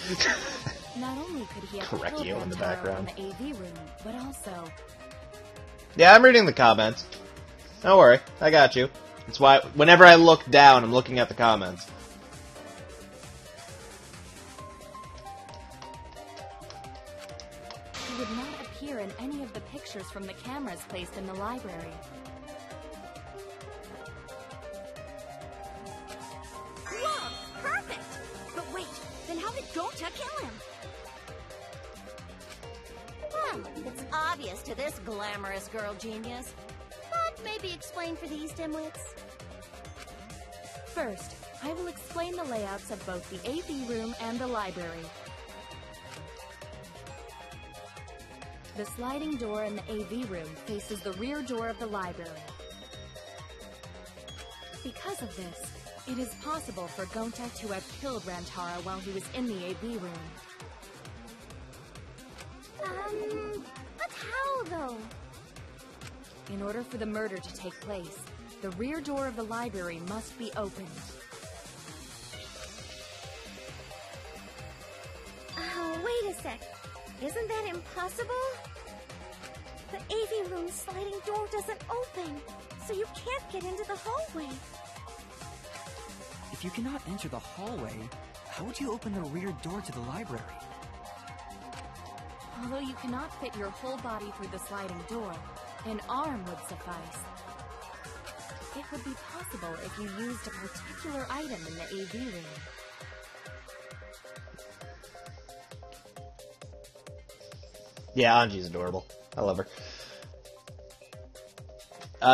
Not only could he have Correct killed you in the Rantaro background. from the AV room, but also... Yeah, I'm reading the comments. Don't worry, I got you. That's why whenever I look down, I'm looking at the comments. He would not appear in any of the pictures from the cameras placed in the library. Whoa! Perfect! But wait, then how did Gonta kill him? Well, it's obvious to this glamorous girl genius. But maybe explain for these dimwits. First, I will explain the layouts of both the AV room and the library. The sliding door in the AV room faces the rear door of the library. Because of this, it is possible for Gonta to have killed Rantaro while he was in the AV room. But how though? In order for the murder to take place, the rear door of the library must be opened. Wait a sec. Isn't that impossible? The AV room's sliding door doesn't open, so you can't get into the hallway. If you cannot enter the hallway, how would you open the rear door to the library? Although you cannot fit your whole body through the sliding door, an arm would suffice. It would be possible if you used a particular item in the AV room. Yeah, Anji's adorable. I love her.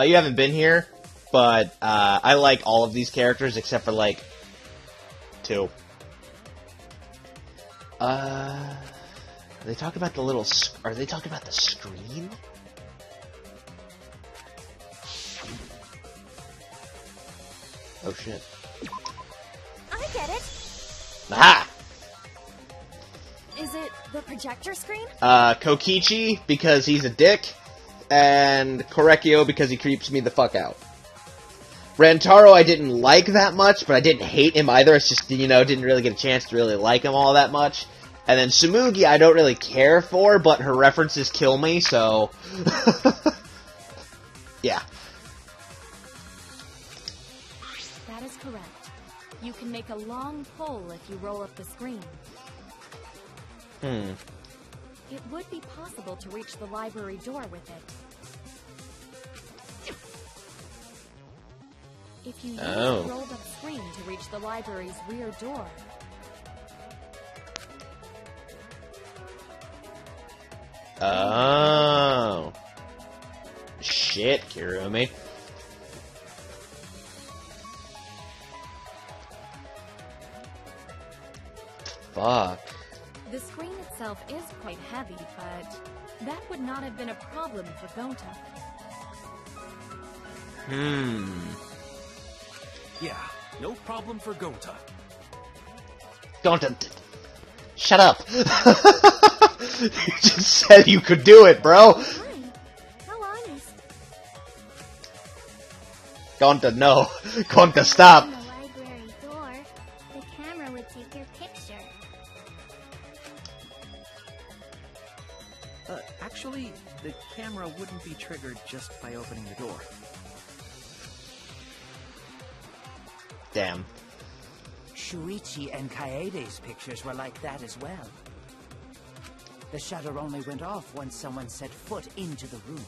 You haven't been here, but I like all of these characters except for, like, 2. They talk about the little... Are they talking about the screen? Oh, shit. I get it. Aha! Is it the projector screen? Kokichi, because he's a dick, and Korekio, because he creeps me the fuck out. Rantaro I didn't like that much, but I didn't hate him either. It's just, you know, didn't really get a chance to really like him all that much. And then Tsumugi I don't really care for, but her references kill me, so... yeah. That is correct. You can make a long pole if you roll up the screen. It would be possible to reach the library door with it. If you use the rolled up screen to reach the library's rear door... Oh. Shit, Kirumi. Fuck. The screen itself is quite heavy, but that would not have been a problem for Gonta. Yeah, no problem for Gonta. Gonta, shut up. You just said you could do it, bro. How honest. Gonta, no. Gonta, stop. On the library door, the camera would take your picture. Actually, the camera wouldn't be triggered just by opening the door. Damn. Shuichi and Kaede's pictures were like that as well. The shutter only went off once someone set foot into the room.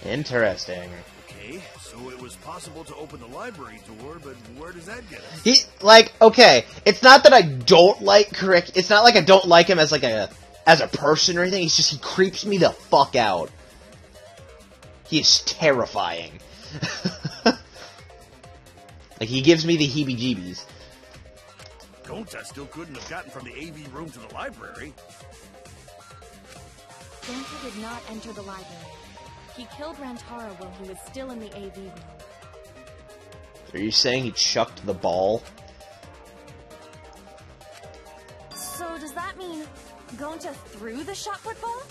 Interesting. Okay, so it was possible to open the library door, but where does that get us? He, like, okay, it's not that I don't like it's not like I don't like him as, like, as a person or anything, it's just he creeps me the fuck out. He is terrifying. Like, he gives me the heebie-jeebies. Gonta still couldn't have gotten from the AV room to the library. Gonta did not enter the library. He killed Rantaro while he was still in the AV room. Are you saying he chucked the ball? So does that mean Gonta threw the shot put ball?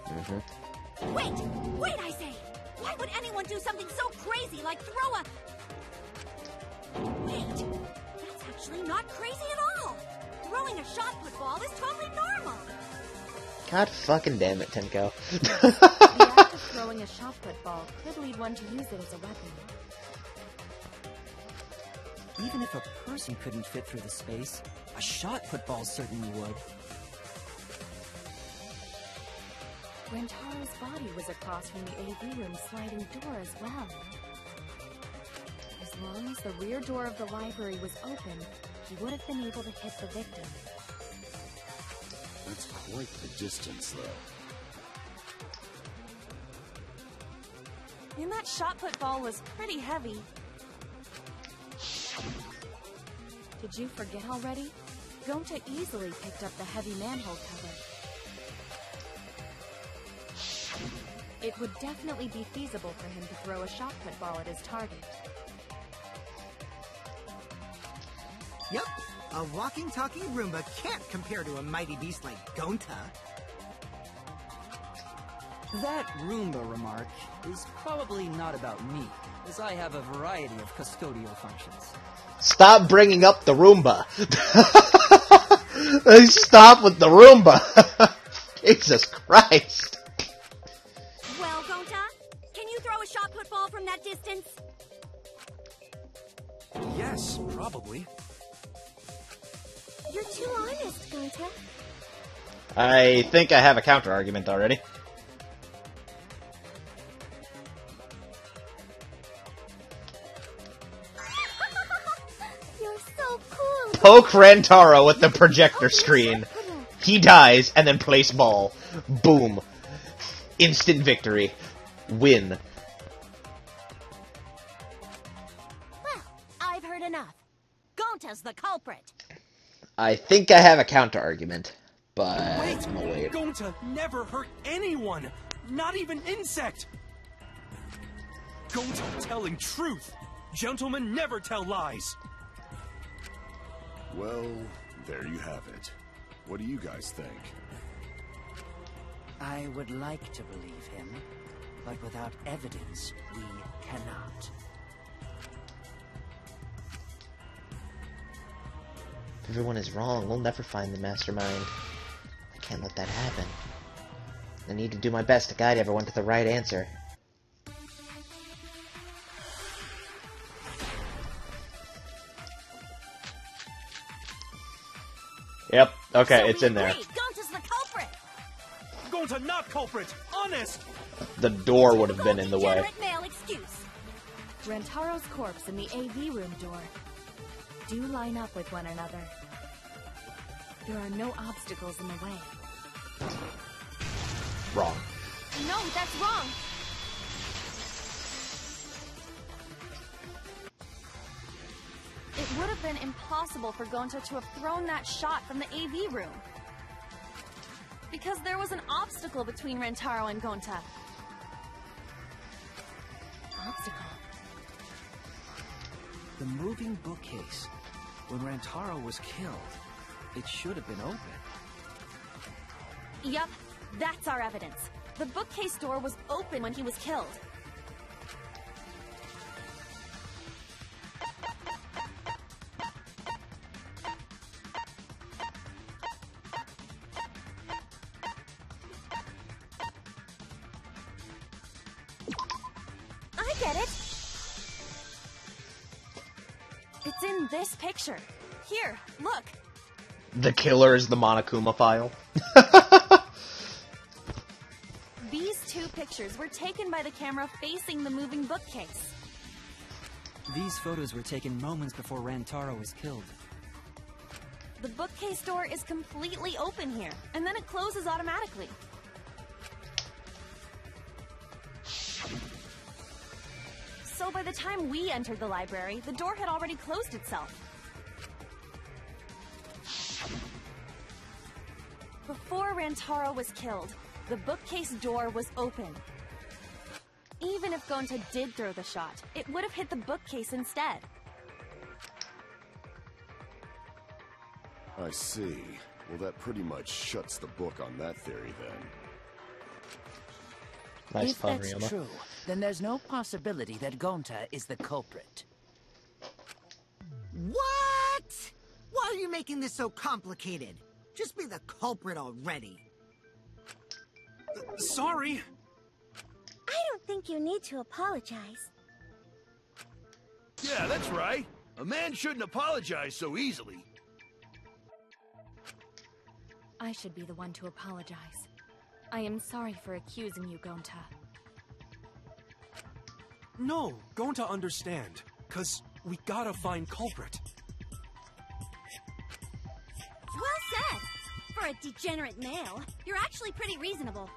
Mm-hmm. Wait, I say! Why would anyone do something so crazy like throw a... Wait, that's actually not crazy at all! Throwing a shot put ball is totally normal! God fucking damn it, Tenko. The act of throwing a shot put ball could lead one to use it as a weapon. Even if a person couldn't fit through the space, a shot put ball certainly would. Rantaro's body was across from the AV room sliding door as well. As long as the rear door of the library was open, he would have been able to hit the victim. That's quite the distance, though. And that shot put ball was pretty heavy. Did you forget already? Gonta easily picked up the heavy manhole cover. It would definitely be feasible for him to throw a shot put ball at his target. Yep, a walking, talking Roomba can't compare to a mighty beast like Gonta. That Roomba remark is probably not about me, as I have a variety of custodial functions. Stop bringing up the Roomba. Stop with the Roomba. Jesus Christ. Well, Gonta, can you throw a shot put ball from that distance? Yes, probably. You're too honest, Gonta. I think I have a counter-argument already. You're so cool. Poke Rantaro with the projector screen. He dies, and then place ball. Boom. Instant victory. Win. Well, I've heard enough. Gonta's the culprit. I think I have a counter-argument, but Wait! I'm gonna wait. Gonta never hurt anyone! Not even insect! Gonta telling truth! Gentlemen never tell lies! Well, there you have it. What do you guys think? I would like to believe him, but without evidence, we cannot. If everyone is wrong, we'll never find the mastermind. I can't let that happen. I need to do my best to guide everyone to the right answer. Yep, okay, So it's we in there. agree, Gonta's the culprit. Gonta not culprit! Honest! The door would have been in the way. Degenerate male excuse. Rantaro's corpse and the AV room door do line up with one another. There are no obstacles in the way. Wrong. No, that's wrong! It would have been impossible for Gonta to have thrown that shot from the AV room. Because there was an obstacle between Rantaro and Gonta. Obstacle? The moving bookcase. When Rantaro was killed, it should have been open. Yup, that's our evidence. The bookcase door was open when he was killed. I get it. It's in this picture. Here, look. The killer is the Monokuma file. These two pictures were taken by the camera facing the moving bookcase. These photos were taken moments before Rantaro was killed. The bookcase door is completely open here, and then it closes automatically. So by the time we entered the library, the door had already closed itself. Before Rantaro was killed, the bookcase door was open. Even if Gonta did throw the shot, it would have hit the bookcase instead. I see. Well, that pretty much shuts the book on that theory, then. Nice If pun, that's Ryoma. true, then there's no possibility that Gonta is the culprit. What? Why are you making this so complicated? Just be the culprit already. Sorry. I don't think you need to apologize. Yeah, that's right. A man shouldn't apologize so easily. I should be the one to apologize. I am sorry for accusing you, Gonta. No, going to understand. 'Cause we gotta find culprit. Well said! For a degenerate male, you're actually pretty reasonable.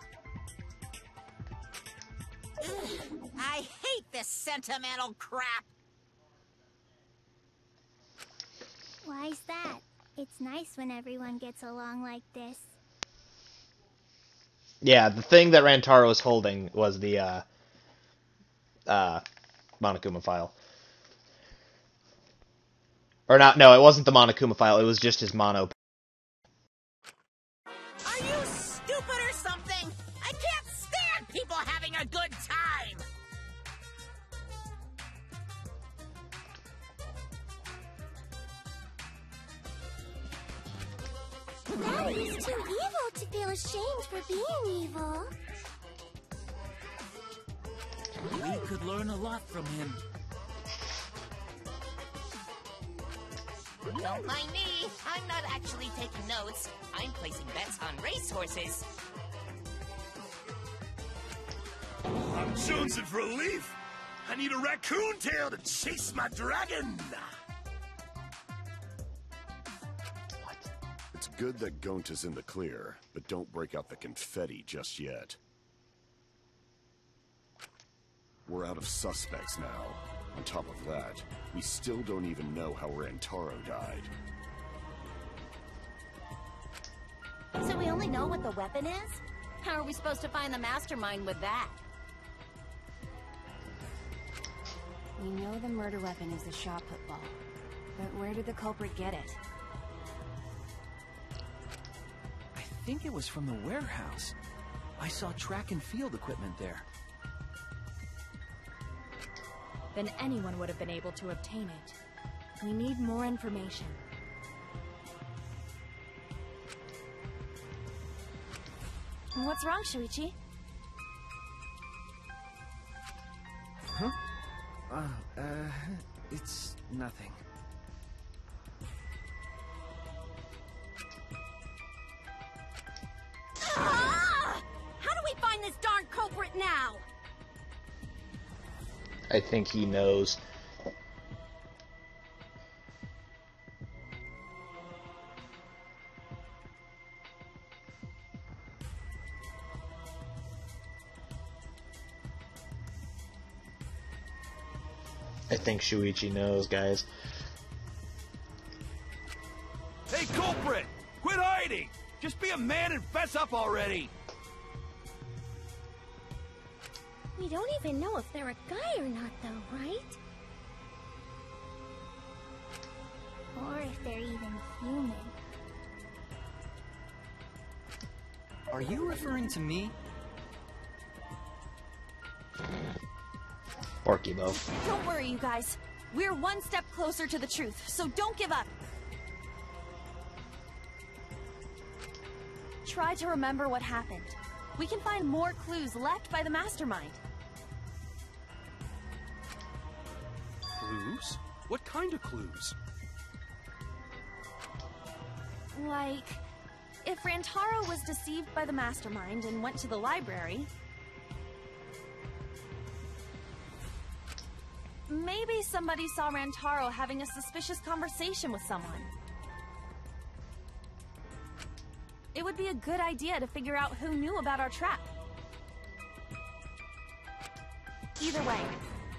Ugh, I hate this sentimental crap. Why's that? It's nice when everyone gets along like this. Yeah, the thing that Rantaro was holding was the Monokuma file. Or not, no, it wasn't the Monokuma file, it was just his mono. Are you stupid or something? I can't stand people having a good time. Daddy's too evil to feel ashamed for being evil. We could learn a lot from him. Don't mind me. I'm not actually taking notes. I'm placing bets on racehorses. I'm jonesing for a leaf. I need a raccoon tail to chase my dragon. It's good that Gonta's in the clear, but don't break out the confetti just yet. We're out of suspects now. On top of that, we still don't even know how Rantaro died. So we only know what the weapon is? How are we supposed to find the mastermind with that? We know the murder weapon is the shot put ball. But where did the culprit get it? I think it was from the warehouse. I saw track and field equipment there. Then anyone would have been able to obtain it. We need more information. What's wrong, Shuichi? Huh? It's nothing. Ah! How do we find this darn culprit now? I think he knows. I think Shuichi knows, guys. Hey, culprit! Quit hiding! Just be a man and fess up already! We don't even know if they're a guy or not, though, right? Or if they're even human. Are you referring to me? Or Kibo. Don't worry, you guys. We're one step closer to the truth, so don't give up. Try to remember what happened. We can find more clues left by the mastermind. Clues? What kind of clues? Like, if Rantaro was deceived by the mastermind and went to the library, maybe somebody saw Rantaro having a suspicious conversation with someone. It would be a good idea to figure out who knew about our trap. Either way,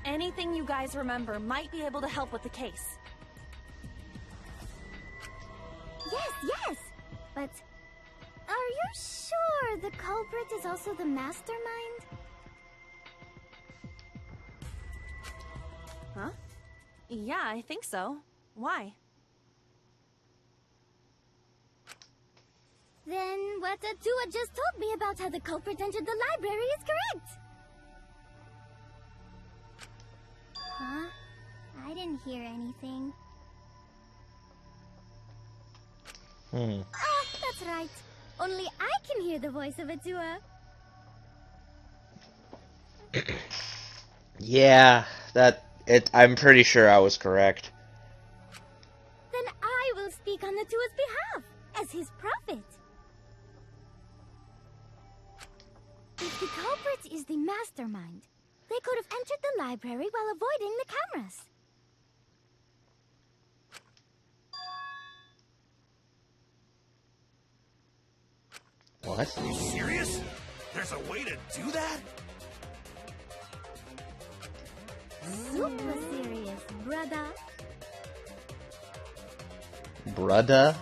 Anything you guys remember might be able to help with the case. Yes! But are you sure the culprit is also the mastermind? Huh? Yeah, I think so. Why? Then what Atua just told me about how the culprit entered the library is correct! Huh? I didn't hear anything. Oh, that's right. Only I can hear the voice of Atua. Yeah, I'm pretty sure I was correct. Then I will speak on Atua's behalf, as his prophet. If the culprit is the mastermind, they could have entered the library while avoiding the cameras. What? Are you serious? There's a way to do that? Super serious, brother. Brudda?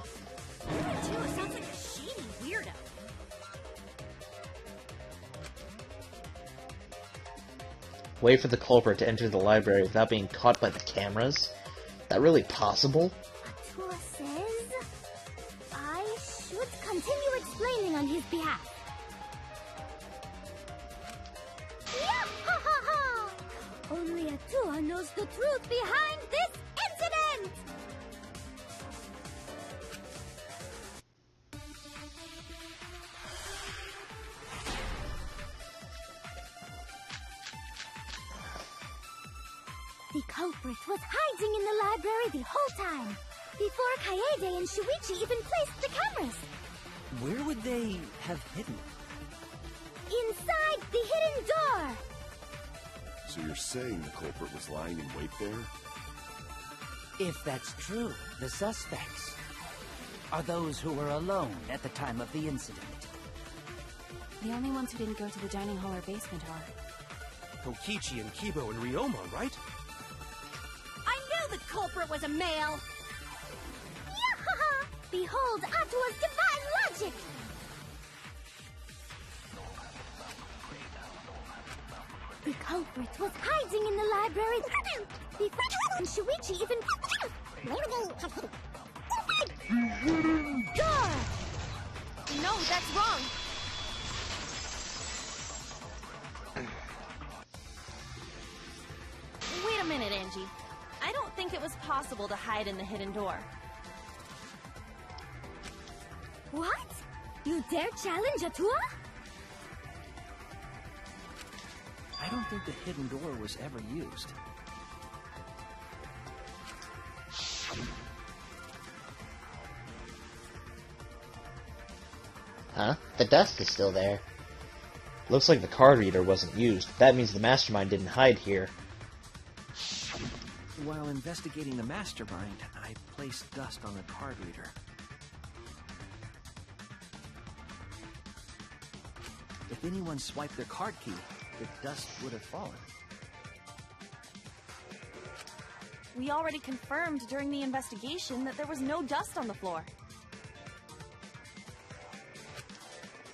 Atua sounds like a shady weirdo. Wait for the culprit to enter the library without being caught by the cameras? That really possible? Atua says I should continue explaining on his behalf. Yahahaha! Only Atua knows the truth behind this incident! The culprit was hiding in the library the whole time, before Kaede and Shuichi even placed the cameras. Where would they have hidden? Inside the hidden door! So you're saying the culprit was lying in wait there? If that's true, the suspects are those who were alone at the time of the incident. The only ones who didn't go to the dining hall or basement are Kokichi and Kibo and Ryoma, right? I knew the culprit was a male! Yahaha! Behold Atua's divine logic! The culprit was hiding in the library before Shuichi even... Door! No, that's wrong! Wait a minute, Angie. I don't think it was possible to hide in the hidden door. What? You dare challenge Atua? I don't think the hidden door was ever used. Huh? The dust is still there. Looks like the card reader wasn't used. That means the mastermind didn't hide here. While investigating the mastermind, I placed dust on the card reader. If anyone swiped their card key, the dust would have fallen. We already confirmed during the investigation that there was no dust on the floor.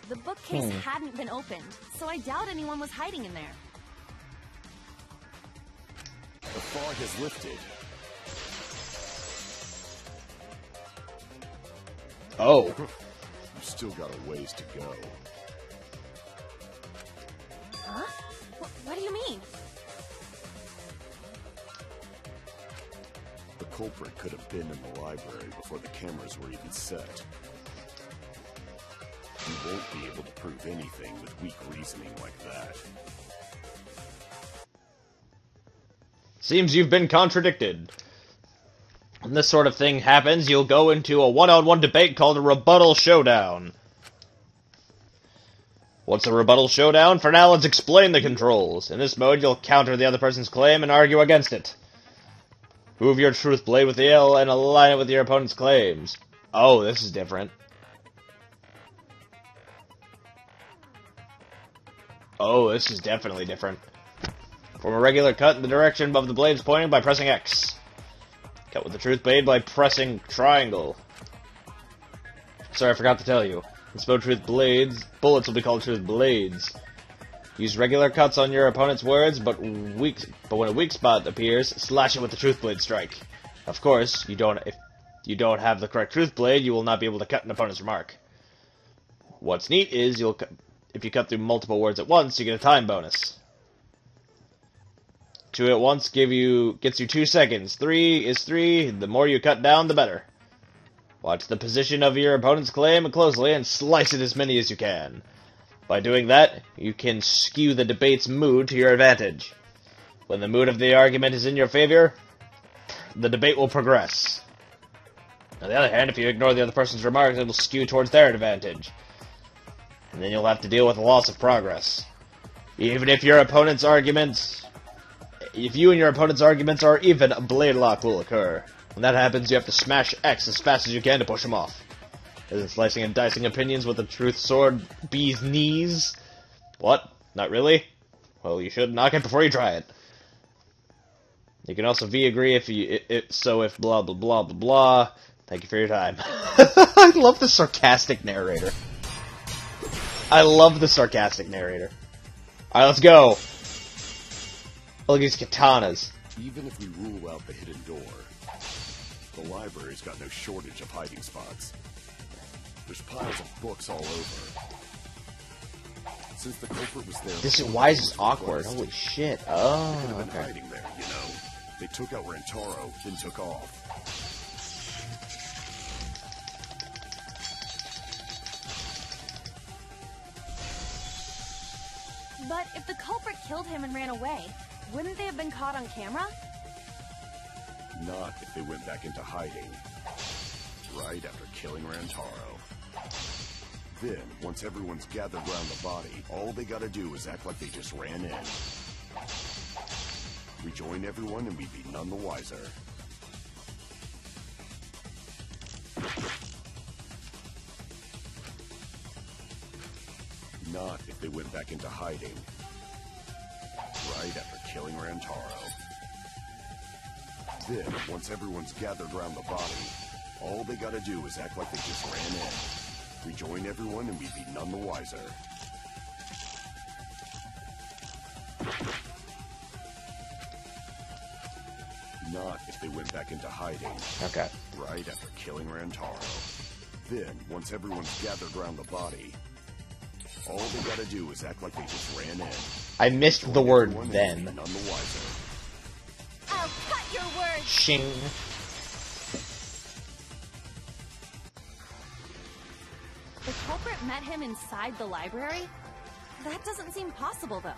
The bookcase hadn't been opened, so I doubt anyone was hiding in there. The fog has lifted. Oh. You've still got a ways to go. Huh? What do you mean? The culprit could have been in the library before the cameras were even set. You won't be able to prove anything with weak reasoning like that. Seems you've been contradicted. When this sort of thing happens, you'll go into a one-on-one debate called a rebuttal showdown. What's a rebuttal showdown? For now, let's explain the controls. In this mode, you'll counter the other person's claim and argue against it. Move your truth blade with the L and align it with your opponent's claims. Oh, this is different. Oh, this is definitely different. Form a regular cut in the direction above the blades pointing by pressing X. Cut with the truth blade by pressing triangle. Sorry, I forgot to tell you. Instead of truth blades, bullets will be called truth blades. Use regular cuts on your opponent's words, but when a weak spot appears, slash it with the truth blade strike. Of course, if you don't have the correct truth blade, you will not be able to cut an opponent's remark. What's neat is if you cut through multiple words at once, you get a time bonus. 2 at once gets you 2 seconds. 3 is 3. The more you cut down, the better. Watch the position of your opponent's claim closely and slice it as many as you can. By doing that, you can skew the debate's mood to your advantage. When the mood of the argument is in your favor, the debate will progress. On the other hand, if you ignore the other person's remarks, it will skew towards their advantage. And then you'll have to deal with a loss of progress. Even if your opponent's arguments... If you and your opponent's arguments are even, a blade lock will occur. When that happens, you have to smash X as fast as you can to push him off. Isn't slicing and dicing opinions with a truth sword bee's knees? What? Not really? Well, you should knock it before you try it. You can also V-agree if blah blah blah blah blah. Thank you for your time. I love the sarcastic narrator. Alright, let's go! Look at these katanas. Even if we rule out the hidden door, the library's got no shortage of hiding spots. There's piles of books all over. Since the culprit was there... Why is this awkward? Holy shit. Oh, they could have been okay. hiding there, you know. They took out Rantaro, then took off. But if the culprit killed him and ran away, wouldn't they have been caught on camera? Not if they went back into hiding. Right after killing Rantaro. Then, once everyone's gathered around the body, all they gotta do is act like they just ran in. Rejoin everyone and we'd be none the wiser. Not if they went back into hiding. Right after killing Rantaro. Then, once everyone's gathered around the body, all they gotta do is act like they just ran in. Rejoin everyone and we'd be none the wiser. Not if they went back into hiding. Okay. Right after killing Rantaro. Then, once everyone's gathered around the body, all they gotta do is act like they just ran in. I missed the word then. None the wiser. I'll cut your words. Shing. The culprit met him inside the library? That doesn't seem possible, though.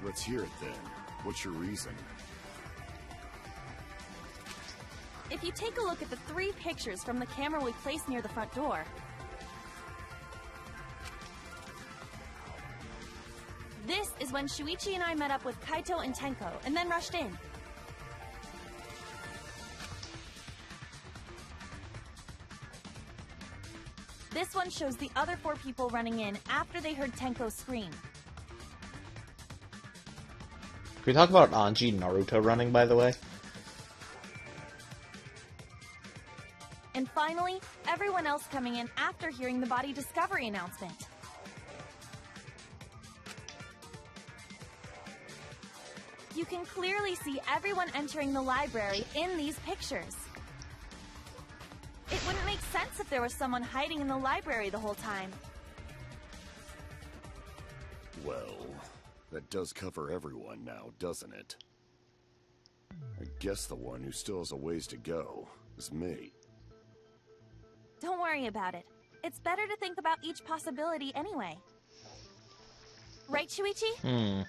Let's hear it then. What's your reason? If you take a look at the 3 pictures from the camera we placed near the front door, this is when Shuichi and I met up with Kaito and Tenko, and then rushed in. This one shows the other 4 people running in after they heard Tenko scream. Can we talk about Anji Naruto running, by the way? And finally, everyone else coming in after hearing the body discovery announcement. You can clearly see everyone entering the library in these pictures. It wouldn't make sense if there was someone hiding in the library the whole time. Well, that does cover everyone now, doesn't it? I guess the one who still has a ways to go is me. Don't worry about it. It's better to think about each possibility anyway. Right, Shuichi?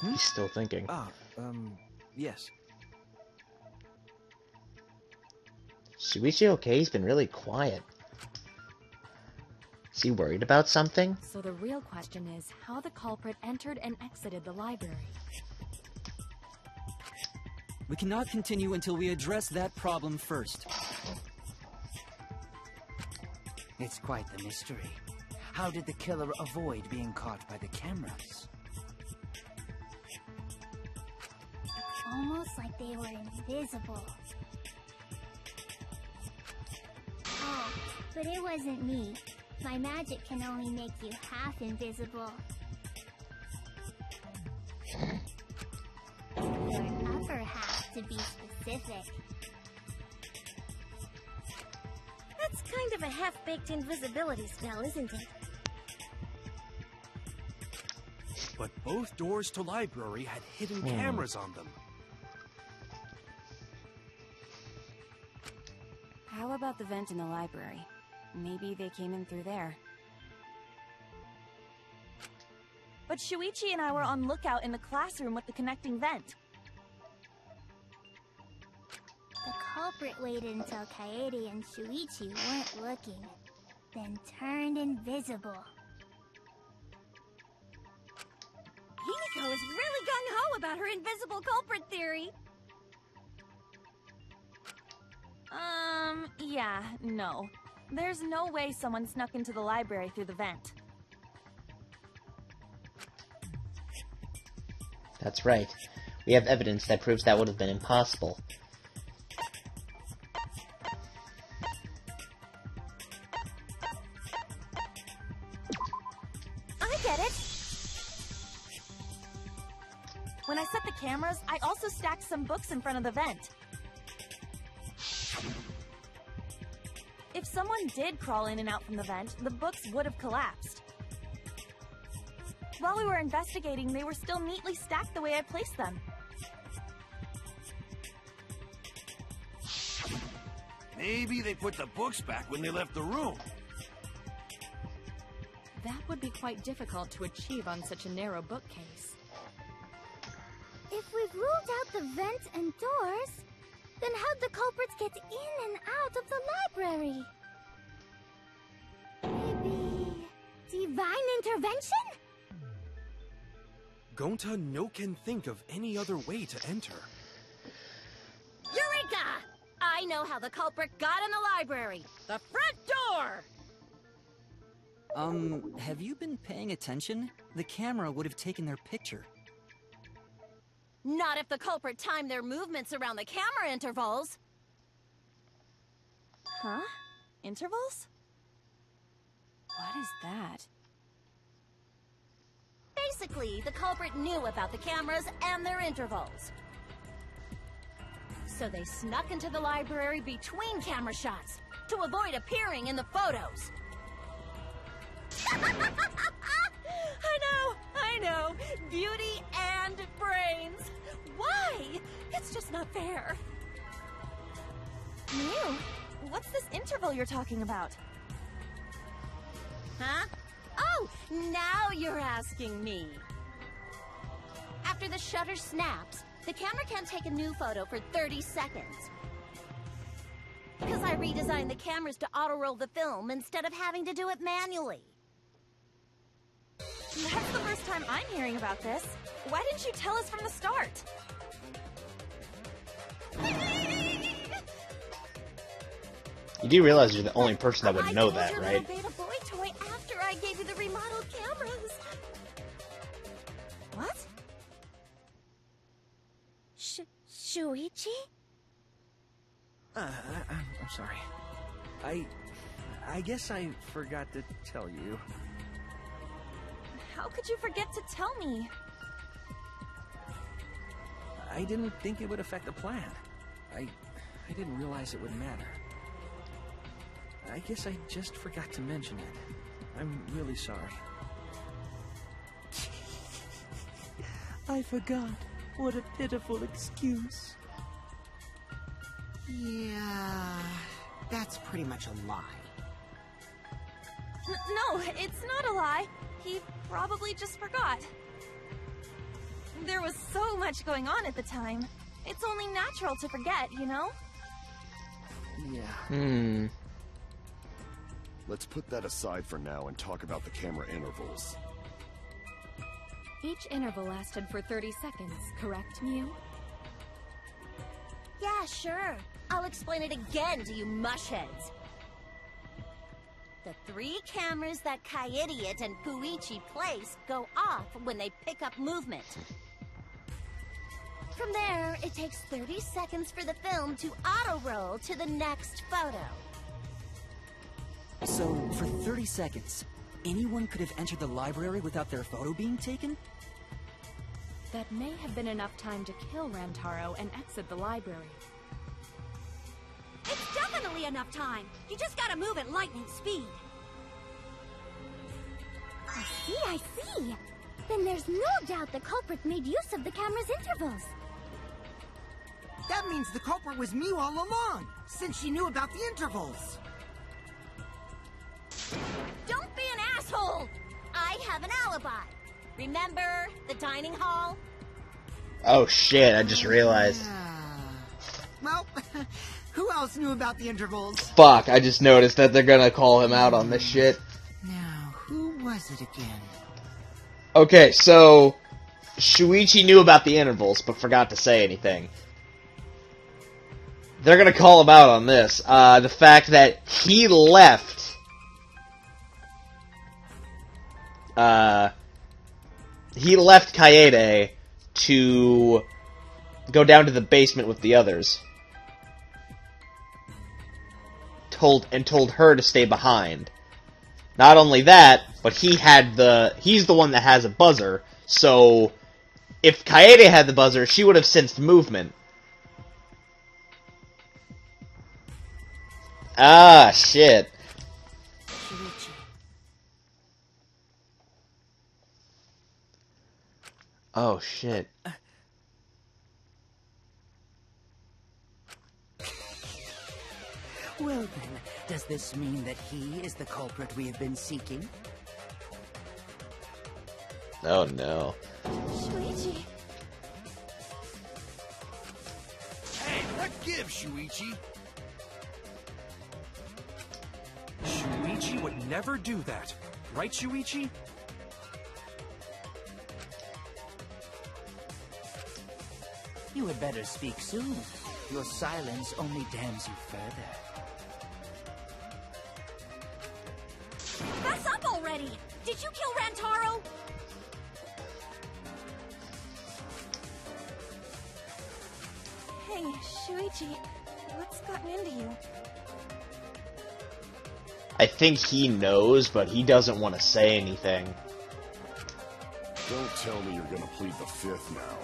He's still thinking. Yes. Shuichi okay? He's been really quiet. Is he worried about something? So the real question is how the culprit entered and exited the library. We cannot continue until we address that problem first. It's quite the mystery. How did the killer avoid being caught by the cameras? Almost like they were invisible. Oh, but it wasn't me. My magic can only make you half invisible. Your upper half, to be specific. That's kind of a half-baked invisibility spell, isn't it? But both doors to library had hidden cameras on them. How about the vent in the library? Maybe they came in through there. But Shuichi and I were on lookout in the classroom with the connecting vent. The culprit waited until Kaede and Shuichi weren't looking, then turned invisible. Himiko is really gung-ho about her invisible culprit theory. Yeah, no. There's no way someone snuck into the library through the vent. That's right. We have evidence that proves that would have been impossible. I get it! When I set the cameras, I also stacked some books in front of the vent. If someone did crawl in and out from the vent, the books would have collapsed. While we were investigating, they were still neatly stacked the way I placed them. Maybe they put the books back when they left the room. That would be quite difficult to achieve on such a narrow bookcase. If we've ruled out the vent and doors, then how'd the culprits get in and out of the library? Maybe divine intervention? Gonta no can think of any other way to enter. Eureka! I know how the culprit got in the library. The front door! Have you been paying attention? The camera would have taken their picture. Not if the culprit timed their movements around the camera intervals. Huh? Intervals? What is that? Basically, the culprit knew about the cameras and their intervals. So they snuck into the library between camera shots to avoid appearing in the photos. I know. Beauty and brains. Why? It's just not fair. Mew, what's this interval you're talking about? Huh? Oh, now you're asking me. After the shutter snaps, the camera can't take a new photo for 30 seconds. Because I redesigned the cameras to auto-roll the film instead of having to do it manually. That's the first time I'm hearing about this. Why didn't you tell us from the start? You do realize you're the only person that would know that, I right? told you little beta boy toy after I gave you the remodeled cameras. What? Shuichi? I'm sorry. I guess I forgot to tell you. How could you forget to tell me? I didn't think it would affect the plan. I didn't realize it would matter. I guess I just forgot to mention it. I'm really sorry. I forgot. What a pitiful excuse. Yeah, that's pretty much a lie. No, it's not a lie. He probably just forgot. There was so much going on at the time. It's only natural to forget, you know? Yeah. Let's put that aside for now and talk about the camera intervals. Each interval lasted for 30 seconds, correct, Mew? Yeah, sure. I'll explain it again to you mushheads. The 3 cameras that Kaidiot and Puichi place go off when they pick up movement. From there, it takes 30 seconds for the film to auto-roll to the next photo. So, for 30 seconds, anyone could have entered the library without their photo being taken? That may have been enough time to kill Rantaro and exit the library. It's definitely enough time. You just gotta move at lightning speed. I see. Then there's no doubt the culprit made use of the camera's intervals. That means the culprit was Mew all along, since she knew about the intervals. Don't be an asshole! I have an alibi. Remember the dining hall? Oh shit, I just realized. Well, who else knew about the intervals? Fuck, I just noticed that they're gonna call him out on this shit. Now, who was it again? Okay, so Shuichi knew about the intervals, but forgot to say anything. They're gonna call him out on this. The fact that he left... he left Kaede to go down to the basement with the others. Told her to stay behind. Not only that, but he's the one that has a buzzer, so if Kaede had the buzzer, she would have sensed movement. Ah, shit. Oh, shit. Well then, does this mean that he is the culprit we have been seeking? Oh, no. Shuichi. Hey, what gives, Shuichi? Shuichi would never do that. Right, Shuichi? You had better speak soon. Your silence only damns you further. Fess up already! Did you kill Rantaro? Hey, Shuichi, what's gotten into you? I think he knows, but he doesn't want to say anything. Don't tell me you're gonna plead the fifth now.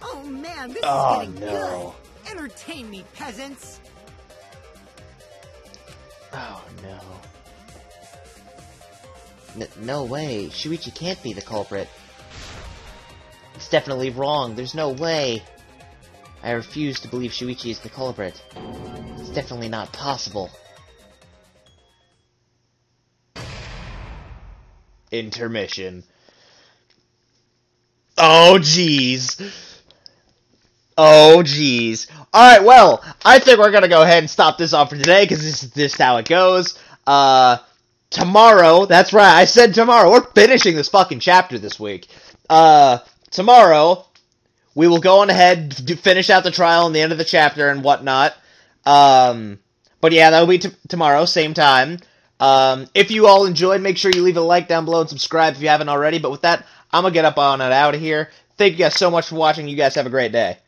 Oh man, this Oh, is getting no. good. Entertain me, peasants. Oh, no. No way. Shuichi can't be the culprit. It's definitely wrong. There's no way. I refuse to believe Shuichi is the culprit. It's definitely not possible. Intermission. Oh, jeez. Oh, jeez. Alright, well, I think we're gonna go ahead and stop this off for today, because this is just how it goes. Tomorrow, that's right, I said tomorrow, we're finishing this fucking chapter this week. Tomorrow, we will go on ahead, finish out the trial and the end of the chapter and whatnot. But yeah, that'll be tomorrow, same time. If you all enjoyed, make sure you leave a like down below and subscribe if you haven't already. But with that, I'm gonna get up on and out of here. Thank you guys so much for watching. You guys have a great day.